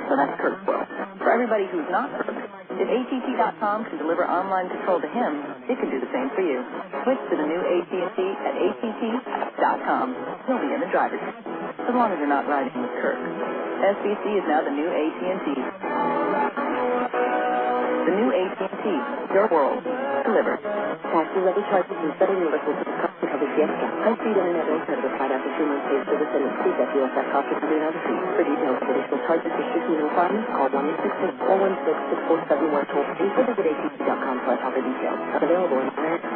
So that's Kirk's world. For everybody who's not Kirk, if ATT.com can deliver online control to him, it can do the same for you. Switch to the new AT&T at ATT.com. You'll be in the driver's seat, as long as you're not riding with Kirk. SBC is now the new AT&T. The new AT&T. Your world. Delivered. Taxi-ready charges and federal universal cost covers yes cap. High-speed internet will set aside after 3 months paid service and excludes FUSF cost of $100 fee. For details of additional charges, restrictions, and requirements, call 1-866-416-6471 toll-free or visit AT&T.com for other details. Available in America.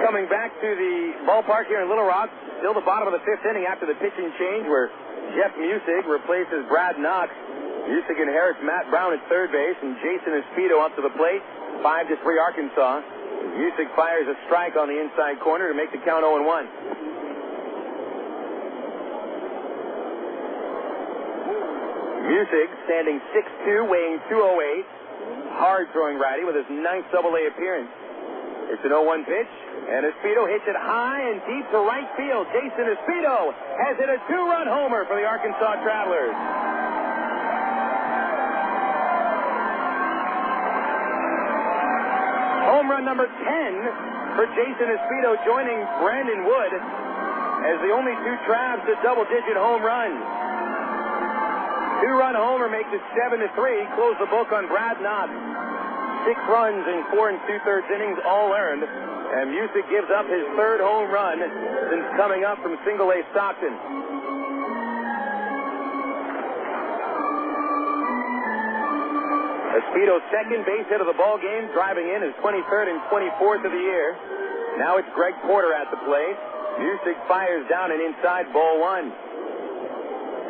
Coming back to the ballpark here in Little Rock, still the bottom of the fifth inning after the pitching change where Jeff Music replaces Brad Knox. Music inherits Matt Brown at third base and Jason Espedo up to the plate. 5-3 Arkansas. Music fires a strike on the inside corner to make the count 0-1. Music standing 6'2", weighing 208. Hard-throwing righty with his 9th Double-A appearance. It's an 0-1 pitch, and Espedo hits it high and deep to right field. Jason Espedo has hit a 2-run homer for the Arkansas Travelers. Home run number 10 for Jason Espedo, joining Brandon Wood as the only 2 Travs to double-digit home runs. 2-run homer makes it 7-3. Close the book on Brad Knox. 6 runs in 4 2/3 innings, all earned. And Music gives up his 3rd home run since coming up from single-A Stockton. Espedo's second base hit of the ball game, driving in his 23rd and 24th of the year. Now it's Greg Porter at the plate. Music fires down and inside, ball 1.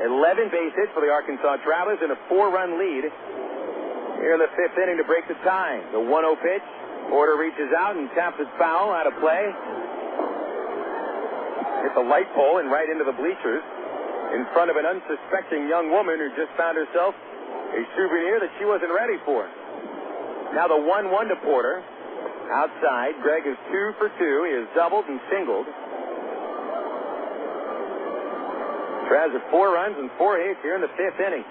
11 base hits for the Arkansas Travelers and a 4-run lead here in the 5th inning to break the tie. The 1-0 pitch. Porter reaches out and taps it foul out of play. Hits a light pole and right into the bleachers in front of an unsuspecting young woman who just found herself a souvenir that she wasn't ready for. Now the 1-1 to Porter. Outside, Greg is 2 for 2. He has doubled and singled. Travs have 4 runs and 4 hits here in the 5th inning.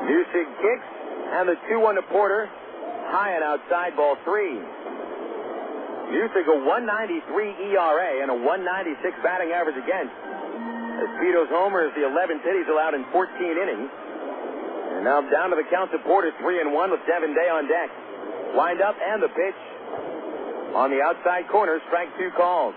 Music kicks, and the 2-1 to Porter. High and outside, ball 3. Music a 1.93 ERA and a 1.96 batting average against. Espedo's homer is the 11th hit he's allowed in 14 innings. And now down to the count to Porter, 3-1 with Devin Day on deck. Wind up and the pitch. On the outside corner, strike 2 called.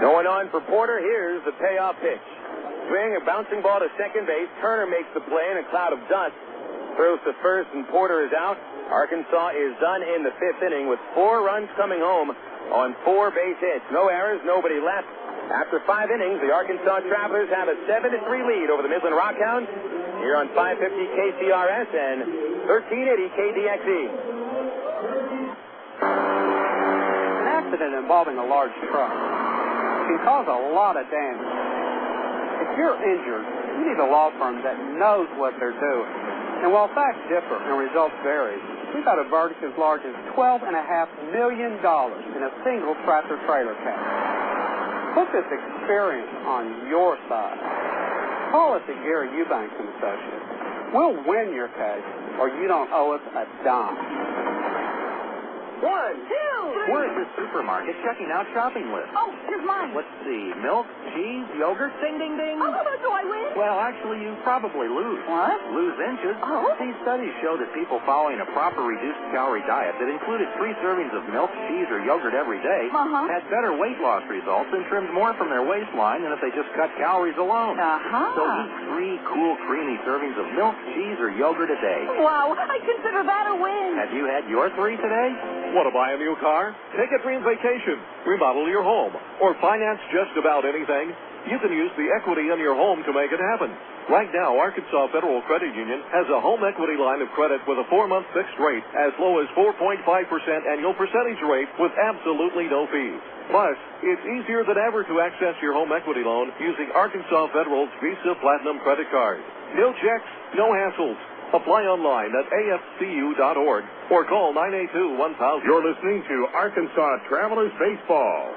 Going on for Porter, here's the payoff pitch. Swing, a bouncing ball to second base. Turner makes the play in a cloud of dust. Throws to first, and Porter is out. Arkansas is done in the 5th inning with 4 runs coming home on 4 base hits. No errors, nobody left. After 5 innings, the Arkansas Travelers have a 7-3 lead over the Midland RockHounds here on 550 KCRS and 1380 KDXE. An accident involving a large truck can cause a lot of damage. If you're injured, you need a law firm that knows what they're doing. And while facts differ and results vary, We got a verdict as large as $12.5 million in a single tractor-trailer case. Put this experience on your side. Call us at Gary Eubanks and Associates. We'll win your case, or you don't owe us a dime. 1, 2, 3. We're at the supermarket checking out shopping lists. Oh, here's mine. Let's see. Milk, cheese, yogurt, ding, ding, ding. Oh, do I win? Well, actually, you probably lose. What? Lose inches. Oh? These studies show that people following a proper reduced-calorie diet that included 3 servings of milk, cheese, or yogurt every day had better weight loss results and trimmed more from their waistline than if they just cut calories alone. So eat 3 cool, creamy servings of milk, cheese, or yogurt a day. Wow, I consider that a win. Have you had your 3 today? Want to buy a new car? Take a dream vacation, remodel your home, or finance just about anything? You can use the equity in your home to make it happen. Right now, Arkansas Federal Credit Union has a home equity line of credit with a 4-month fixed rate as low as 4.5% annual percentage rate with absolutely no fees. Plus, it's easier than ever to access your home equity loan using Arkansas Federal's Visa Platinum credit card. No checks, no hassles. Apply online at afcu.org or call 982-1000. You're listening to Arkansas Travelers Baseball.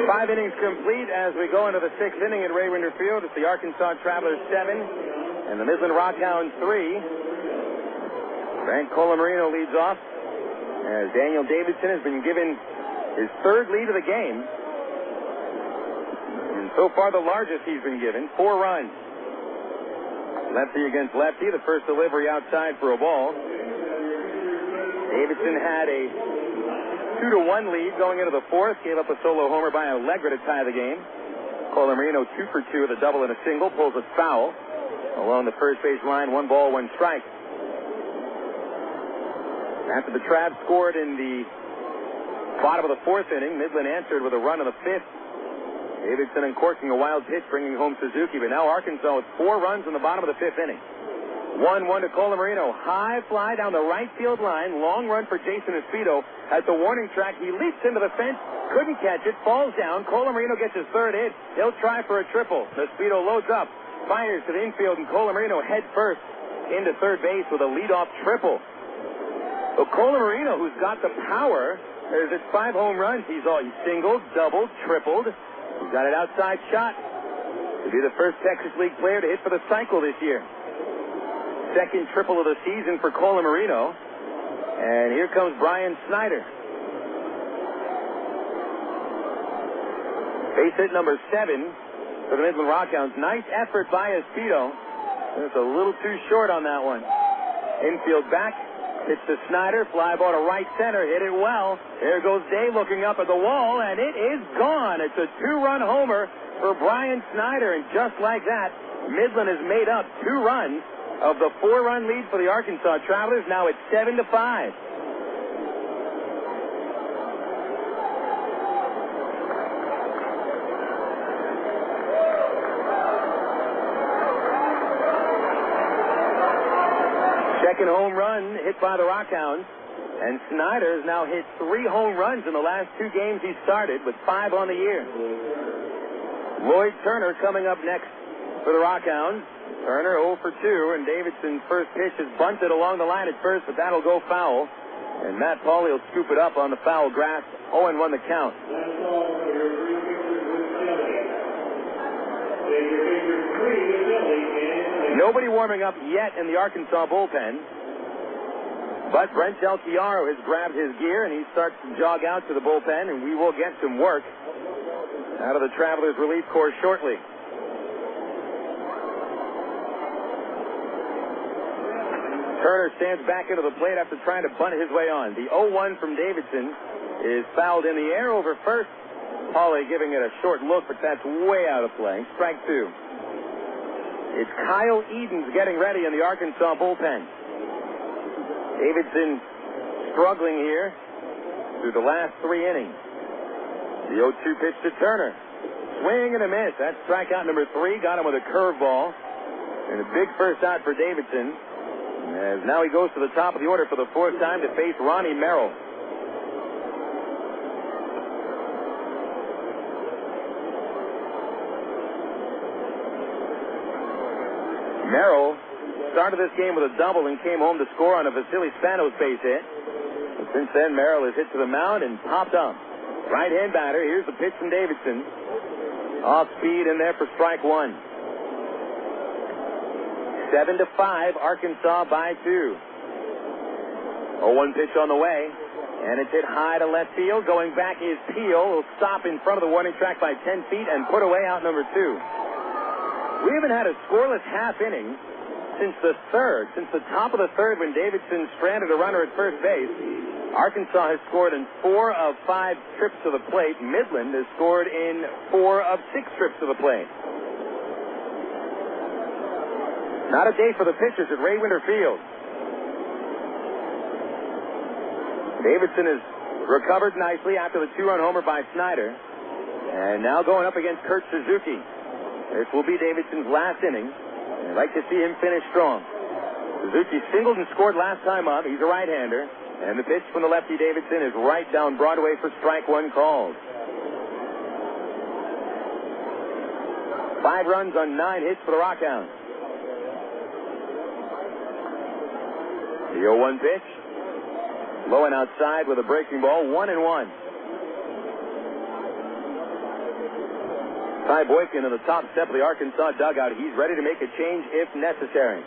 Five innings complete as we go into the 6th inning at Ray Winder Field. It's the Arkansas Travelers 7 and the Midland RockHounds 3. Frank Colamarino leads off as Daniel Davidson has been given his 3rd lead of the game. And so far the largest he's been given, 4 runs. Lefty against lefty, the first delivery outside for a ball. Davidson had a 2-1 lead going into the 4th. Gave up a solo homer by Allegra to tie the game. Colamarino 2 for 2 with a double and a single. Pulls a foul along the first base line. 1 ball, 1 strike. After the Travs scored in the bottom of the 4th inning, Midland answered with a run in the 5th. Davidson uncorking a wild pitch, bringing home Suzuki. But now Arkansas with 4 runs in the bottom of the 5th inning. 1-1 to Colamarino. High fly down the right field line. Long run for Jason Espedo. At the warning track, he leaps into the fence. Couldn't catch it. Falls down. Colamarino gets his 3rd hit. He'll try for a triple. Espedo loads up. Fires to the infield, and Colamarino head first into 3rd base with a leadoff triple. So Colamarino, who's got the power, there's his 5 home runs. He's singled, doubled, tripled. He's got an outside shot to be the first Texas League player to hit for the cycle this year. 2nd triple of the season for Colamarino. And here comes Brian Snyder. Base hit number 7 for the Midland RockHounds. Nice effort by Espedo. It's a little too short on that one. Infield back. Hits to Snyder. Fly ball to right center. Hit it well. There goes Day looking up at the wall, and it is gone. It's a 2-run homer for Brian Snyder. And just like that, Midland has made up 2 runs of the 4-run lead for the Arkansas Travelers. Now it's 7-5. Second home run hit by the RockHounds. And Snyder has now hit 3 home runs in the last 2 games he started, with 5 on the year. Lloyd Turner coming up next for the RockHounds. Turner 0 for 2, and Davidson's first pitch is bunted along the line at first, but that'll go foul. And Matt Pauly will scoop it up on the foul grass. 0-1 the count. Nobody warming up yet in the Arkansas bullpen. But Brent Del Chiaro has grabbed his gear, and he starts to jog out to the bullpen, and we will get some work out of the Travelers relief corps shortly. Turner stands back into the plate after trying to bunt his way on. The 0-1 from Davidson is fouled in the air over first. Pauly giving it a short look, but that's way out of play. Strike 2. It's Kyle Edens getting ready in the Arkansas bullpen. Davidson struggling here through the last 3 innings. The 0-2 pitch to Turner. Swing and a miss. That's strikeout number 3. Got him with a curveball. And a big first out for Davidson. As now he goes to the top of the order for the 4th time to face Ronnie Merrill. Merrill started this game with a double and came home to score on a Vasily Spanos base hit. And since then, Merrill has hit to the mound and popped up. Right-hand batter. Here's the pitch from Davidson. Off speed in there for strike 1. 7-5, Arkansas by 2. 0-1 pitch on the way. And it's hit high to left field. Going back is Peel. Will stop in front of the warning track by 10 feet and put away out number 2. We haven't had a scoreless half inning since the top of the third when Davidson stranded a runner at first base. Arkansas has scored in 4 of 5 trips to the plate. Midland has scored in 4 of 6 trips to the plate. Not a day for the pitchers at Ray Winter Field. Davidson has recovered nicely after the 2-run homer by Snyder. And now going up against Kurt Suzuki. This will be Davidson's last inning. I'd like to see him finish strong. Suzuki singled and scored last time up. He's a right-hander. And the pitch from the lefty Davidson is right down Broadway for strike 1 called. 5 runs on 9 hits for the RockHounds. The 0-1 pitch. Low and outside with a breaking ball. 1-1. Ty Boykin in the top step of the Arkansas dugout. He's ready to make a change if necessary.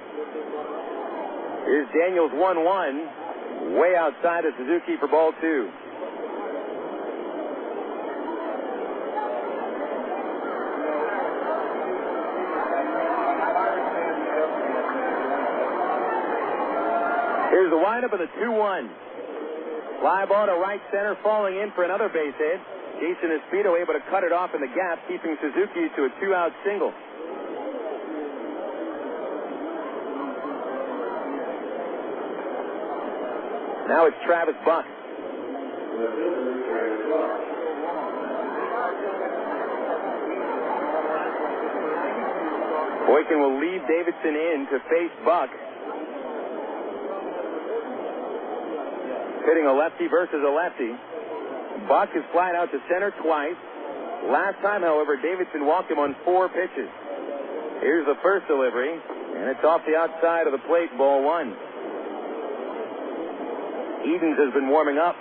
Here's Daniels 1-1. Way outside of Suzuki for ball 2. Here's the windup of the 2-1. Fly ball to right center, falling in for another base hit. Jason Espino able to cut it off in the gap, keeping Suzuki to a 2-out single. Now it's Travis Buck. Boykin will leave Davidson in to face Buck. Pitting a lefty versus a lefty. Buck is flying out to center twice. Last time, however, Davidson walked him on 4 pitches. Here's the first delivery, and it's off the outside of the plate, ball 1. Edens has been warming up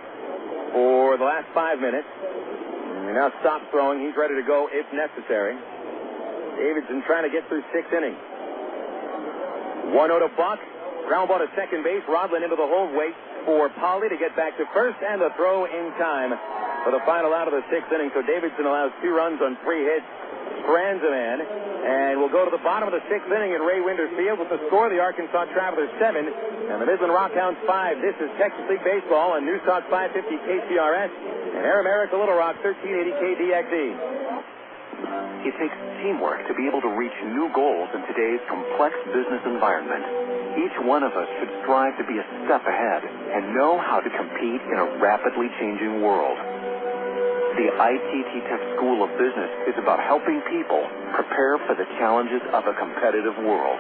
for the last 5 minutes. And he now stops throwing. He's ready to go if necessary. Davidson trying to get through 6 innings. 1-0 to Buck. Ground ball to second base. Rodlin into the hole. Waits for Polly to get back to first, and the throw in time for the final out of the 6th inning. So Davidson allows 2 runs on 3 hits. Strands a man. And we'll go to the bottom of the 6th inning at Ray Winter Field with the score: the Arkansas Travelers 7 and the Midland RockHounds 5. This is Texas League Baseball on News Talk 550 KCRS and Air America Little Rock 1380 KDXE. It takes teamwork to be able to reach new goals in today's complex business environment. Each one of us should strive to be a step ahead and know how to compete in a rapidly changing world. The ITT Tech School of Business is about helping people prepare for the challenges of a competitive world.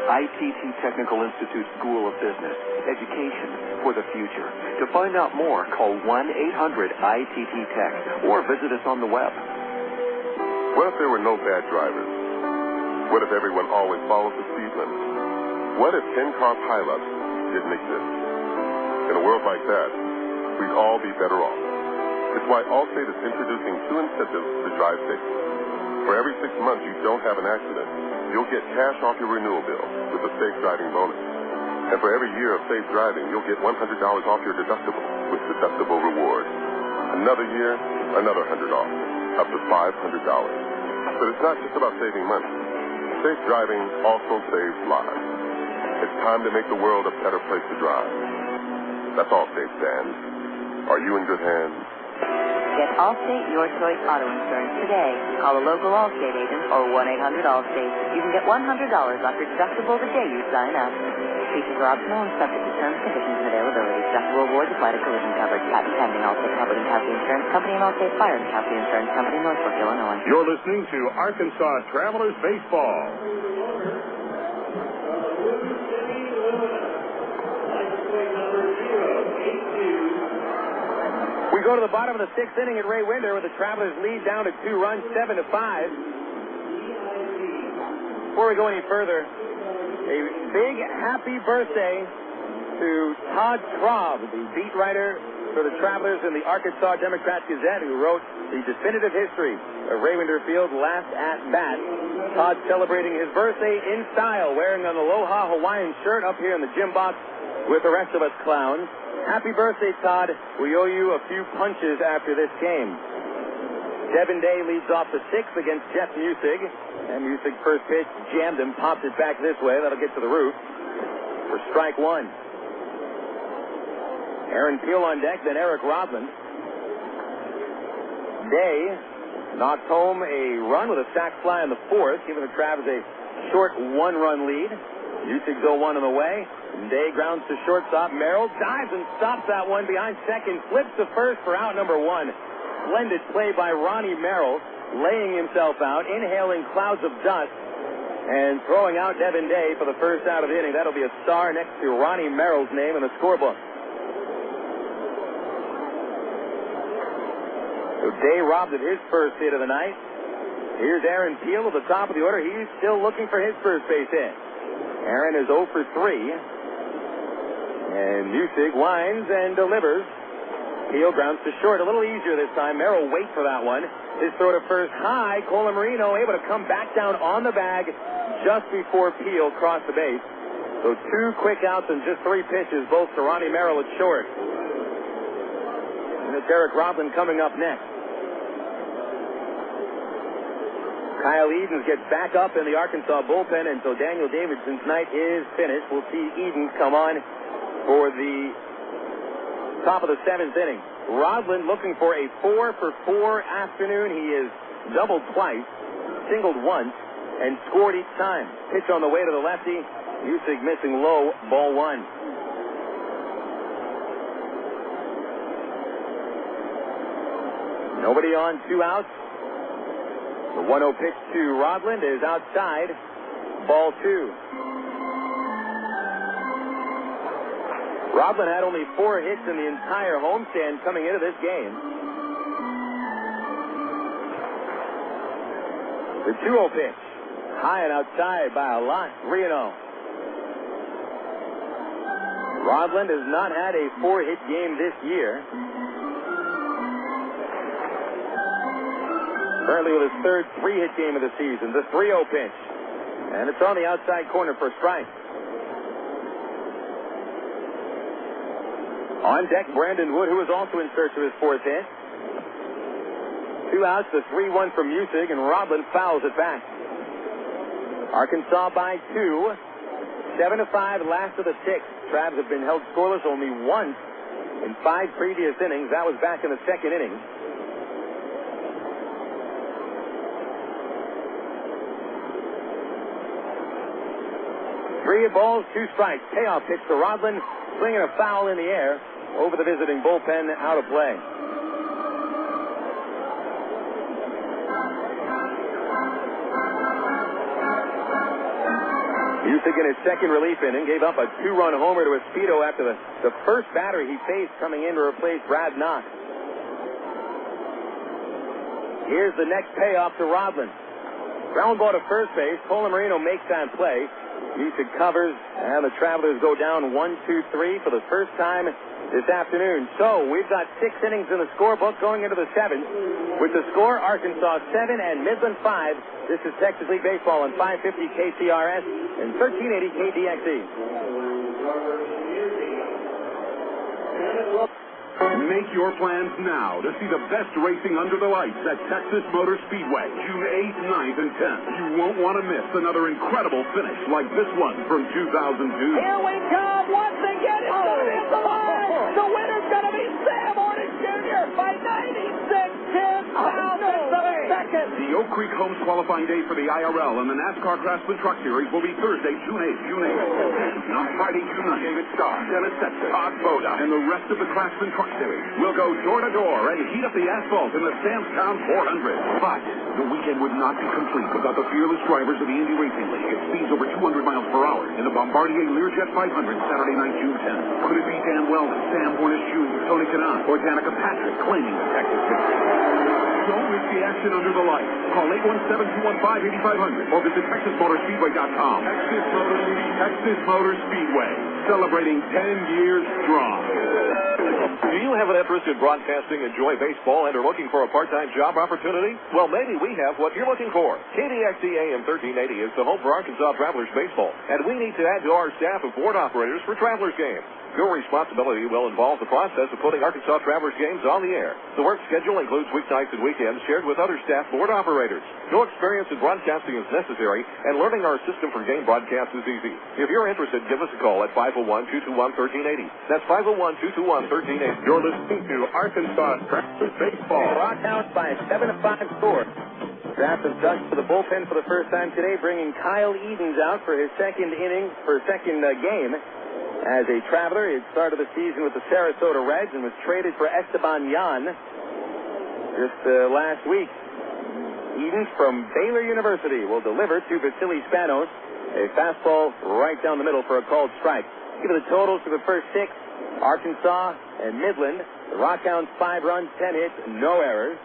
ITT Technical Institute School of Business, education for the future. To find out more, call 1-800-ITT-TECH or visit us on the web. What if there were no bad drivers? What if everyone always followed the speed limit? What if 10-car pileups didn't exist? In a world like that, we'd all be better off. It's why Allstate is introducing 2 incentives to drive safe. For every 6 months you don't have an accident, you'll get cash off your renewal bill with a safe driving bonus. And for every year of safe driving, you'll get $100 off your deductible with deductible rewards. Another year, another $100 off, up to $500. But it's not just about saving money. Safe driving also saves lives. It's time to make the world a better place to drive. That's Allstate stands. Are you in good hands? Get Allstate Your Choice Auto Insurance today. Call a local Allstate agent or 1-800-ALLSTATE. You can get $100 off your deductible the day you sign up. Features are optional and subject to terms, conditions, and availability. Deductible awards apply to collision coverage. Patent pending. Allstate Property and Casualty Insurance Company and Allstate Fire and Casualty Insurance Company, Northbrook, Illinois. You're listening to Arkansas Travelers Baseball. We go to the bottom of the sixth inning at Ray Winder with the Travelers lead down to 2 runs, 7-5. Before we go any further, a big happy birthday to Todd Traub, the beat writer for the Travelers in the Arkansas Democrat-Gazette, who wrote the definitive history of Ray Winder Field's last at-bat. Todd celebrating his birthday in style, wearing an Aloha Hawaiian shirt up here in the gym box with the rest of us clowns. Happy birthday, Todd. We owe you a few punches after this game. Devin Day leads off the sixth against Jeff Musig. And Musig first pitch jammed him, popped it back this way. That'll get to the roof for strike one. Aaron Peel on deck, then Eric Rodland. Day knocked home a run with a sac fly in the fourth, giving the Travs a short one-run lead. Musig 0-1 on the way. Day grounds to shortstop. Merrill dives and stops that one behind second. Flips to first for out number one. Splendid play by Ronnie Merrill, laying himself out, inhaling clouds of dust, and throwing out Devin Day for the first out of the inning. That'll be a star next to Ronnie Merrill's name in the scorebook. So Day robbed of his first hit of the night. Here's Aaron Peel at the top of the order. He's still looking for his first base hit. Aaron is 0 for 3. And Musig winds and delivers. Peel grounds to short. A little easier this time. Merrill waits for that one. His throw to first high. Colin Marino able to come back down on the bag just before Peel crossed the base. So 2 quick outs and just 3 pitches, both to Ronnie Merrill at short. And it's Eric Rodland coming up next. Kyle Edens gets back up in the Arkansas bullpen, and so Daniel Davidson's night is finished. We'll see Edens come on for the top of the 7th inning. Rodland looking for a 4 for 4 afternoon. He is doubled twice, singled once, and scored each time. Pitch on the way to the lefty. Musig missing low, ball 1. Nobody on, 2 outs. The 1-0 pitch to Rodland is outside, ball 2. Rodland had only 4 hits in the entire homestand coming into this game. The 2-0 pitch, high and outside by a lot, 3-0. Rodland has not had a 4-hit game this year. Currently with his third 3-hit game of the season. The 3-0 pitch. And it's on the outside corner for strike. On deck, Brandon Wood, who was also in search of his 4th hit. 2 outs, the 3-1 from Musig, and Rodland fouls it back. Arkansas by 2. 7-5, last of the 6th. Travs have been held scoreless only once in 5 previous innings. That was back in the 2nd inning. 3 balls, 2 strikes. Payoff pitch to Rodland, swinging a foul in the air over the visiting bullpen, out of play. Musig in his second relief inning gave up a 2-run homer to Espedo after the first batter he faced coming in to replace Brad Knox. Here's the next payoff to Rodland. Ground ball to first base. Colin Marino makes that play. Musig covers, and the Travelers go down 1-2-3 for the first time this afternoon. So we've got 6 innings in the scorebook going into the 7th. With the score, Arkansas 7 and Midland 5. This is Texas League Baseball on 550 KCRS and 1380 KDXE. Make your plans now to see the best racing under the lights at Texas Motor Speedway, June 8th, 9th, and 10th. You won't want to miss another incredible finish like this one from 2002. Here we come once again. It's going to be at the line. The winner's going to be Sam Hornick Jr. by 96 The Oak Creek Homes qualifying day for the IRL and the NASCAR Craftsman Truck Series will be Thursday, June 8th. On Friday, June 9th, David Starr, Dennis Setzer, Todd Boda, and the rest of the Craftsman Truck Series will go door to door and heat up the asphalt in the Samstown 400. But the weekend would not be complete without the fearless drivers of the Indy Racing League at speeds over 200 miles per hour in the Bombardier Learjet 500 Saturday night, June 10th. Could it be Dan Weldon, Sam Hornish Jr., Tony Kanaan, or Danica Patrick claiming the Texas victory? Don't miss the action under the lights. Call 817-215-8500 or visit TexasMotorSpeedway.com. Texas Motor Speedway, celebrating 10 years strong. Do you have an interest in broadcasting, enjoy baseball, and are looking for a part-time job opportunity? Well, maybe we have what you're looking for. KDXD AM 1380 is the home for Arkansas Travelers baseball, and we need to add to our staff of board operators for Travelers games. Your responsibility will involve the process of putting Arkansas Travelers games on the air. The work schedule includes weeknights and weekends shared with other staff board operators. No experience in broadcasting is necessary, and learning our system for game broadcasts is easy. If you're interested, give us a call at 501-221-1380. That's 501-221-1380. You're listening to Arkansas Travelers baseball. RockHounds by a 7-5 score. Draft of Doug for the bullpen for the first time today, bringing Kyle Edens out for his second game. As a Traveler, he started the season with the Sarasota Reds and was traded for Esteban Yan just last week. Edens from Baylor University will deliver to Vasily Spanos a fastball right down the middle for a called strike. Give it the totals for the first 6. Arkansas and Midland. The RockHounds 5 runs, 10 hits, no errors.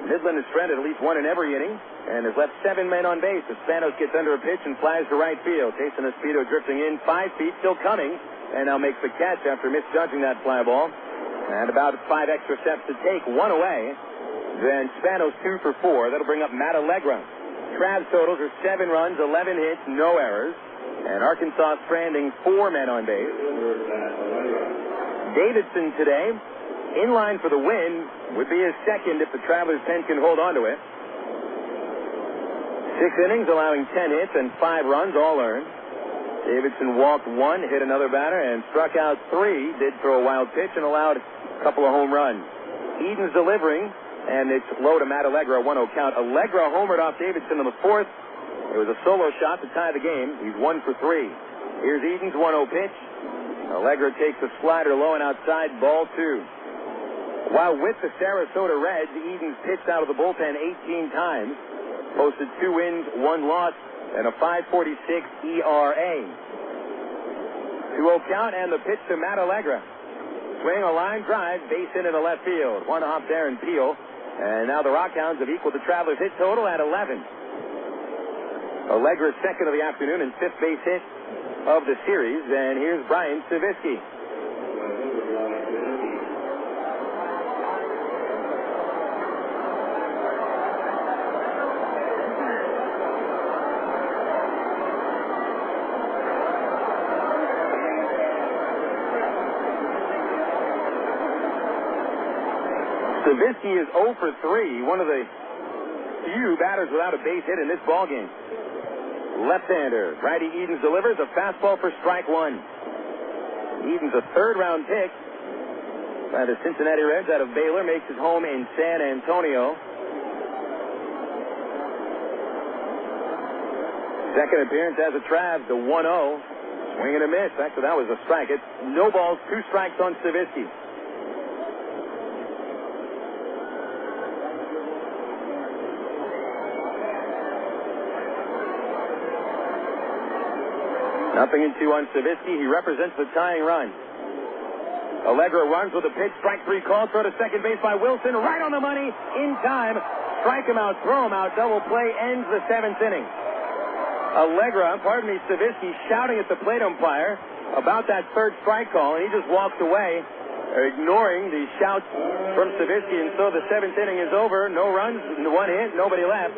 Midland has stranded at least one in every inning and has left 7 men on base as Spanos gets under a pitch and flies to right field. Jason Espedo drifting in 5 feet, still coming, and now makes the catch after misjudging that fly ball. And about 5 extra steps to take, 1 away. Then Spanos 2 for 4. That'll bring up Matt Allegra. Trav's totals are 7 runs, 11 hits, no errors. And Arkansas stranding 4 men on base. Davidson today, in line for the win, would be his second if the Travelers' pen can hold on to it. 6 innings, allowing 10 hits and 5 runs, all earned. Davidson walked 1, hit another batter, and struck out 3. Did throw a wild pitch and allowed a couple of home runs. Edens delivering, and it's low to Matt Allegra, 1-0 count. Allegra homered off Davidson in the 4th. It was a solo shot to tie the game. He's 1 for 3. Here's Edens, 1-0 pitch. Allegra takes a slider low and outside, ball 2. While with the Sarasota Reds, Edens pitched out of the bullpen 18 times. Posted 2 wins, 1 loss, and a 5.46 ERA. 2-0 count, and the pitch to Matt Allegra. Swing, a line drive, base hit into left field. 1 hop there and Peel. And now the RockHounds have equaled the Travelers' hit total at 11. Allegra's second of the afternoon and 5th base hit of the series. And here's Brian Savitsky. Savitsky is 0 for 3, one of the few batters without a base hit in this ballgame. Left-hander. Righty Edens delivers a fastball for strike 1. Edens, a 3rd-round pick by the Cincinnati Reds out of Baylor, makes his home in San Antonio. Second appearance as a Trav, the 1-0. Swing and a miss. Actually, that was a strike. It's no balls, 2 strikes on Savitsky. Nothing in 2 on Savitsky. He represents the tying run. Allegra runs with a pitch. Strike 3 called. Throw to second base by Wilson. Right on the money. In time. Strike him out. Throw him out. Double play ends the 7th inning. Savitsky shouting at the plate umpire about that 3rd strike call, and he just walks away, ignoring the shouts from Savitsky. And so the 7th inning is over. No runs, 1 hit, nobody left.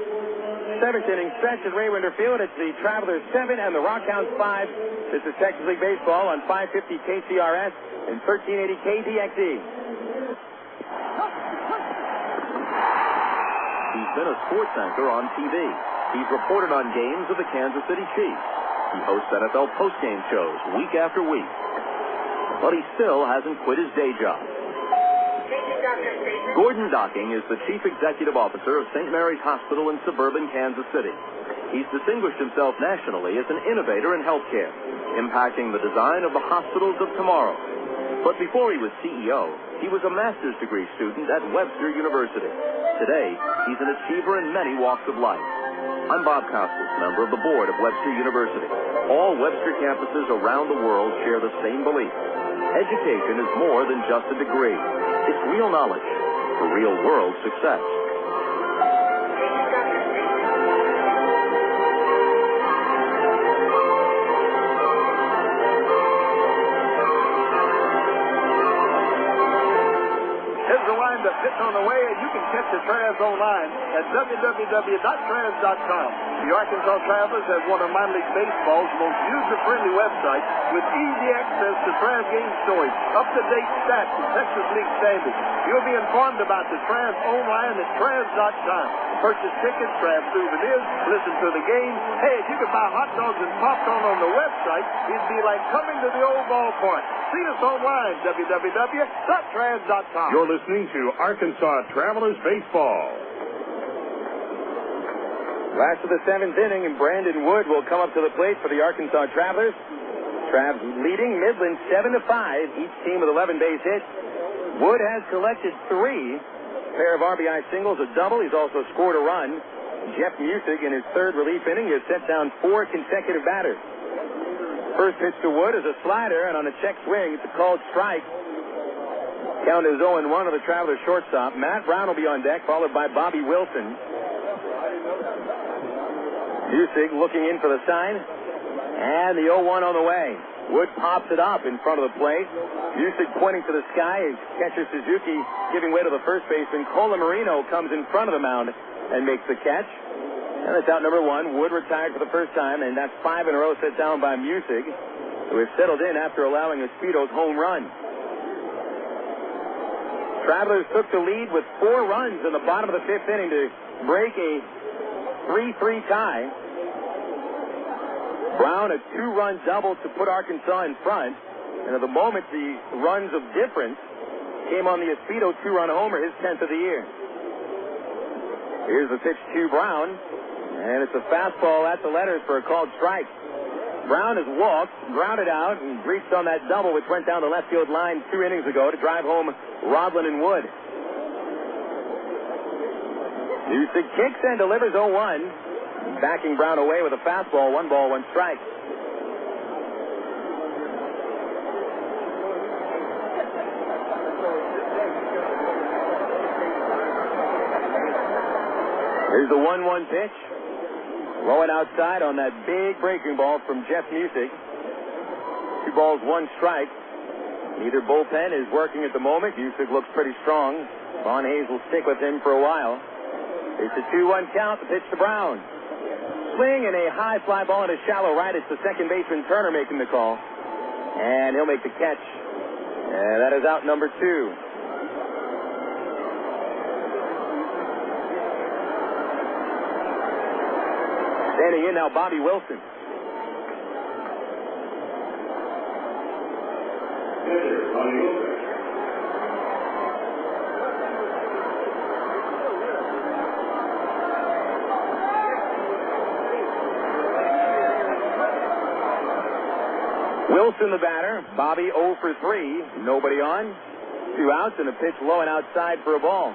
7th inning stretch at Raywinder Field. It's the Travelers 7 and the RockHounds 5. This is Texas League Baseball on 550 KCRS and 1380 KDXD. He's been a sports anchor on TV. He's reported on games of the Kansas City Chiefs. He hosts NFL postgame shows week after week. But he still hasn't quit his day job. Gordon Docking is the Chief Executive Officer of St. Mary's Hospital in suburban Kansas City. He's distinguished himself nationally as an innovator in healthcare, impacting the design of the hospitals of tomorrow. But before he was CEO, he was a master's degree student at Webster University. Today, he's an achiever in many walks of life. I'm Bob Costas, member of the board of Webster University. All Webster campuses around the world share the same belief. Education is more than just a degree. It's real knowledge for real-world success. Pitch on the way, and you can catch the Travs online at www.travs.com. The Arkansas Travelers have one of minor league baseball's most user-friendly websites with easy access to Travs game stories, up-to-date stats, and Texas League standings. You'll be informed about the Travs online at travs.com. Purchase tickets, Travs souvenirs, listen to the game. Hey, if you could buy hot dogs and popcorn on the website, it'd be like coming to the old ballpark. See us online, www.travs.com. You're listening to Arkansas Travelers Baseball. Last of the seventh inning, and Brandon Wood will come up to the plate for the Arkansas Travelers. Travs leading Midland 7-5, each team with 11 base hits. Wood has collected 3, a pair of RBI singles, a double. He's also scored a run. Jeff Musick in his third relief inning has set down 4 consecutive batters. First pitch to Wood is a slider, and on a check swing, it's a called strike. Count is 0-1 of the Travelers shortstop. Matt Brown will be on deck, followed by Bobby Wilson. Musick looking in for the sign, and the 0-1 on the way. Wood pops it up in front of the plate. Musick pointing to the sky. Catcher Suzuki giving way to the first baseman. Cola Marino comes in front of the mound and makes the catch. And that's out number 1. Wood retired for the first time, and that's 5 in a row set down by Musick, who has settled in after allowing Espedo's home run. Travelers took the lead with 4 runs in the bottom of the 5th inning to break a 3-3 tie. Brown, a 2-run double to put Arkansas in front. And at the moment, the runs of difference came on the Espedo 2-run homer, his 10th of the year. Here's the pitch to Brown. And it's a fastball at the letters for a called strike. Brown has walked, grounded out, and reached on that double which went down the left field line 2 innings ago to drive home Rodlin and Wood. Musick kicks and delivers 0-1. Backing Brown away with a fastball, 1 ball, 1 strike. Here's the 1-1 pitch. Blowing outside on that big breaking ball from Jeff Musick. 2 balls, 1 strike. Neither bullpen is working at the moment. Musick looks pretty strong. Von Hayes will stick with him for a while. It's a 2-1 count. The pitch to Brown. Swing and a high fly ball into shallow right. It's the second baseman Turner making the call. And he'll make the catch. And that is out number 2. Standing in now, Bobby Wilson. Wilson the batter. Bobby 0 for 3. Nobody on. 2 outs and a pitch low and outside for a ball.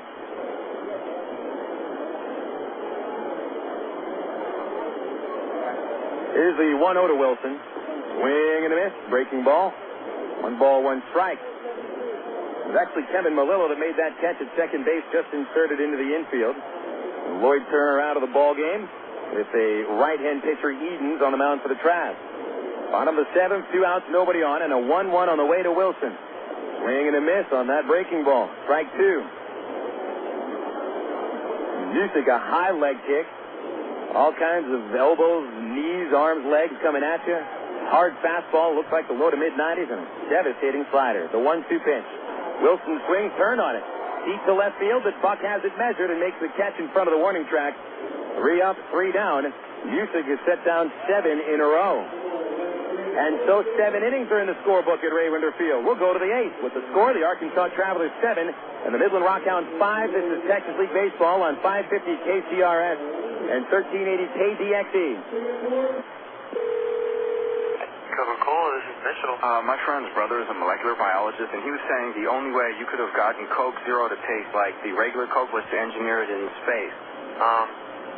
Here's the 1-0 to Wilson. Swing and a miss. Breaking ball. 1 ball, 1 strike. It was actually Kevin Melillo that made that catch at second base, just inserted into the infield. Lloyd Turner out of the ball game with a right-hand pitcher, Edens, on the mound for the Travs. Bottom of the 7th, 2 outs, nobody on, and a 1-1 on the way to Wilson. Swing and a miss on that breaking ball. Strike 2. Musick, a high leg kick. All kinds of elbows, knees, arms, legs coming at you. Hard fastball, looks like the low to mid-90s, and a devastating slider. The 1-2 pitch. Wilson swings, turn on it. Deep to left field, but Buck has it measured and makes the catch in front of the warning track. 3 up, 3 down. Musick has set down 7 in a row. And so 7 innings are in the scorebook at Raywinter Field. We'll go to the 8th with the score, the Arkansas Travelers 7 and the Midland RockHounds 5. This is Texas League Baseball on 550 KCRS and 1380 KDXE. Coca-Cola, this is Mitchell. My friend's brother is a molecular biologist, and he was saying the only way you could have gotten Coke Zero to taste like the regular Coke was to engineer it in space.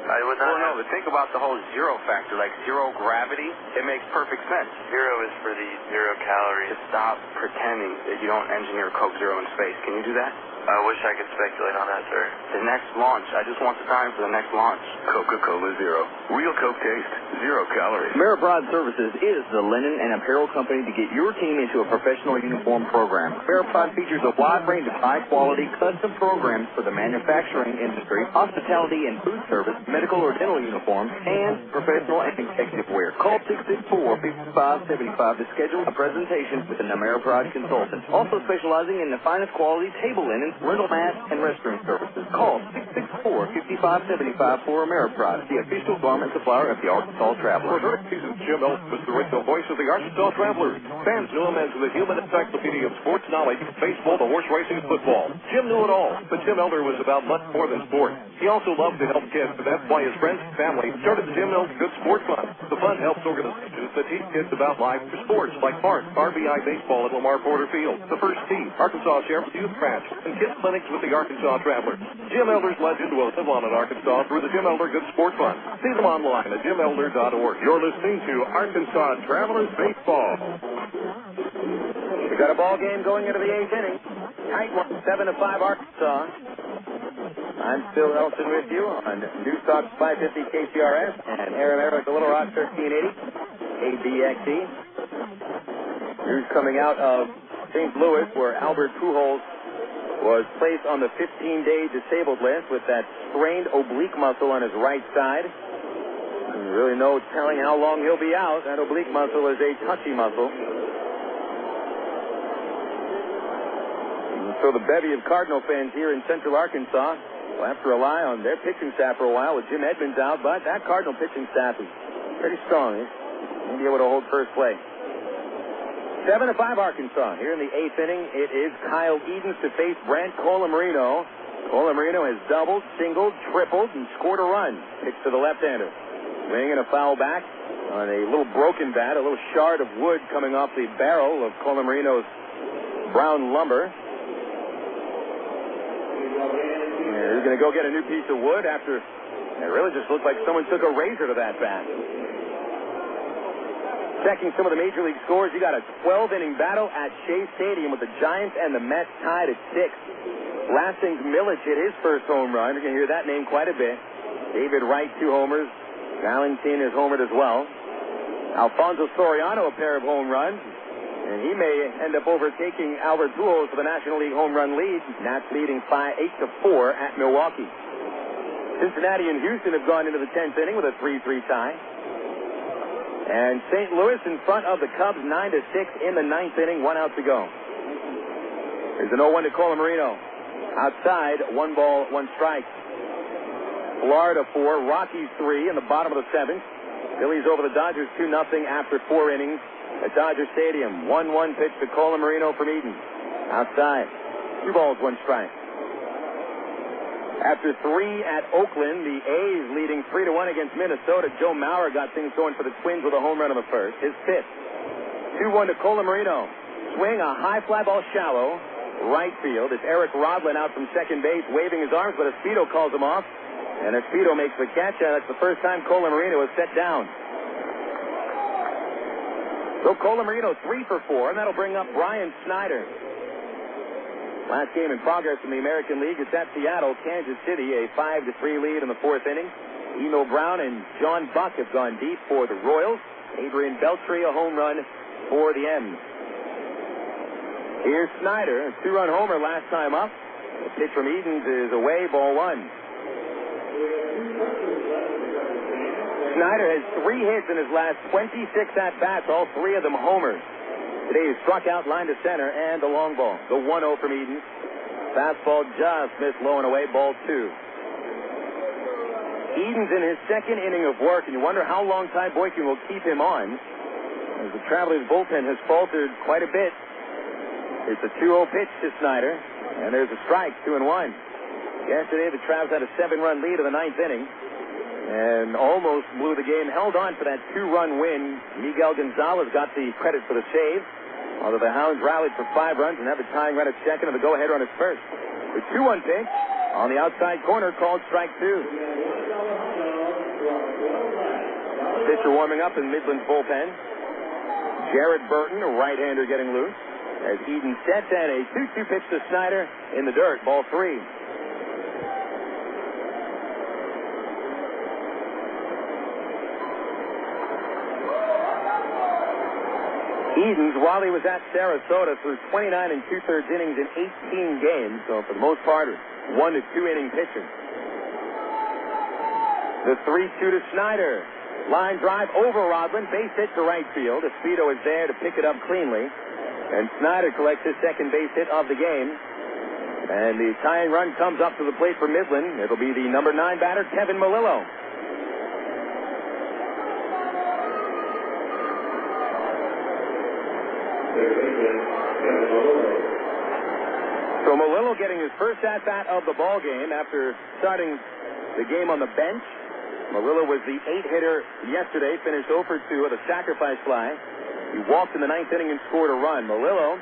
I would not. Well, no, but think about the whole zero factor, like zero gravity. It makes perfect sense. Zero is for the 0 calories. Just stop pretending that you don't engineer Coke Zero in space. Can you do that? I wish I could speculate on that, sir. The next launch. I just want the time for the next launch. Coca-Cola Zero. Real Coke taste. 0 calories. Ameripride Services is the linen and apparel company to get your team into a professional uniform program. Ameripride features a wide range of high-quality custom programs for the manufacturing industry, hospitality and food service, medical or dental uniforms, and professional and executive wear. Call 664-5575 to schedule a presentation with an Ameripride consultant. Also specializing in the finest quality table linens, rental mats, and restroom services. Call 664-5575 for Ameripride, the official garment supplier of the Arkansas Travelers. For 30 seasons, Jim Elder was the original voice of the Arkansas Travelers. Fans knew him as the human encyclopedia of sports knowledge, baseball, the horse racing, and football. Jim knew it all, but Jim Elder was about much more than sport. He also loved to help kids, and that's why his friends and family started the Jim Elder Good Sport Fund. The fund helps organizations that teach kids about life through sports like Park, RBI Baseball at Lamar Porter Field, the First Tee, Arkansas Sheriff's Youth Ranch, and kids clinics with the Arkansas Travelers. Jim Elder's legend will live on in Arkansas through the Jim Elder Good Sport Fund. See them online at jimelder.org. You're listening to Arkansas Travelers Baseball. We got a ball game going into the 8th inning. Tight one, 7-5 Arkansas. I'm Phil Elson with you on News Talk 550 KCRS and Aaron Eric, Little Rock 1380 ABXE. News coming out of St. Louis, where Albert Pujols was placed on the 15-day disabled list with that strained oblique muscle on his right side. There's really no telling how long he'll be out. That oblique muscle is a touchy muscle. And so the bevy of Cardinal fans here in Central Arkansas will have to rely on their pitching staff for a while with Jim Edmonds out, but that Cardinal pitching staff is pretty strong. He'll be able to hold first place. 7-5 Arkansas. Here in the 8th inning, it is Kyle Edens to face Brant Colamarino. Colamarino has doubled, singled, tripled, and scored a run. Pitch to the left-hander. Swing and a foul back on a little broken bat, a little shard of wood coming off the barrel of Colamarino's brown lumber. He's going to go get a new piece of wood after it really just looked like someone took a razor to that bat. Checking some of the Major League scores, you got a 12-inning battle at Shea Stadium with the Giants and the Mets tied at 6. Lassing's Millich hit his first home run. You're going to hear that name quite a bit. David Wright, 2 homers. Valentin is homered as well. Alfonso Soriano, a pair of home runs. And he may end up overtaking Albert Pujols for the National League home run lead. Nats leading 8-4 at Milwaukee. Cincinnati and Houston have gone into the 10th inning with a 3-3 tie. And St. Louis in front of the Cubs 9-6 in the 9th inning, 1 out to go. There's an 0-1 to Colamarino. Outside, 1 ball, 1 strike. Florida 4, Rockies 3 in the bottom of the 7th. Phillies over the Dodgers 2-0 after 4 innings at Dodger Stadium. 1-1 pitch to Colamarino from Eden. Outside, 2 balls, 1 strike. After 3 at Oakland, the A's leading 3-1 against Minnesota. Joe Mauer got things going for the Twins with a home run in the first. His 5th. 2-1 to Colamarino. Swing, a high fly ball shallow. Right field. It's Eric Rodlin out from second base waving his arms, but Espedo calls him off. And Espedo makes the catch. That's the first time Colamarino is set down. So Colamarino 3 for 4, and that'll bring up Brian Snyder. Last game in progress in the American League. It's at Seattle, Kansas City, a 5-3 lead in the 4th inning. Eno Brown and John Buck have gone deep for the Royals. Adrian Beltre, a home run for the M's. Here's Snyder, a 2-run homer last time up. The pitch from Edens is away, ball 1. Snyder has 3 hits in his last 26 at-bats, all 3 of them homers. Today he struck out line to center and the long ball. The 1-0 from Eden. Fastball just missed low and away, ball 2. Eden's in his 2nd inning of work, and you wonder how long Ty Boykin will keep him on. as the Travelers bullpen has faltered quite a bit. It's a 2-0 pitch to Snyder, and there's a strike, 2-1. Yesterday, the Travs had a 7-run lead in the 9th inning and almost blew the game, held on for that 2-run win. Miguel Gonzalez got the credit for the save, although the Hounds rallied for 5 runs and had the tying run at second and the go-ahead run at first. The 2-1 pitch on the outside corner called strike 2. Pitcher warming up in Midland's bullpen. Jared Burton, a right-hander, getting loose as Eden sets and a 2-2 pitch to Snyder in the dirt, ball 3. Edens, while he was at Sarasota, threw 29 2/3 innings in 18 games, so for the most part, 1 to 2 inning pitcher. The 3-2 to Snyder. Line drive over Rodman, base hit to right field. Espedo is there to pick it up cleanly, and Snyder collects his second base hit of the game. And the tying run comes up to the plate for Midland. It'll be the number 9 batter, Kevin Melillo. So Melillo getting his first at-bat of the ball game after starting the game on the bench. Melillo was the 8-hitter yesterday, finished 0 for 2 with a sacrifice fly. He walked in the 9th inning and scored a run. Melillo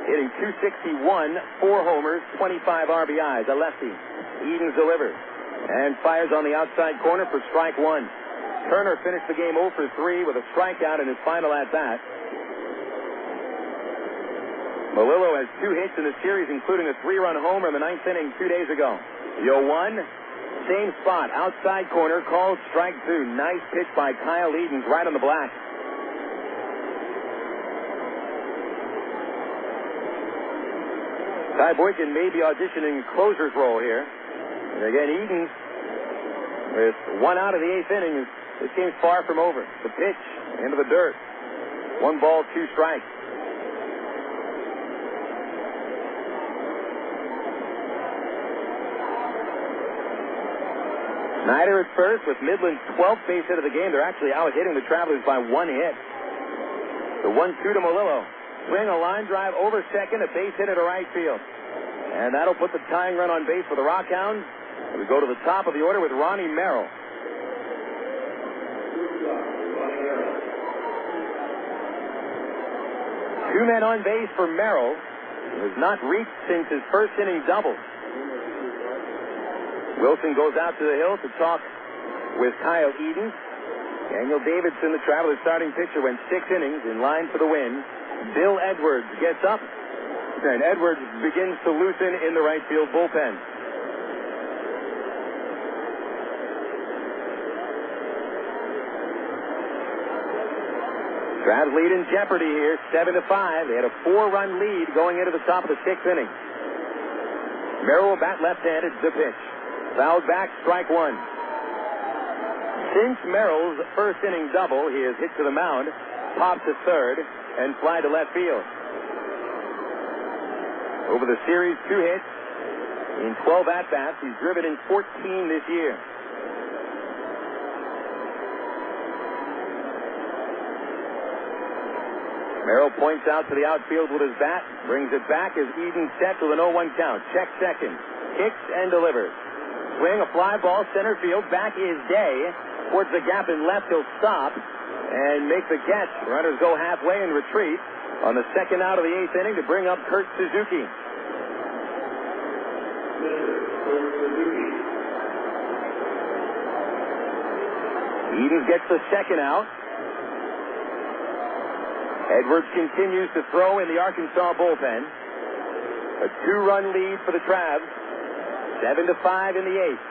hitting .261, 4 homers, 25 RBIs, a lefty. Edens delivers and fires on the outside corner for strike 1. Turner finished the game 0 for 3 with a strikeout in his final at-bat. Melillo has 2 hits in the series, including a 3-run homer in the 9th inning 2 days ago. The 0-1, same spot, outside corner, called strike 2. Nice pitch by Kyle Edens right on the black. Ty Boykin may be auditioning closer's role here. And again, Edens, with 1 out of the 8th inning, this game's far from over. The pitch into the dirt. 1 ball, 2 strikes. Snyder at first with Midland's 12th base hit of the game. They're actually out hitting the Travelers by 1 hit. The 1-2 to Melillo. Swing, a line drive over second, a base hit to right field. And that'll put the tying run on base for the RockHounds. We go to the top of the order with Ronnie Merrill. Two men on base for Merrill, who has not reached since his first inning double. Wilson goes out to the hill to talk with Kyle Edens. Daniel Davidson, the Travelers' starting pitcher, went 6 innings in line for the win. Bill Edwards gets up, and Edwards begins to loosen in the right field bullpen. Travs lead in jeopardy here, 7-5. They had a 4-run lead going into the top of the 6th inning. Merrill will bat left-handed, the pitch. Fouled back, strike 1. Since Merrill's first inning double, he has hit to the mound, popped to third, and fly to left field. Over the series, 2 hits in 12 at-bats. He's driven in 14 this year. Merrill points out to the outfield with his bat, brings it back as Eden sets with an 0-1 count. Check second, kicks and delivers. Swing, a fly ball, center field, back is Day. Towards the gap in left, he'll stop and make the catch. Runners go halfway and retreat on the second out of the 8th inning to bring up Kurt Suzuki. Edens gets the second out. Edwards continues to throw in the Arkansas bullpen. A 2-run lead for the Travs. 7-5 in the 8th.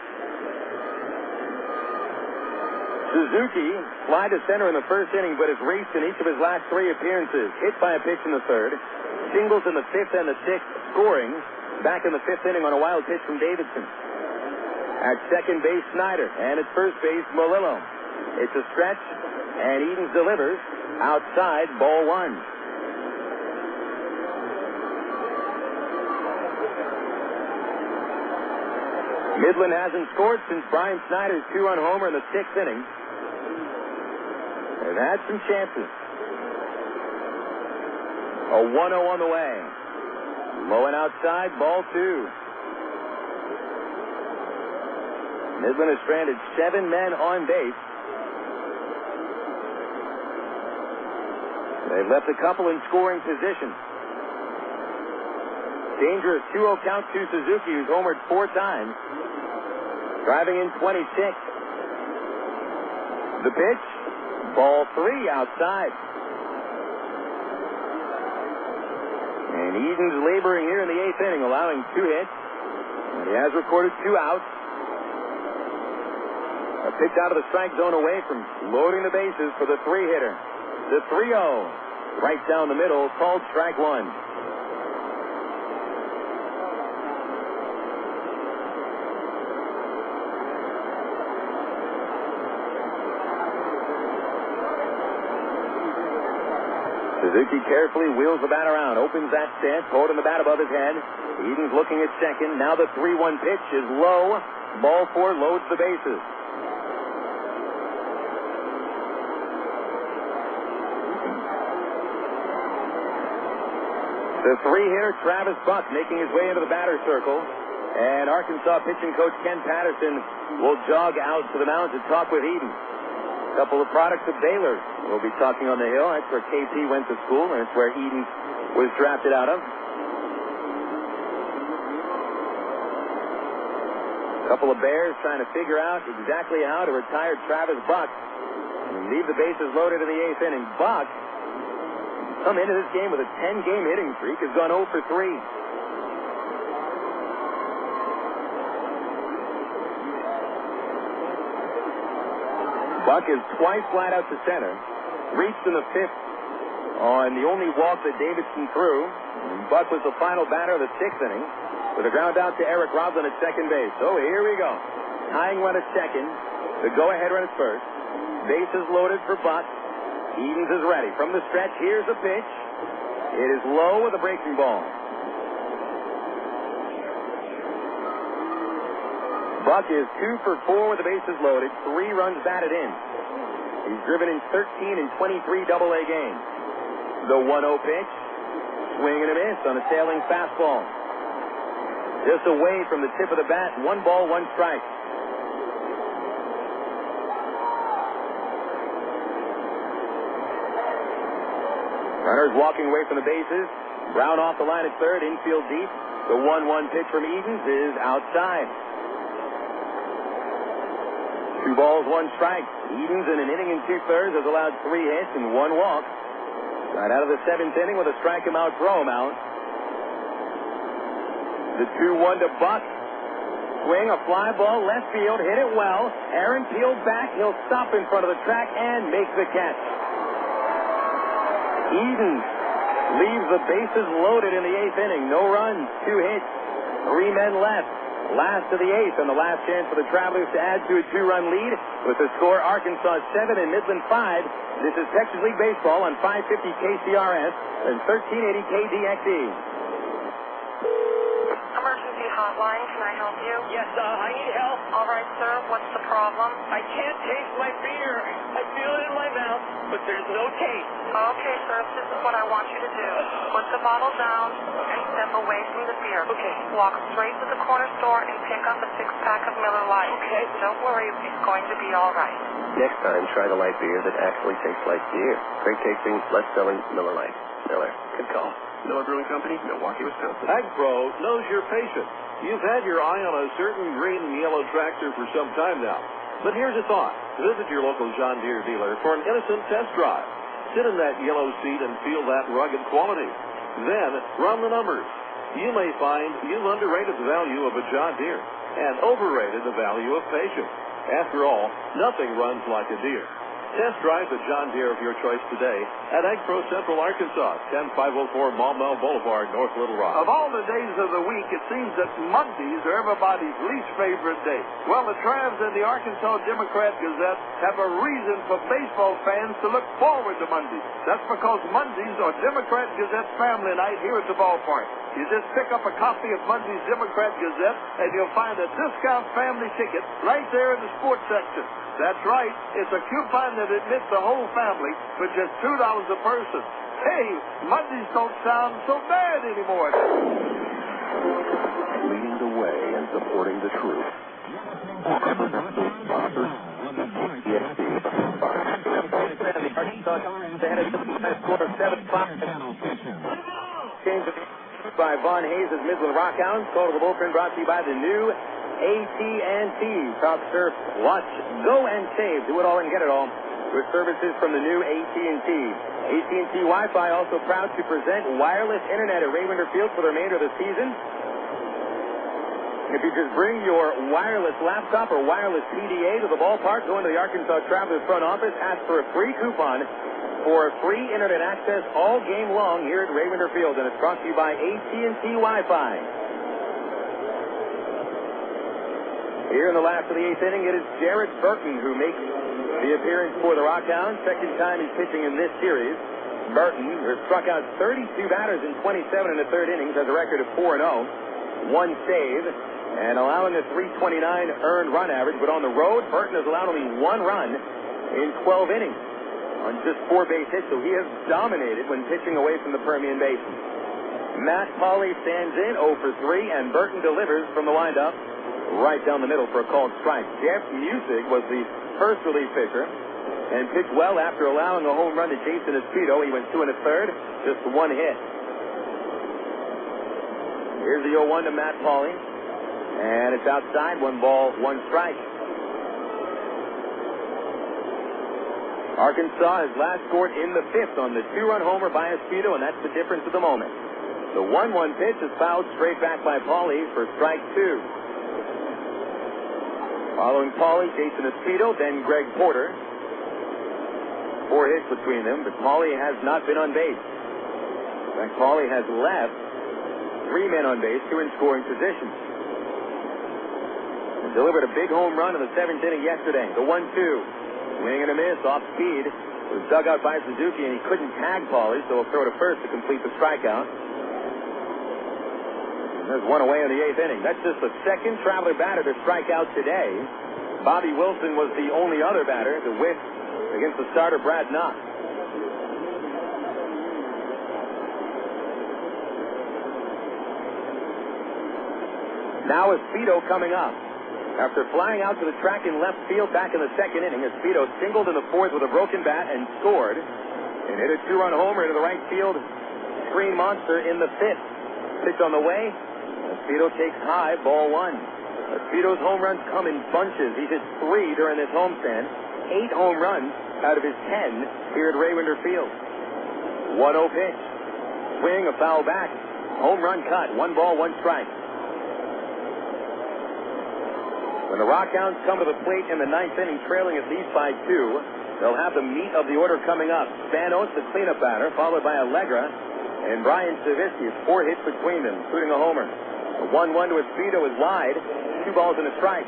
Suzuki fly to center in the first inning, but has raced in each of his last 3 appearances. Hit by a pitch in the 3rd, singles in the 5th and the 6th, scoring back in the 5th inning on a wild pitch from Davidson. At second base, Snyder, and at first base, Melillo. It's a stretch, and Edens delivers. Outside, ball 1. Midland hasn't scored since Brian Snyder's 2-run homer in the 6th inning. They've had some chances. A 1-0 on the way. Low and outside, ball 2. Midland has stranded 7 men on base. They've left a couple in scoring position. Dangerous 2-0 count to Suzuki, who's homered 4 times. Driving in 26. The pitch, ball 3 outside. And Eden's laboring here in the 8th inning, allowing 2 hits. And he has recorded 2 outs. A pitch out of the strike zone away from loading the bases for the 3-hitter. The 3-0, right down the middle, called strike 1. Suzuki carefully wheels the bat around, opens that stance, holding the bat above his head. Eden's looking at second. Now the 3-1 pitch is low. Ball 4 loads the bases. The 3-hitter, Travis Buck, making his way into the batter's circle. And Arkansas pitching coach Ken Patterson will jog out to the mound to talk with Eden. A couple of products of Baylor will be talking on the hill. That's where KP went to school, and it's where Eden was drafted out of. A couple of Bears trying to figure out exactly how to retire Travis Buck and leave the bases loaded in the 8th inning. Buck, come into this game with a 10-game hitting streak, has gone 0 for 3. Buck is twice flat out to center. Reached in the 5th on the only walk that Davidson threw. And Buck was the final batter of the 6th inning with a ground out to Eric Roblin at second base. So here we go. Tying run at second. The go-ahead run at first. Bases loaded for Buck. Edens is ready. From the stretch, here's the pitch. It is low with a breaking ball. Buck is 2 for 4 with the bases loaded, 3 runs batted in. He's driven in 13 and 23 AA games. The 1-0 pitch, swing and a miss on a sailing fastball. Just away from the tip of the bat, 1 ball, 1 strike. Runners walking away from the bases. Brown off the line at third, infield deep. The 1-1 pitch from Edens is outside. 2 balls, 1 strike. Edens in an inning and 2/3 has allowed 3 hits and 1 walk. Right out of the 7th inning with a strike him out, throw him out. The 2-1 to Buck. Swing, a fly ball, left field, hit it well. Aaron peeled back. He'll stop in front of the track and make the catch. Edens leaves the bases loaded in the 8th inning. No runs, 2 hits, 3 men left. Last of the 8th, and the last chance for the Travelers to add to a 2-run lead with the score Arkansas 7 and Midland 5. This is Texas League Baseball on 550 KCRS and 1380 KDXE. Emergency hotline, can I help you? Yes, I need help. All right, sir, what's the problem? I can't taste my beer. I feel it in my mouth, but there's no taste. Okay, sir, this is what I want you to do. Put the bottle down and step away from the beer. Okay. Walk straight to the corner store and pick up a 6-pack of Miller Lite. Okay. Don't worry, it's going to be all right. Next time, try the light beer that actually tastes like beer. Great tasting, less selling Miller Lite. Miller, good call. Miller Brewing Company, Milwaukee, Wisconsin. AgPro knows your patience. You've had your eye on a certain green and yellow tractor for some time now. But here's a thought. Visit your local John Deere dealer for an innocent test drive. Sit in that yellow seat and feel that rugged quality. Then run the numbers. You may find you've underrated the value of a John Deere and overrated the value of patience. After all, nothing runs like a Deere. Test drive the John Deere of your choice today at AgPro Central Arkansas, 10504 Maumelle Boulevard, North Little Rock. Of all the days of the week, it seems that Mondays are everybody's least favorite day. Well, the Travs and the Arkansas Democrat-Gazette have a reason for baseball fans to look forward to Mondays. That's because Mondays are Democrat-Gazette family night here at the ballpark. You just pick up a copy of Monday's Democrat-Gazette, and you'll find a discount family ticket right there in the sports section. That's right. It's a coupon that admits the whole family for just $2 a person. Hey, Mondays don't sound so bad anymore. Leading the way and supporting the troops. Change by Von Hayes' Midland RockHounds. Call to the bullpen brought to you by the new AT&T. Top Surf, watch, go, and save. Do it all and get it all with services from the new AT&T. AT&T Wi-Fi also proud to present wireless internet at Raymond Field for the remainder of the season. If you just bring your wireless laptop or wireless PDA to the ballpark, go into the Arkansas Travelers front office, ask for a free coupon for free internet access all game long here at Raymond Field. And it's brought to you by AT&T Wi-Fi. Here in the last of the eighth inning, it is Jared Burton who makes the appearance for the RockHounds. Second time he's pitching in this series. Burton, who struck out 32 batters in 27 in the third innings, has a record of 4-0. One save, and allowing a 329 earned run average. But on the road, Burton has allowed only one run in 12 innings on just 4 base hits, so he has dominated when pitching away from the Permian Basin. Matt Pauley stands in 0 for 3, and Burton delivers from the windup right down the middle for a called strike. Jeff Music was the first relief pitcher and pitched well after allowing a home run to Jason Espedo. He went 2 1/3, just 1 hit. Here's the 0-1 to Matt Pauley, and it's outside. 1 ball, 1 strike. Arkansas has last scored in the 5th on the 2-run homer by Espedo, and that's the difference at the moment. The 1-1 pitch is fouled straight back by Pauley for strike 2. Following Pauley, Jason Espedo, then Greg Porter. 4 hits between them, but Pauley has not been on base. In fact, Pauley has left 3 men on base, 2 in scoring position. And delivered a big home run in the 7th inning yesterday. The 1-2. Swing and a miss, off speed. It was dug out by Suzuki, and he couldn't tag Pauley, so he'll throw to first to complete the strikeout. There's 1 away in the 8th inning. That's just the second Traveler batter to strike out today. Bobby Wilson was the only other batter to whiff against the starter Brad Knox. Now Espedo coming up. After flying out to the track in left field back in the 2nd inning, Espedo singled in the 4th with a broken bat and scored. And hit a 2-run homer into the right field screen monster in the 5th. Pitch on the way. Espedo takes high, ball 1. Espedo's home runs come in bunches. He's hit 3 during this homestand. 8 home runs out of his 10 here at Raymond Field. 1-0 pitch. Swing, a foul back. Home run cut. 1 ball, 1 strike. When the RockHounds come to the plate in the 9th inning, trailing at least by 2, they'll have the meat of the order coming up. Spanos, the cleanup batter, followed by Allegra and Brian Savitsky. 4 hits between them, including a homer. The 1-1 to Espedo is wide. 2 balls and a strike.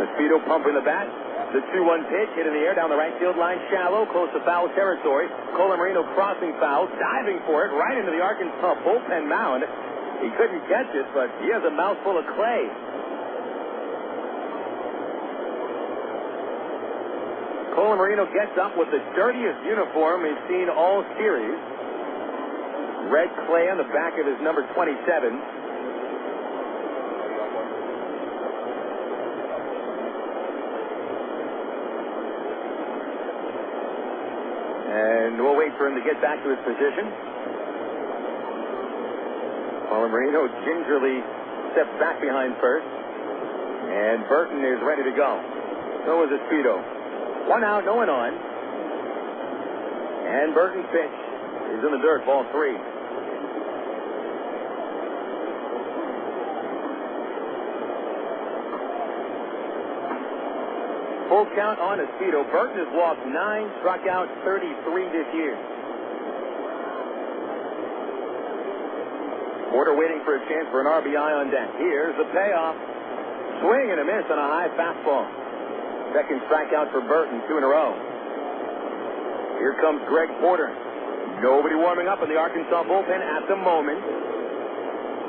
Espedo pumping the bat. The 2-1 pitch hit in the air down the right field line, shallow, close to foul territory. Colamarino crossing foul, diving for it right into the Arkansas bullpen mound. He couldn't catch it, but he has a mouthful of clay. Colamarino gets up with the dirtiest uniform we've seen all series. Red clay on the back of his number 27. And we'll wait for him to get back to his position. Colamarino gingerly steps back behind first. And Burton is ready to go. So is Espedo. 1 out, no one on. And Burton's pitch is in the dirt, ball 3. Full count on Espedo. Burton has walked 9, struck out 33 this year. Porter waiting for a chance for an RBI on deck. Here's the payoff. Swing and a miss on a high fastball. Second strikeout for Burton, 2 in a row. Here comes Greg Porter. Nobody warming up in the Arkansas bullpen at the moment.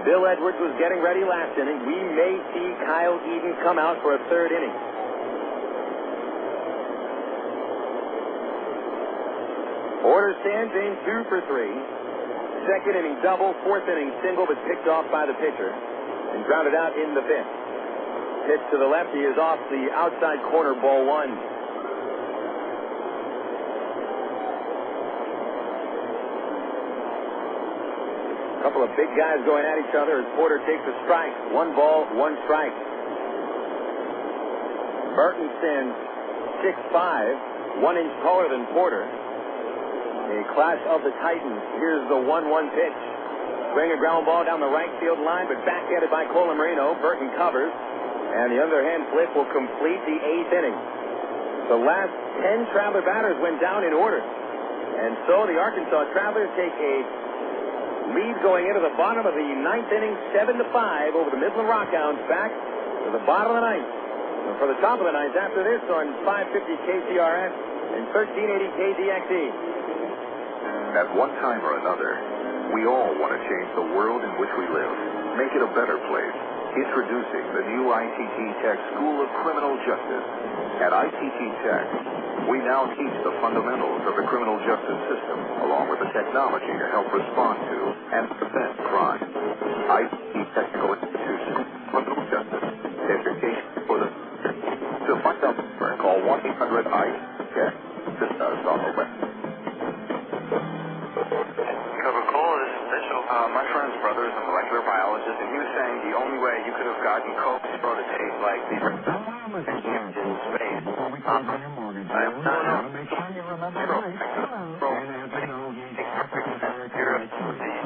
Bill Edwards was getting ready last inning. We may see Kyle Eden come out for a third inning. Order stands in 2 for 3. Second inning double, fourth inning single, but picked off by the pitcher and grounded out in the fifth. Pitch to the left, he is off the outside corner, ball 1. A couple of big guys going at each other as Porter takes a strike. 1 ball, 1 strike. Burton stands 6'5", 1 inch taller than Porter. A clash of the Titans. Here's the 1-1 pitch. Swing a ground ball down the right field line, but backhanded by Colamarino. Burton covers, and the underhand flip will complete the 8th inning. The last 10 Traveler batters went down in order. And so the Arkansas Travelers take a lead going into the bottom of the 9th inning, 7-5 over the Midland RockHounds, back to the bottom of the 9th. And for the top of the 9th after this on 550 KCRS and 1380 KDXE. At one time or another, we all want to change the world in which we live, make it a better place. Introducing the new ITT Tech School of Criminal Justice. At ITT Tech, we now teach the fundamentals of the criminal justice system, along with the technology to help respond to and prevent crime. ITT Technical Institution, Criminal Justice, Education for the Future. To find out more, call 1-800-ITT-TECH. Visit us on the web. Coca-Cola is official. My friend's brother is a molecular biologist, and he was saying the only way you could have gotten Coke Zero to taste like the in space. I am not Make sure you remember the race.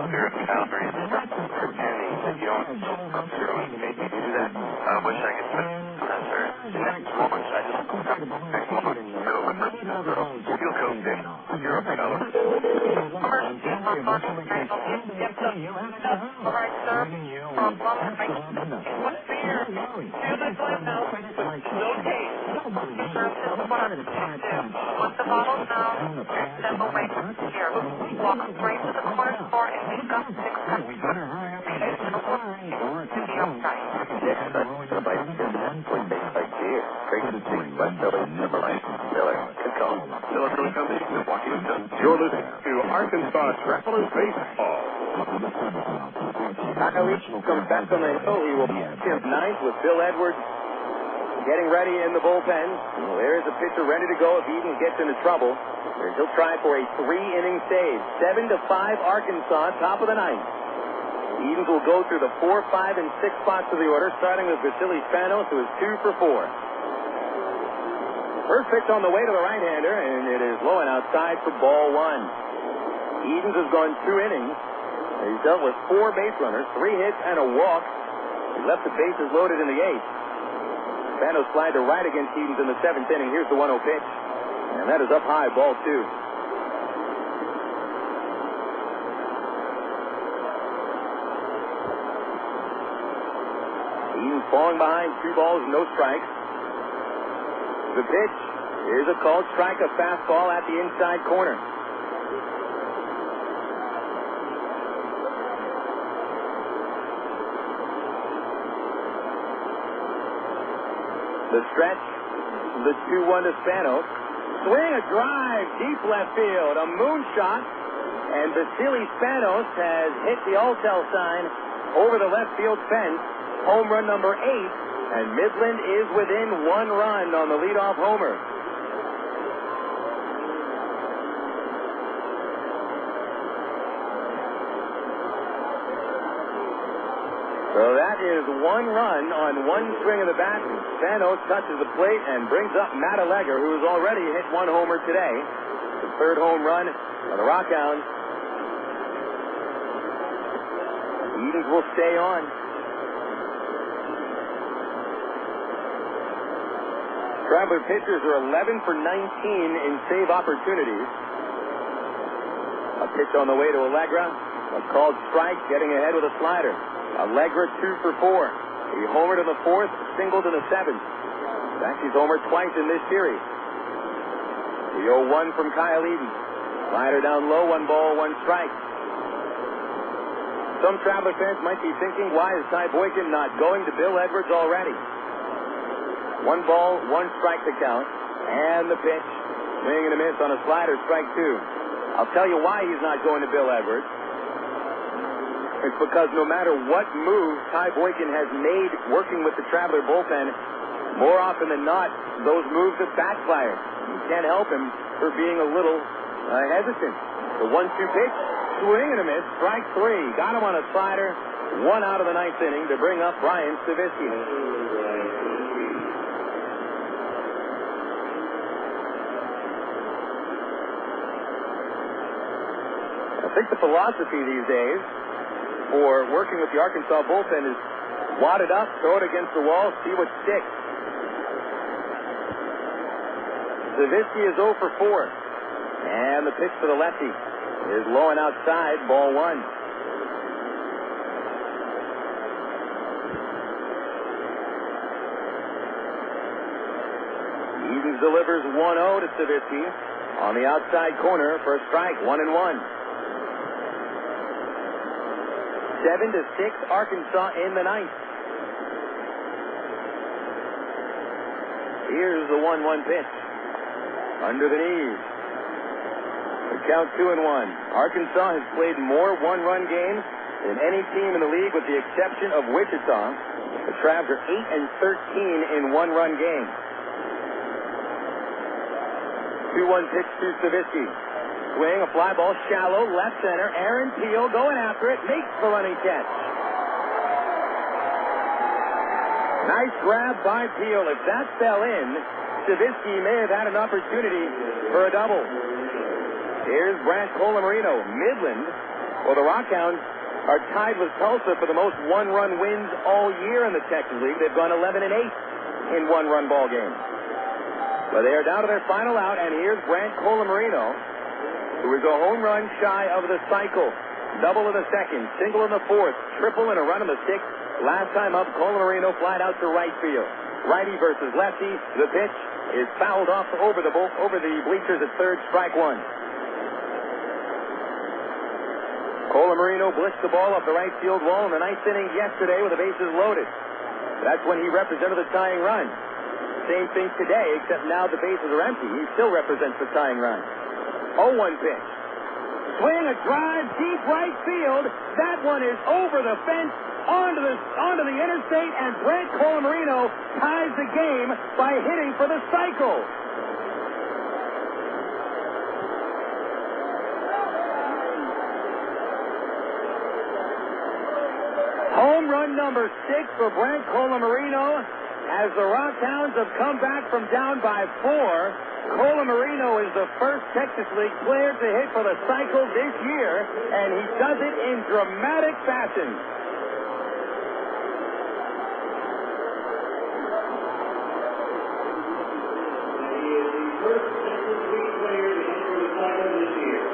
Zero calories. And you don't zero maybe do that. I wish I could spend that, sir. Next moment, I just Feel Coke Day. 0 calories. Put the bottle down, step away from here. Walk straight to the corner store and pick up 6 cups. You're listening to Arkansas Travelers Baseball. Kyle Eden comes back on the hill. He will his 9th with Bill Edwards getting ready in the bullpen. There is a pitcher ready to go if Eden gets into trouble. He'll try for a 3-inning save. 7-5 Arkansas, top of the 9th. Edens will go through the 4, 5, and 6 spots of the order, starting with Vasily Spanos, who is 2 for 4. First pitch on the way to the right-hander, and it is low and outside for ball 1. Edens has gone 2 innings. He's dealt with 4 base runners, 3 hits, and a walk. He left the bases loaded in the 8th. Spanos flied to right against Edens in the 7th inning. Here's the 1-0 pitch, and that is up high, ball 2. Edens falling behind, 2 balls, no strikes. The pitch is a called strike, a fastball at the inside corner. The stretch, the 2-1 to Spanos. Swing, a drive, deep left field, a moonshot, and Vasily Spanos has hit the all-tell sign over the left field fence. Home run number 8, and Midland is within 1 run on the leadoff homer. So that is 1 run on 1 swing of the bat. Spanos touches the plate and brings up Matt Allegra, who has already hit 1 homer today. The 3rd home run of the RockHounds. Edens will stay on. Traveler pitchers are 11 for 19 in save opportunities. A pitch on the way to Allegra. A called strike, getting ahead with a slider. Allegra 2 for 4. He homered in the 4th, singled in the 7th. In fact, he's homered twice in this series. The 0-1 from Kyle Eden. Slider down low, 1 ball, 1 strike. some Traveler fans might be thinking, why is Ty Boykin not going to Bill Edwards already? 1 ball, 1 strike to count. And the pitch. Swing and a miss on a slider, strike 2. I'll tell you why he's not going to Bill Edwards. It's because no matter what move Ty Boykin has made working with the Traveler bullpen, more often than not, those moves have backfired. You can't help him for being a little hesitant. The 1-2 pitch, swing and a miss, strike 3. Got him on a slider, 1 out of the 9th inning to bring up Brian Stavisky. I think the philosophy these days for working with the Arkansas bullpen is wad it up, throw it against the wall, see what sticks. Stavisky is 0 for 4. And the pitch to the lefty is low and outside, ball 1. Edens delivers 1-0 to Stavisky on the outside corner for a strike, 1-1. 7-6, Arkansas in the 9th. Here's the 1-1 pitch. Under the knees. The count 2-1. Arkansas has played more one-run games than any team in the league with the exception of Wichita. The Travs are 8-13 in one-run games. 2-1 pitch to Stavisky. Swing, a fly ball, shallow, left center. Aaron Peel going after it, makes the running catch. Nice grab by Peel. If that fell in, Stavisky may have had an opportunity for a double. Here's Brant Colamarino. Midland, well, the RockHounds are tied with Tulsa for the most one-run wins all year in the Texas League. They've gone 11-8 in one-run ball games. But they are down to their final out, and here's Brant Colamarino, who is a home run shy of the cycle. Double in the 2nd, single in the 4th, triple and a run in the 6th. Last time up, Colamarino flied out to right field. Righty versus lefty. The pitch is fouled off over the bleachers at 3rd, strike 1. Colamarino blitzed the ball off the right field wall in the 9th inning yesterday with the bases loaded. That's when he represented the tying run. Same thing today, except now the bases are empty. He still represents the tying run. 0-1 pitch. Swing, a drive, deep right field. That one is over the fence, onto the interstate, and Brant Colamarino ties the game by hitting for the cycle. Home run number 6 for Brant Colamarino as the RockHounds have come back from down by 4. Colamarino is the first Texas League player to hit for the cycle this year, and he does it in dramatic fashion. He is the first Texas League player to hit for the cycle this year.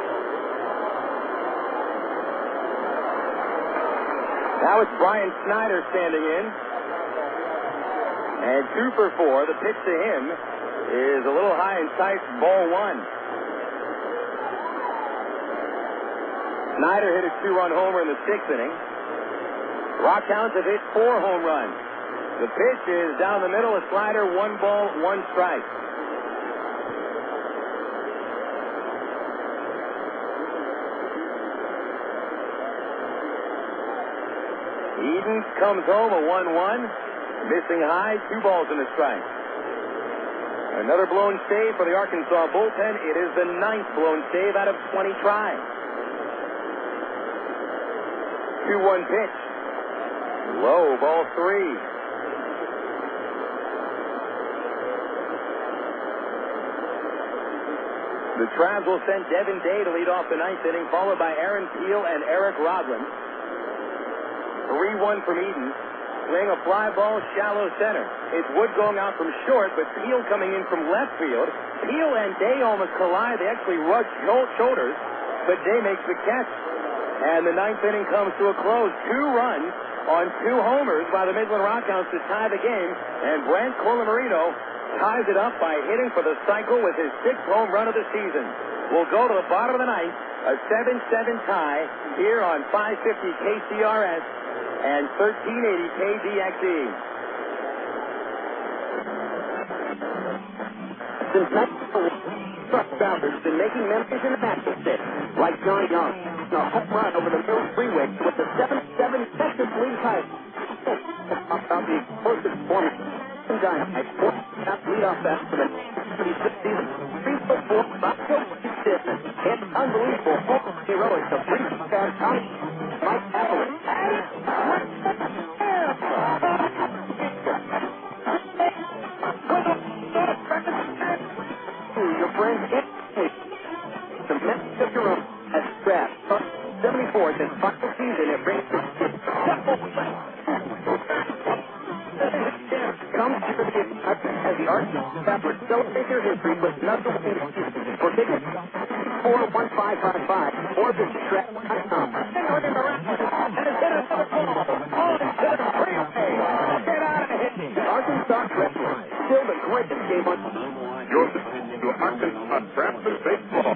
Now it's Brian Snyder standing in. And 2 for 4. The pitch to him is a little high and tight, ball 1. Snyder hit a 2-run homer in the 6th inning. RockHounds have hit 4 home runs. The pitch is down the middle, a slider, 1 ball, 1 strike. Edens comes home, a 1-1. Missing high, 2 balls and a strike. Another blown save for the Arkansas bullpen. It is the 9th blown save out of 20 tries. 2-1 pitch. Low, ball 3. The Travs will send Devin Day to lead off the 9th inning, followed by Aaron Peel and Eric Rodlin. 3-1 from Edens. Swing, a fly ball, shallow center. It's Wood going out from short, but Peel coming in from left field. Peel and Day almost collide. They actually rush shoulders, but Day makes the catch. And the 9th inning comes to a close. 2 runs on 2 homers by the Midland RockHounds to tie the game. And Brant Colamarino ties it up by hitting for the cycle with his 6th home run of the season. We'll go to the bottom of the ninth, a 7-7 tie here on 550 KCRS and 1380 KDXE. Since 1904, truck drivers have been making memories in the Baptist State, like John Young, a home run over the Mill Freeway with the 7-7 Texas league title. About the explosive performance. Dynamite, lead off that for the 36th season. 3-4, it's unbelievable. Heroics of three-star Tommy Mike Appleton. Your friends get the message of your own as draft 74th and final season. It brings as the Arkansas Travelers celebrate their history with another win for tickets 41555 or visit track.com. Arkansas Travelers, still the greatest game on. You're listening to Arkansas Travelers Baseball.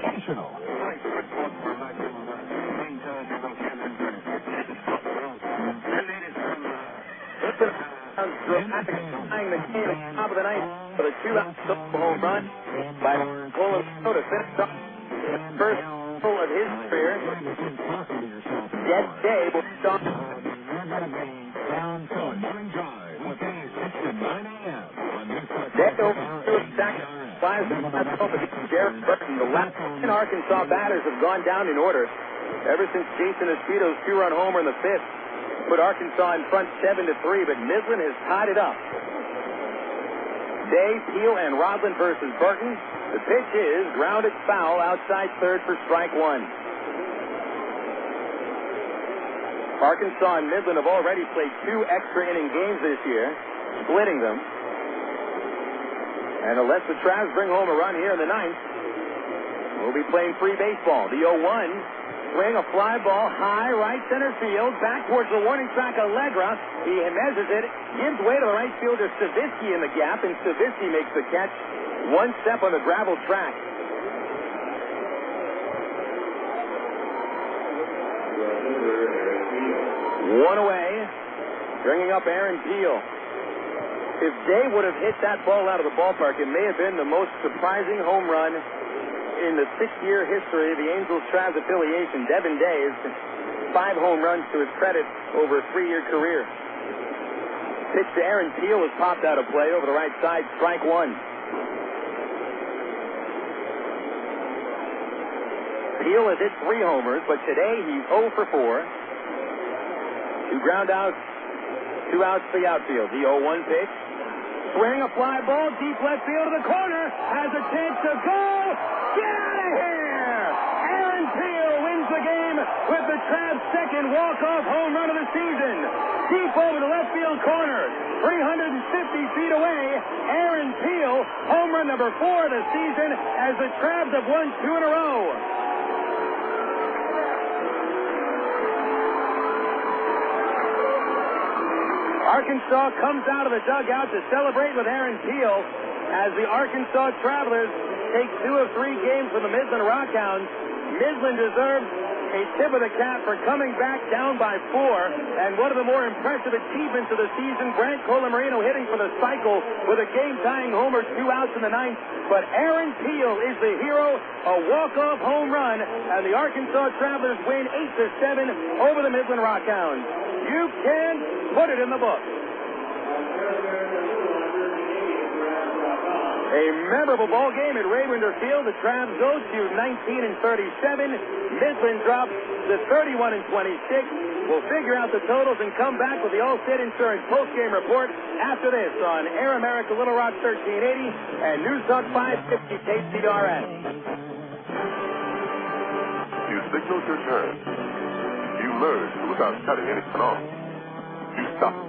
Tying the game at the top of the ninth for the 2-out home run by Colorado to finish up the first full of his career. Dead day will stop. Daniel Jared Burton. The last 10 Arkansas batters have gone down in order ever since Jason Espito's 2-run homer in the 5th. Put Arkansas in front 7-3, but Midland has tied it up. Day, Peel, and Rodland versus Burton. The pitch is grounded foul outside third for strike one. Arkansas and Midland have already played 2 extra inning games this year, splitting them. And unless the Travs bring home a run here in the ninth, we'll be playing free baseball. The 0-1. Swing, a fly ball, high, right center field, back towards the warning track, Allegra. He measures it, gives way to the right fielder, Stavisky in the gap, and Stavisky makes the catch. One step on the gravel track. One away, bringing up Aaron Peel. If Day would have hit that ball out of the ballpark, it may have been the most surprising home run in the 6-year history of the Angels-Travs affiliation. Devin Day has 5 home runs to his credit over a 3-year career. Pitch to Aaron Peel has popped out of play over the right side, strike one. Peel has hit 3 homers, but today he's 0 for 4. 2 ground outs, 2 outs for the outfield. The 0-1 pitch. Swing, a fly ball, deep left field to the corner. Has a chance to go. Get out of here! Aaron Peel wins the game with the Travs' second walk-off home run of the season. Deep over the left field corner. 350 feet away, Aaron Peel, home run number 4 of the season as the Travs have won 2 in a row. Arkansas comes out of the dugout to celebrate with Aaron Peel as the Arkansas Travelers take 2 of 3 games from the Midland RockHounds. Midland deserves a tip of the cap for coming back down by 4. And one of the more impressive achievements of the season, Grant Colamarino hitting for the cycle with a game-tying homer, 2 outs in the ninth. But Aaron Peel is the hero, a walk-off home run, and the Arkansas Travelers win 8-7 over the Midland RockHounds. You can put it in the book. A memorable ball game at Raywinder Field. The Travs go to 19-37. Midland drops to 31-26. We'll figure out the totals and come back with the Allstate Insurance postgame report after this on Air America Little Rock 1380 and News Talk 550 KCRS. You signaled your turn. You merged without cutting anything off. You stopped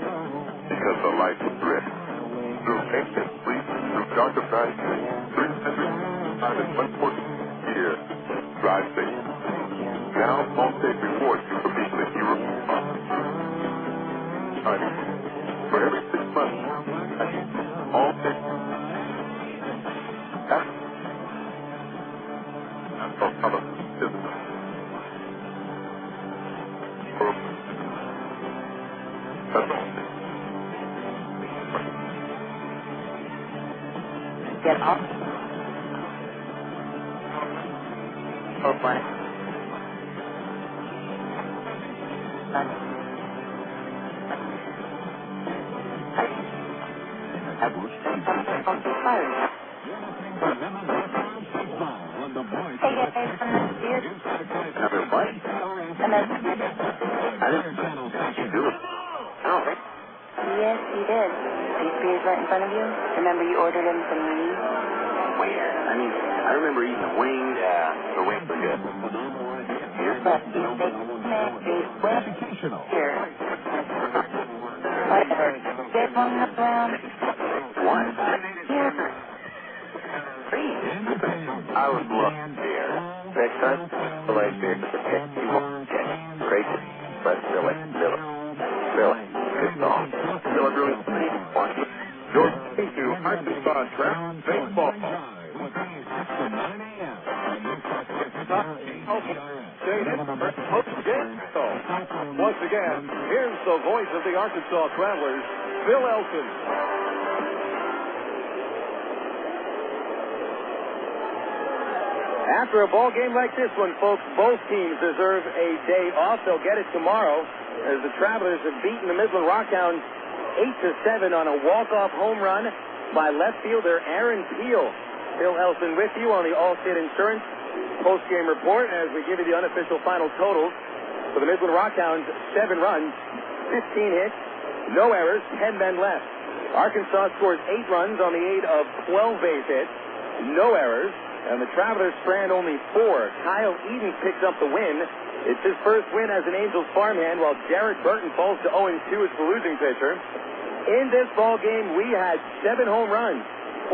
because the light was red. Through pain and sleep, through darker night, 365 year, drive safe. Now, Allstate rewards you for being the hero. For every 6 months, Allstate Get up. Oh, fine. Another what? I didn't do it. Oh, Yes, you did. These beers right in front of you? Remember you ordered them from me? where? I mean, I remember eating the wings. Yeah, the wings were good. Here? But you think Educational. here. Whatever. Get one around. What? Here. I would love beer. Next time, the light beer with the pick you won't get. Great. Let's fill it. Miller. Miller. Good call. Miller Brewing Company. Watch it. You're listening to Arkansas Travel Baseball. Once again, here's the voice of the Arkansas Travelers, Phil Elson. After a ball game like this one, folks, both teams deserve a day off. They'll get it tomorrow as the Travelers have beaten the Midland RockHounds 8-7 on a walk-off home run by left fielder Aaron Peel. Phil Elson with you on the Allstate Insurance post-game report as we give you the unofficial final totals for the Midland RockHounds. 7 runs, 15 hits, no errors, 10 men left. Arkansas scores 8 runs on the aid of 12 base hits, no errors, and the Travelers strand only 4. Kyle Eden picks up the win. It's his first win as an Angels farmhand, while Jared Burton falls to 0-2 as the losing pitcher. In this ball game, we had 7 home runs.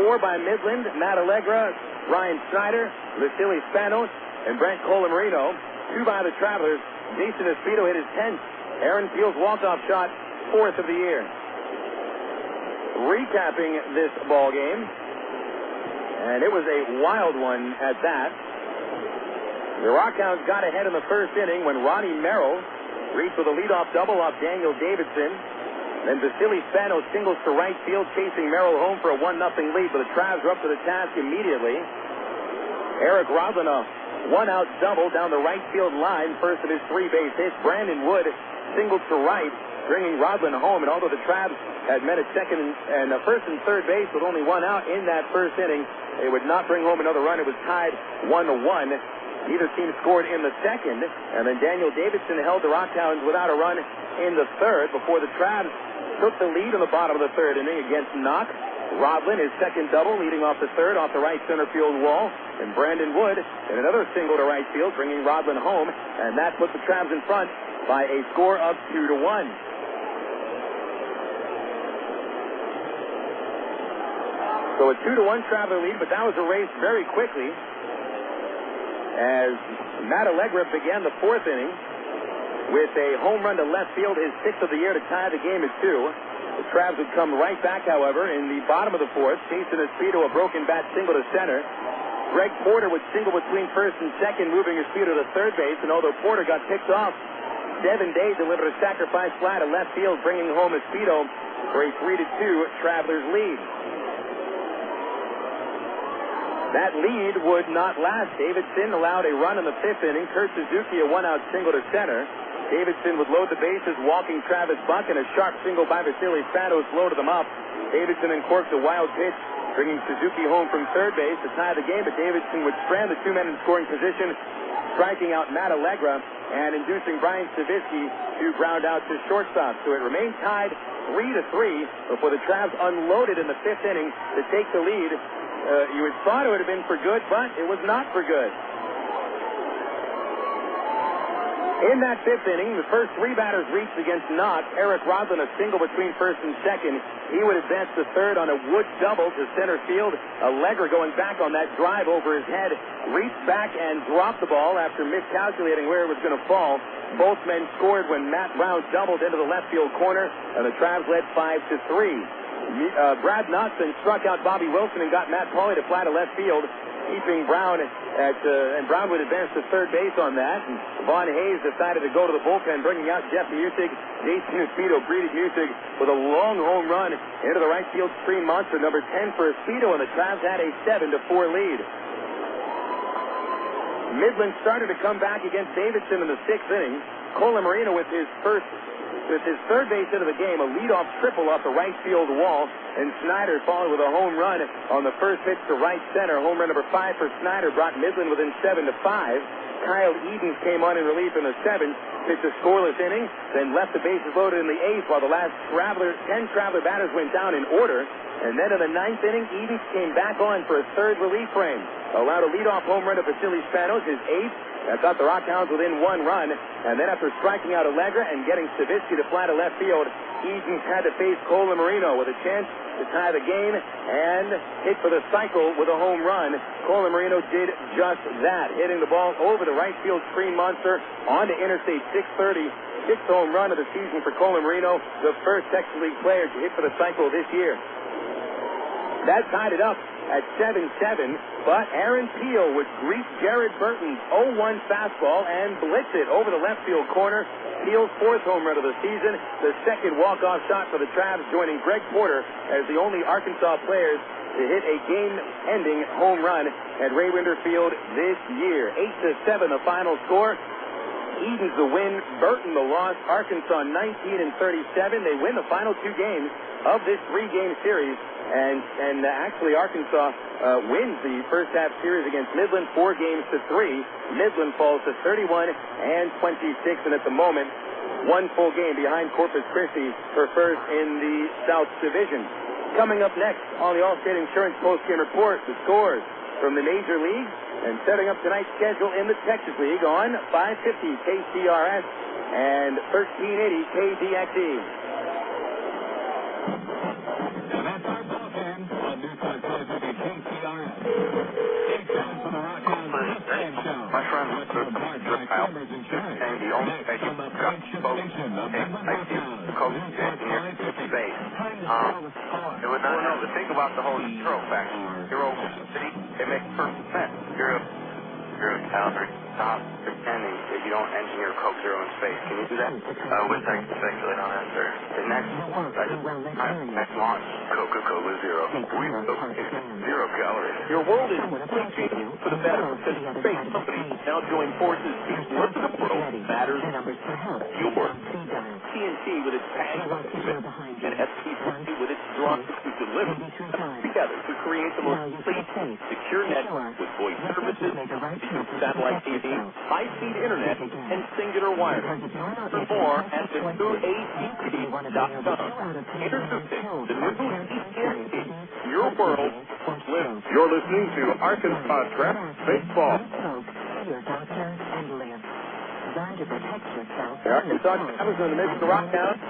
4 by Midland, Matt Allegra, Ryan Snyder, Vasily Spanos, and Brent Colamarino. 2 by the Travelers. Jason Espino hit his 10th. Aaron Peel's walk-off shot, 4th of the year. Recapping this ball game, and it was a wild one at that. The RockHounds got ahead in the first inning when Ronnie Merrill reached with a leadoff double off Daniel Davidson. Then Vasily Spanos singles to right field, chasing Merrill home for a 1-0 lead, but the Travs are up to the task immediately. Eric Rodlin, a one-out double down the right field line, first of his 3 base hits. Brandon Wood singled to right, bringing Rodlin home, and although the Travs had met at second and first and third base with only 1 out in that first inning, they would not bring home another run. It was tied 1-1. Neither team scored in the second, and then Daniel Davidson held the RockHounds without a run in the third before the Travs took the lead in the bottom of the third inning against Knox. Rodlin, his second double, leading off the third off the right center field wall, and Brandon Wood in another single to right field, bringing Rodlin home, and that put the Travs in front by a score of 2-1. So a 2-1 Traveler lead, but that was erased very quickly as Matt Allegra began the 4th inning with a home run to left field, his 6th of the year, to tie the game at 2. The Travs would come right back, however, in the bottom of the 4th. Jason Espino, a broken bat single to center. Greg Porter would single between first and second, moving Espino to third base, and although Porter got picked off, Devin Day delivered a sacrifice fly to left field, bringing home Espino for a 3-2 Travelers lead. That lead would not last. Davidson allowed a run in the 5th inning. Kurt Suzuki, a 1-out single to center. Davidson would load the bases, walking Travis Buck, and a sharp single by Vasily Spanos loaded them up. Davidson uncorked a wild pitch, bringing Suzuki home from third base to tie the game, but Davidson would strand the 2 men in scoring position, striking out Matt Allegra and inducing Brian Stavisky to ground out to shortstop. So it remained tied 3-3 before the Travs unloaded in the 5th inning to take the lead. You would thought it would have been for good, but it was not for good. In that 5th inning, the first 3 batters reached against Knox. Eric Rodlin, a single between first and second. He would advance to third on a Wood double to center field. Allegra going back on that drive over his head, reached back and dropped the ball after miscalculating where it was going to fall. Both men scored when Matt Brown doubled into the left field corner, and the Travs led 5-3. Brad Knotson struck out Bobby Wilson and got Matt Pauly to fly to left field. keeping Brown and Brown would advance to third base on that. And Vaughn Hayes decided to go to the bullpen, bringing out Jeff Music. Jason Espedo greeted Music with a long home run into the right field screen monster, number 10 for Espedo, and the Travs had a 7-4 lead. Midland started to come back against Davidson in the 6th inning. Colamarino with his third base hit of the game, a leadoff triple off the right field wall, and Snyder followed with a home run on the first pitch to right center. Home run number 5 for Snyder brought Midland within 7-5. Kyle Edens came on in relief in the 7th, pitched a scoreless inning, then left the bases loaded in the 8th while the last 10 Traveler batters went down in order. And then in the 9th inning, Edens came back on for a third relief frame. Allowed a leadoff home run to Vasily Spanos, his 8th. That got the RockHounds within 1 run. And then after striking out Allegra and getting Savitsky to fly to left field, Edens had to face Colamarino with a chance to tie the game and hit for the cycle with a home run. Colamarino did just that, hitting the ball over the right field screen monster onto Interstate 630. 6th home run of the season for Colamarino, the first Texas League player to hit for the cycle this year. That tied it up at 7-7, but Aaron Peel would greet Jared Burton's 0-1 fastball and blitz it over the left field corner. Peel's 4th home run of the season, the second walk-off shot for the Travs, joining Greg Porter as the only Arkansas players to hit a game-ending home run at Ray Winder Field this year. 8-7 the final score. Edens the win, Burton the loss. Arkansas 19-37. They win the final 2 games of this 3-game series. And actually Arkansas wins the first half series against Midland 4-3. Midland falls to 31-26, and at the moment 1 full game behind Corpus Christi for first in the South Division. Coming up next on the Allstate Insurance Postgame Report, the scores from the Major League and setting up tonight's schedule in the Texas League on 550 KCRS and 1380 KDXE. My friend was saying the only way you got both the coach engineer space. It was not to think about the whole hero factor. Hero city, it makes perfect sense. You're a Calgary top pretending that you don't engineer Coke Zero in space. Can you do that? I wish I could speculate on that, sir. The next launch, Coca-Cola Zero. We zero calories. Your world is changing for the better because space companies now join forces to look at the world matters your TNT with its passion and SPC with its strong to deliver together to create the most complete, secure network with voice services, satellite TV, high-speed internet, and singular wireless. For more at the newATT.com. Introducing the new TNT. Your world lives. You're listening to Arkansas Traps Baseball. The Arkansas Travelers in the midst of the RockHounds.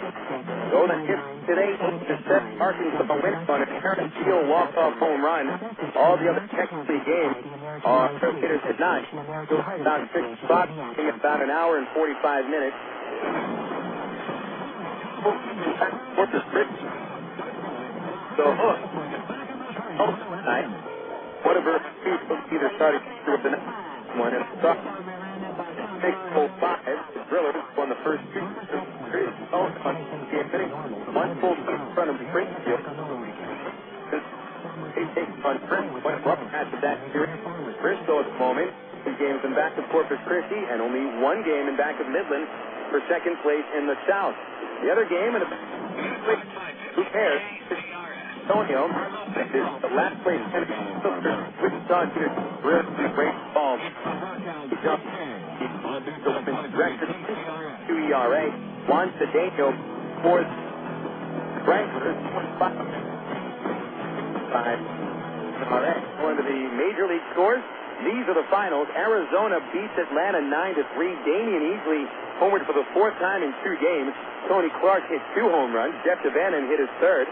Golden hit today, 8-7. Arkansas wins on a Aaron Peel walk-off home run. All the other Texas League games are hitters did not. About 6 spots in about an hour and 45 minutes. So, tonight, whatever either started with the next one and start 6-5. The Drillers won the first 2 series. One full in front of Springfield. They take on Bristol. Went rough after that series. Bristol at the moment 2 games in back of Corpus Christi and only 1 game in back of Midland for second place in the South. The other game in who cares? Antonio, the last place Wichita did really great ball. He jumped. Record 2 ERA. Juan Cedeno fourth. Wranglers 5 ERA. Going to the Major League scores. These are the finals. Arizona beats Atlanta 9-3. Damian Easley homered for the 4th time in 2 games. Tony Clark hit 2 home runs. Jeff Devannon hit his 3rd.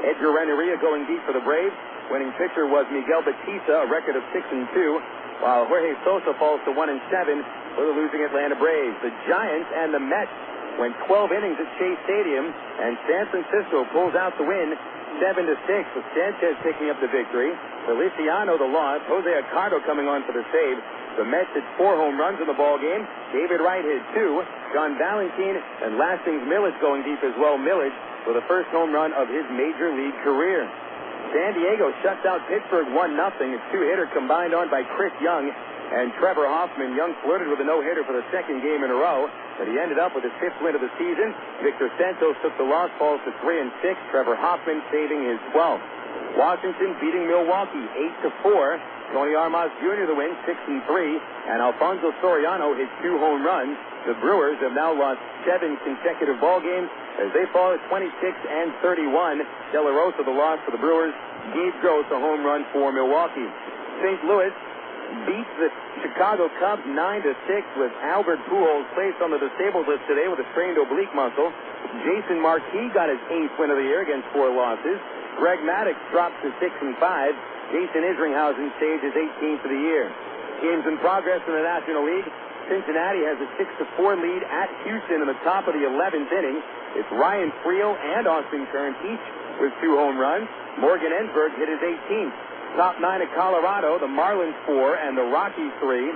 Edgar Renteria going deep for the Braves. Winning pitcher was Miguel Batista, a record of 6-2, while Jorge Sosa falls to 1-7 for the losing Atlanta Braves. The Giants and the Mets went 12 innings at Chase Stadium, and San Francisco pulls out the win 7-6, with Sanchez picking up the victory. Feliciano the loss. Jose Accardo coming on for the save. The Mets hit 4 home runs in the ball game. David Wright hit 2. John Valentin and Lastings Millage going deep as well. Millage for the first home run of his major league career. San Diego shuts out Pittsburgh 1-0. A 2-hitter combined on by Chris Young and Trevor Hoffman. Young flirted with a no-hitter for the second game in a row, but he ended up with his 5th win of the season. Victor Santos took the loss, falls to 3-6. Trevor Hoffman saving his 12th. Washington beating Milwaukee 8-4. Tony Armas Jr. the win, 6-3, and Alfonso Soriano hit 2 home runs. The Brewers have now lost 7 consecutive ball games as they fall at 26-31. De La Rosa the loss for the Brewers. Gabe Gross a home run for Milwaukee. St. Louis beats the Chicago Cubs 9-6 with Albert Pujols placed on the disabled list today with a strained oblique muscle. Jason Marquis got his 8th win of the year against 4 losses. Greg Maddux drops to 6-5. Jason Isringhausen saved his 18th of the year. Games in progress in the National League. Cincinnati has a 6-4 lead at Houston in the top of the 11th inning. It's Ryan Friel and Austin Kearns each with 2 home runs. Morgan Ensberg hit his 18th. Top 9 at Colorado, the Marlins 4 and the Rockies 3.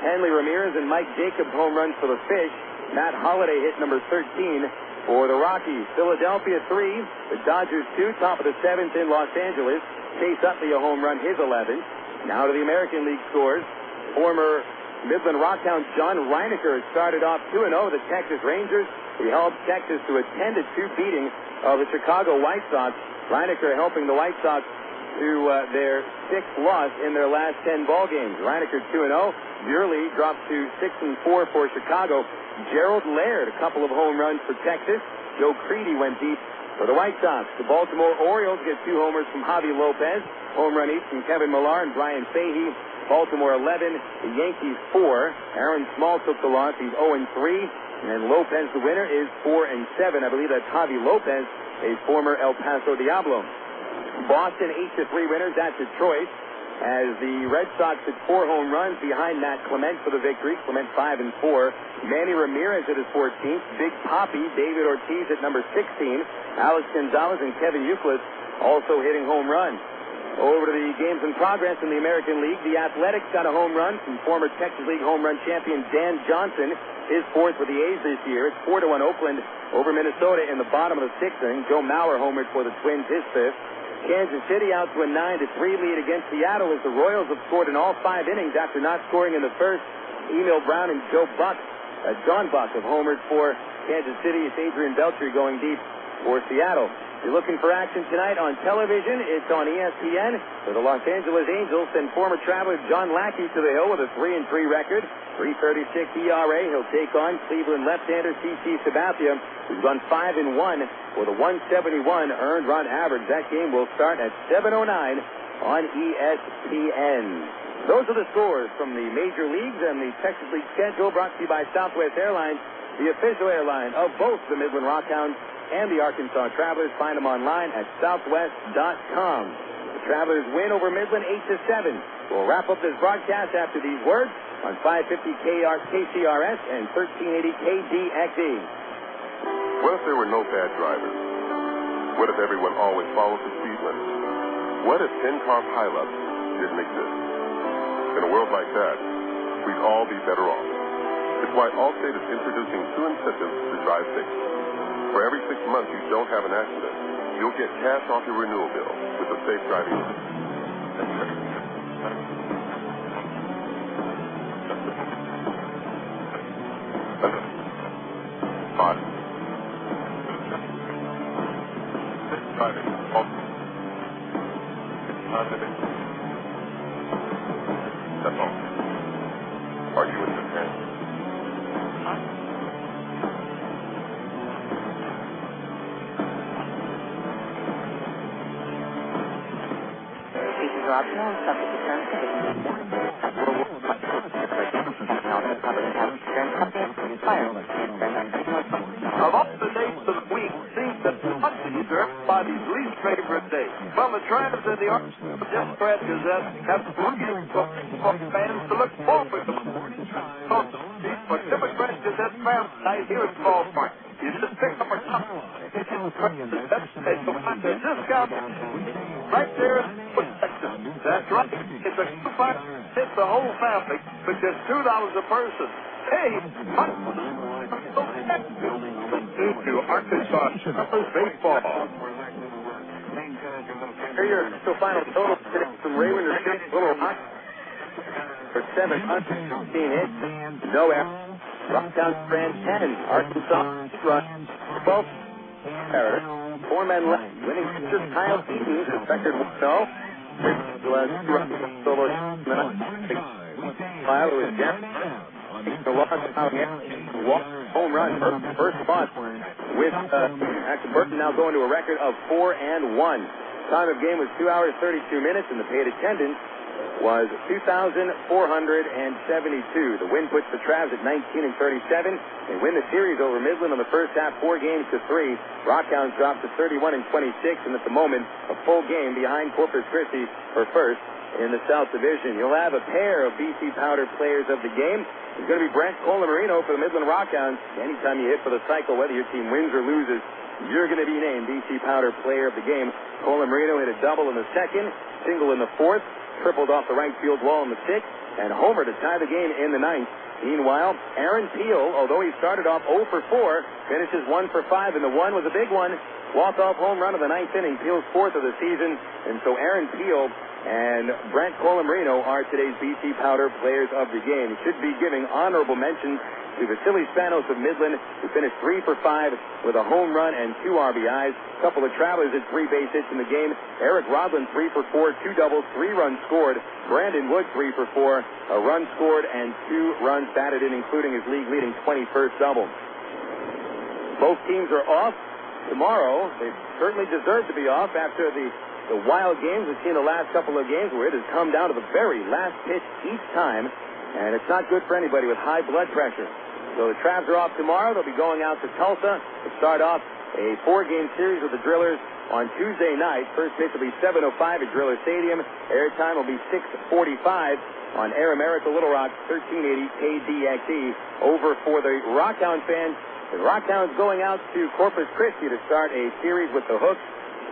Hanley Ramirez and Mike Jacobs home runs for the Fish. Matt Holliday hit number 13 for the Rockies. Philadelphia 3, the Dodgers 2, top of the 7th in Los Angeles. Chase Utley a home run, his 11th. Now to the American League scores. Former Midland RockHounds John Reinecker started off 2-0 the Texas Rangers. He helped Texas to a 10-2 beating of the Chicago White Sox. Reinecker helping the White Sox to their 6th loss in their last 10 ball games. Reinecker 2-0. Burley dropped to 6-4 for Chicago. Gerald Laird a couple of home runs for Texas. Joe Creedy went deep for the White Sox. The Baltimore Orioles get 2 homers from Javi Lopez. Home run each from Kevin Millar and Brian Fahey. Baltimore 11, the Yankees 4. Aaron Small took the loss. He's 0-3. And Lopez, the winner, is 4-7. I believe that's Javi Lopez, a former El Paso Diablo. Boston 8-3 winners at Detroit as the Red Sox hit 4 home runs behind Matt Clement for the victory. Clement 5-4. Manny Ramirez at his 14th. Big Papi, David Ortiz at number 16. Alex Gonzalez and Kevin Euclid also hitting home runs. Over to the games in progress in the American League. The Athletics got a home run from former Texas League home run champion Dan Johnson. His 4th for the A's this year. It's 4-1 Oakland over Minnesota in the bottom of the 6th inning. Joe Mauer homered for the Twins, his 5th. Kansas City out to a 9-3 lead against Seattle as the Royals have scored in all 5 innings after not scoring in the first. Emil Brown and John Buck have homered for Kansas City. It's Adrian Beltre going deep for Seattle. If you're looking for action tonight on television, it's on ESPN. For the Los Angeles Angels, send former traveler John Lackey to the hill with a 3-3 record. 3.36 ERA. He'll take on Cleveland left-hander CC Sabathia, who's gone 5-1 with a 171 earned run average. That game will start at 7:09 on ESPN. Those are the scores from the major leagues and the Texas League schedule, brought to you by Southwest Airlines, the official airline of both the Midland RockHounds and the Arkansas Travelers. Find them online at southwest.com. The Travelers win over Midland 8-7. We'll wrap up this broadcast after these words on 550 KCRS and 1380 KDXE. What if there were no bad drivers? What if everyone always followed the speed limit? What if 10-car pileups didn't exist? In a world like that, we'd all be better off. It's why Allstate is introducing 2 incentives to drive safe. For every 6 months you don't have an accident, you'll get cash off your renewal bill with a safe driving. That's all. Are you in good hands? optional and subject to terms and conditions. Of all the days of the week, it seems that Mondays are everybody's least favorite day. Well, the Trams and the Arkansas Democrat Gazette have reasons for fans to look forward to. For Democrat Gazette fans night here at Ballpark, you just pick up a cup. You'll find a discount right there in Texas. That's right. It's a coupon. It's the whole family for just $2 a person. Hey, to Arkansas baseball. Here are your final totals today from Raymond or Little Rock. For 715 hits, no errors. RockHounds ran 10. Arkansas run 12. Errors. 4 men left. Winning pitcher Kyle Eaton, record 1-0. Was 2 runs solo. Kyle was down. The loss walk home run first spot with Axel Burton now going to a record of 4-1. Time of game was 2 hours 32 minutes, and the paid attendance was 2,472. The win puts the Travs at 19-37. They win the series over Midland on the first half, 4-3. RockHounds dropped to 31-26, and at the moment a full game behind Corpus Christi for first in the South Division. You'll have a pair of BC Powder players of the game. It's going to be Brent Colamarino for the Midland RockHounds. Anytime you hit for the cycle, whether your team wins or loses, you're going to be named BC Powder player of the game. Colamarino hit a double in the second, single in the fourth, tripled off the right field wall in the sixth, and homer to tie the game in the ninth. Meanwhile, Aaron Peel, although he started off 0 for 4, finishes 1 for 5, and the one was a big one. Walk-off home run of the ninth inning, Peel's fourth of the season, and so Aaron Peel and Brent Colamarino are today's BC Powder players of the game. Should be giving honorable mentions to Vasily Spanos of Midland, who finished 3 for 5 with a home run and 2 RBIs. A couple of Travelers at 3 base hits in the game. Eric Rodland 3 for 4, 2 doubles, 3 runs scored. Brandon Wood 3 for 4, a run scored and 2 runs batted in, including his league-leading 21st double. Both teams are off tomorrow. They certainly deserve to be off after the wild games we've seen the last couple of games where it has come down to the very last pitch each time, and it's not good for anybody with high blood pressure. So the Travs are off tomorrow. They'll be going out to Tulsa to start off a 4-game series with the Drillers on Tuesday night. First pitch will be 7:05 at Driller Stadium. Airtime will be 6:45 on Air America Little Rock, 1380 KDXE. Over for the RockHounds fans. The RockHounds going out to Corpus Christi to start a series with the Hooks.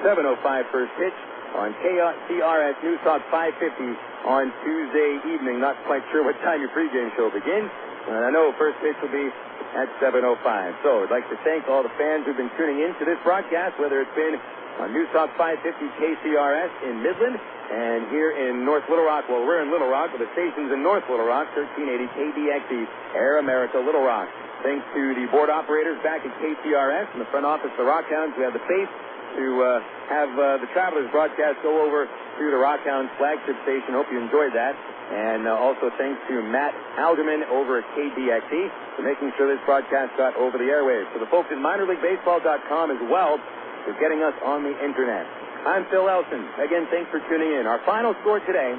7:05 first pitch on KCRS News Talk 550 on Tuesday evening. Not quite sure what time your pregame show begins. I know first pitch will be at 7:05. So I'd like to thank all the fans who've been tuning in to this broadcast, whether it's been on News Talk 550 KCRS in Midland and here in North Little Rock. Well, we're in Little Rock, but the station's in North Little Rock, 1380 KDXE, Air America Little Rock. Thanks to the board operators back at KCRS and the front office, the RockHounds, who have the faith to have the Travelers broadcast go over to the RockHounds flagship station. Hope you enjoyed that. And also thanks to Matt Alderman over at KDXE for making sure this broadcast got over the airwaves. For the folks at minorleaguebaseball.com as well for getting us on the internet. I'm Phil Elson. Again, thanks for tuning in. Our final score today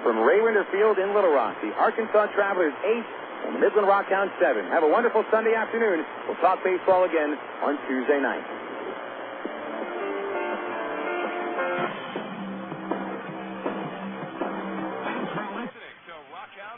from Ray Winder Field in Little Rock. The Arkansas Travelers 8 and the Midland RockHounds 7. Have a wonderful Sunday afternoon. We'll talk baseball again on Tuesday night.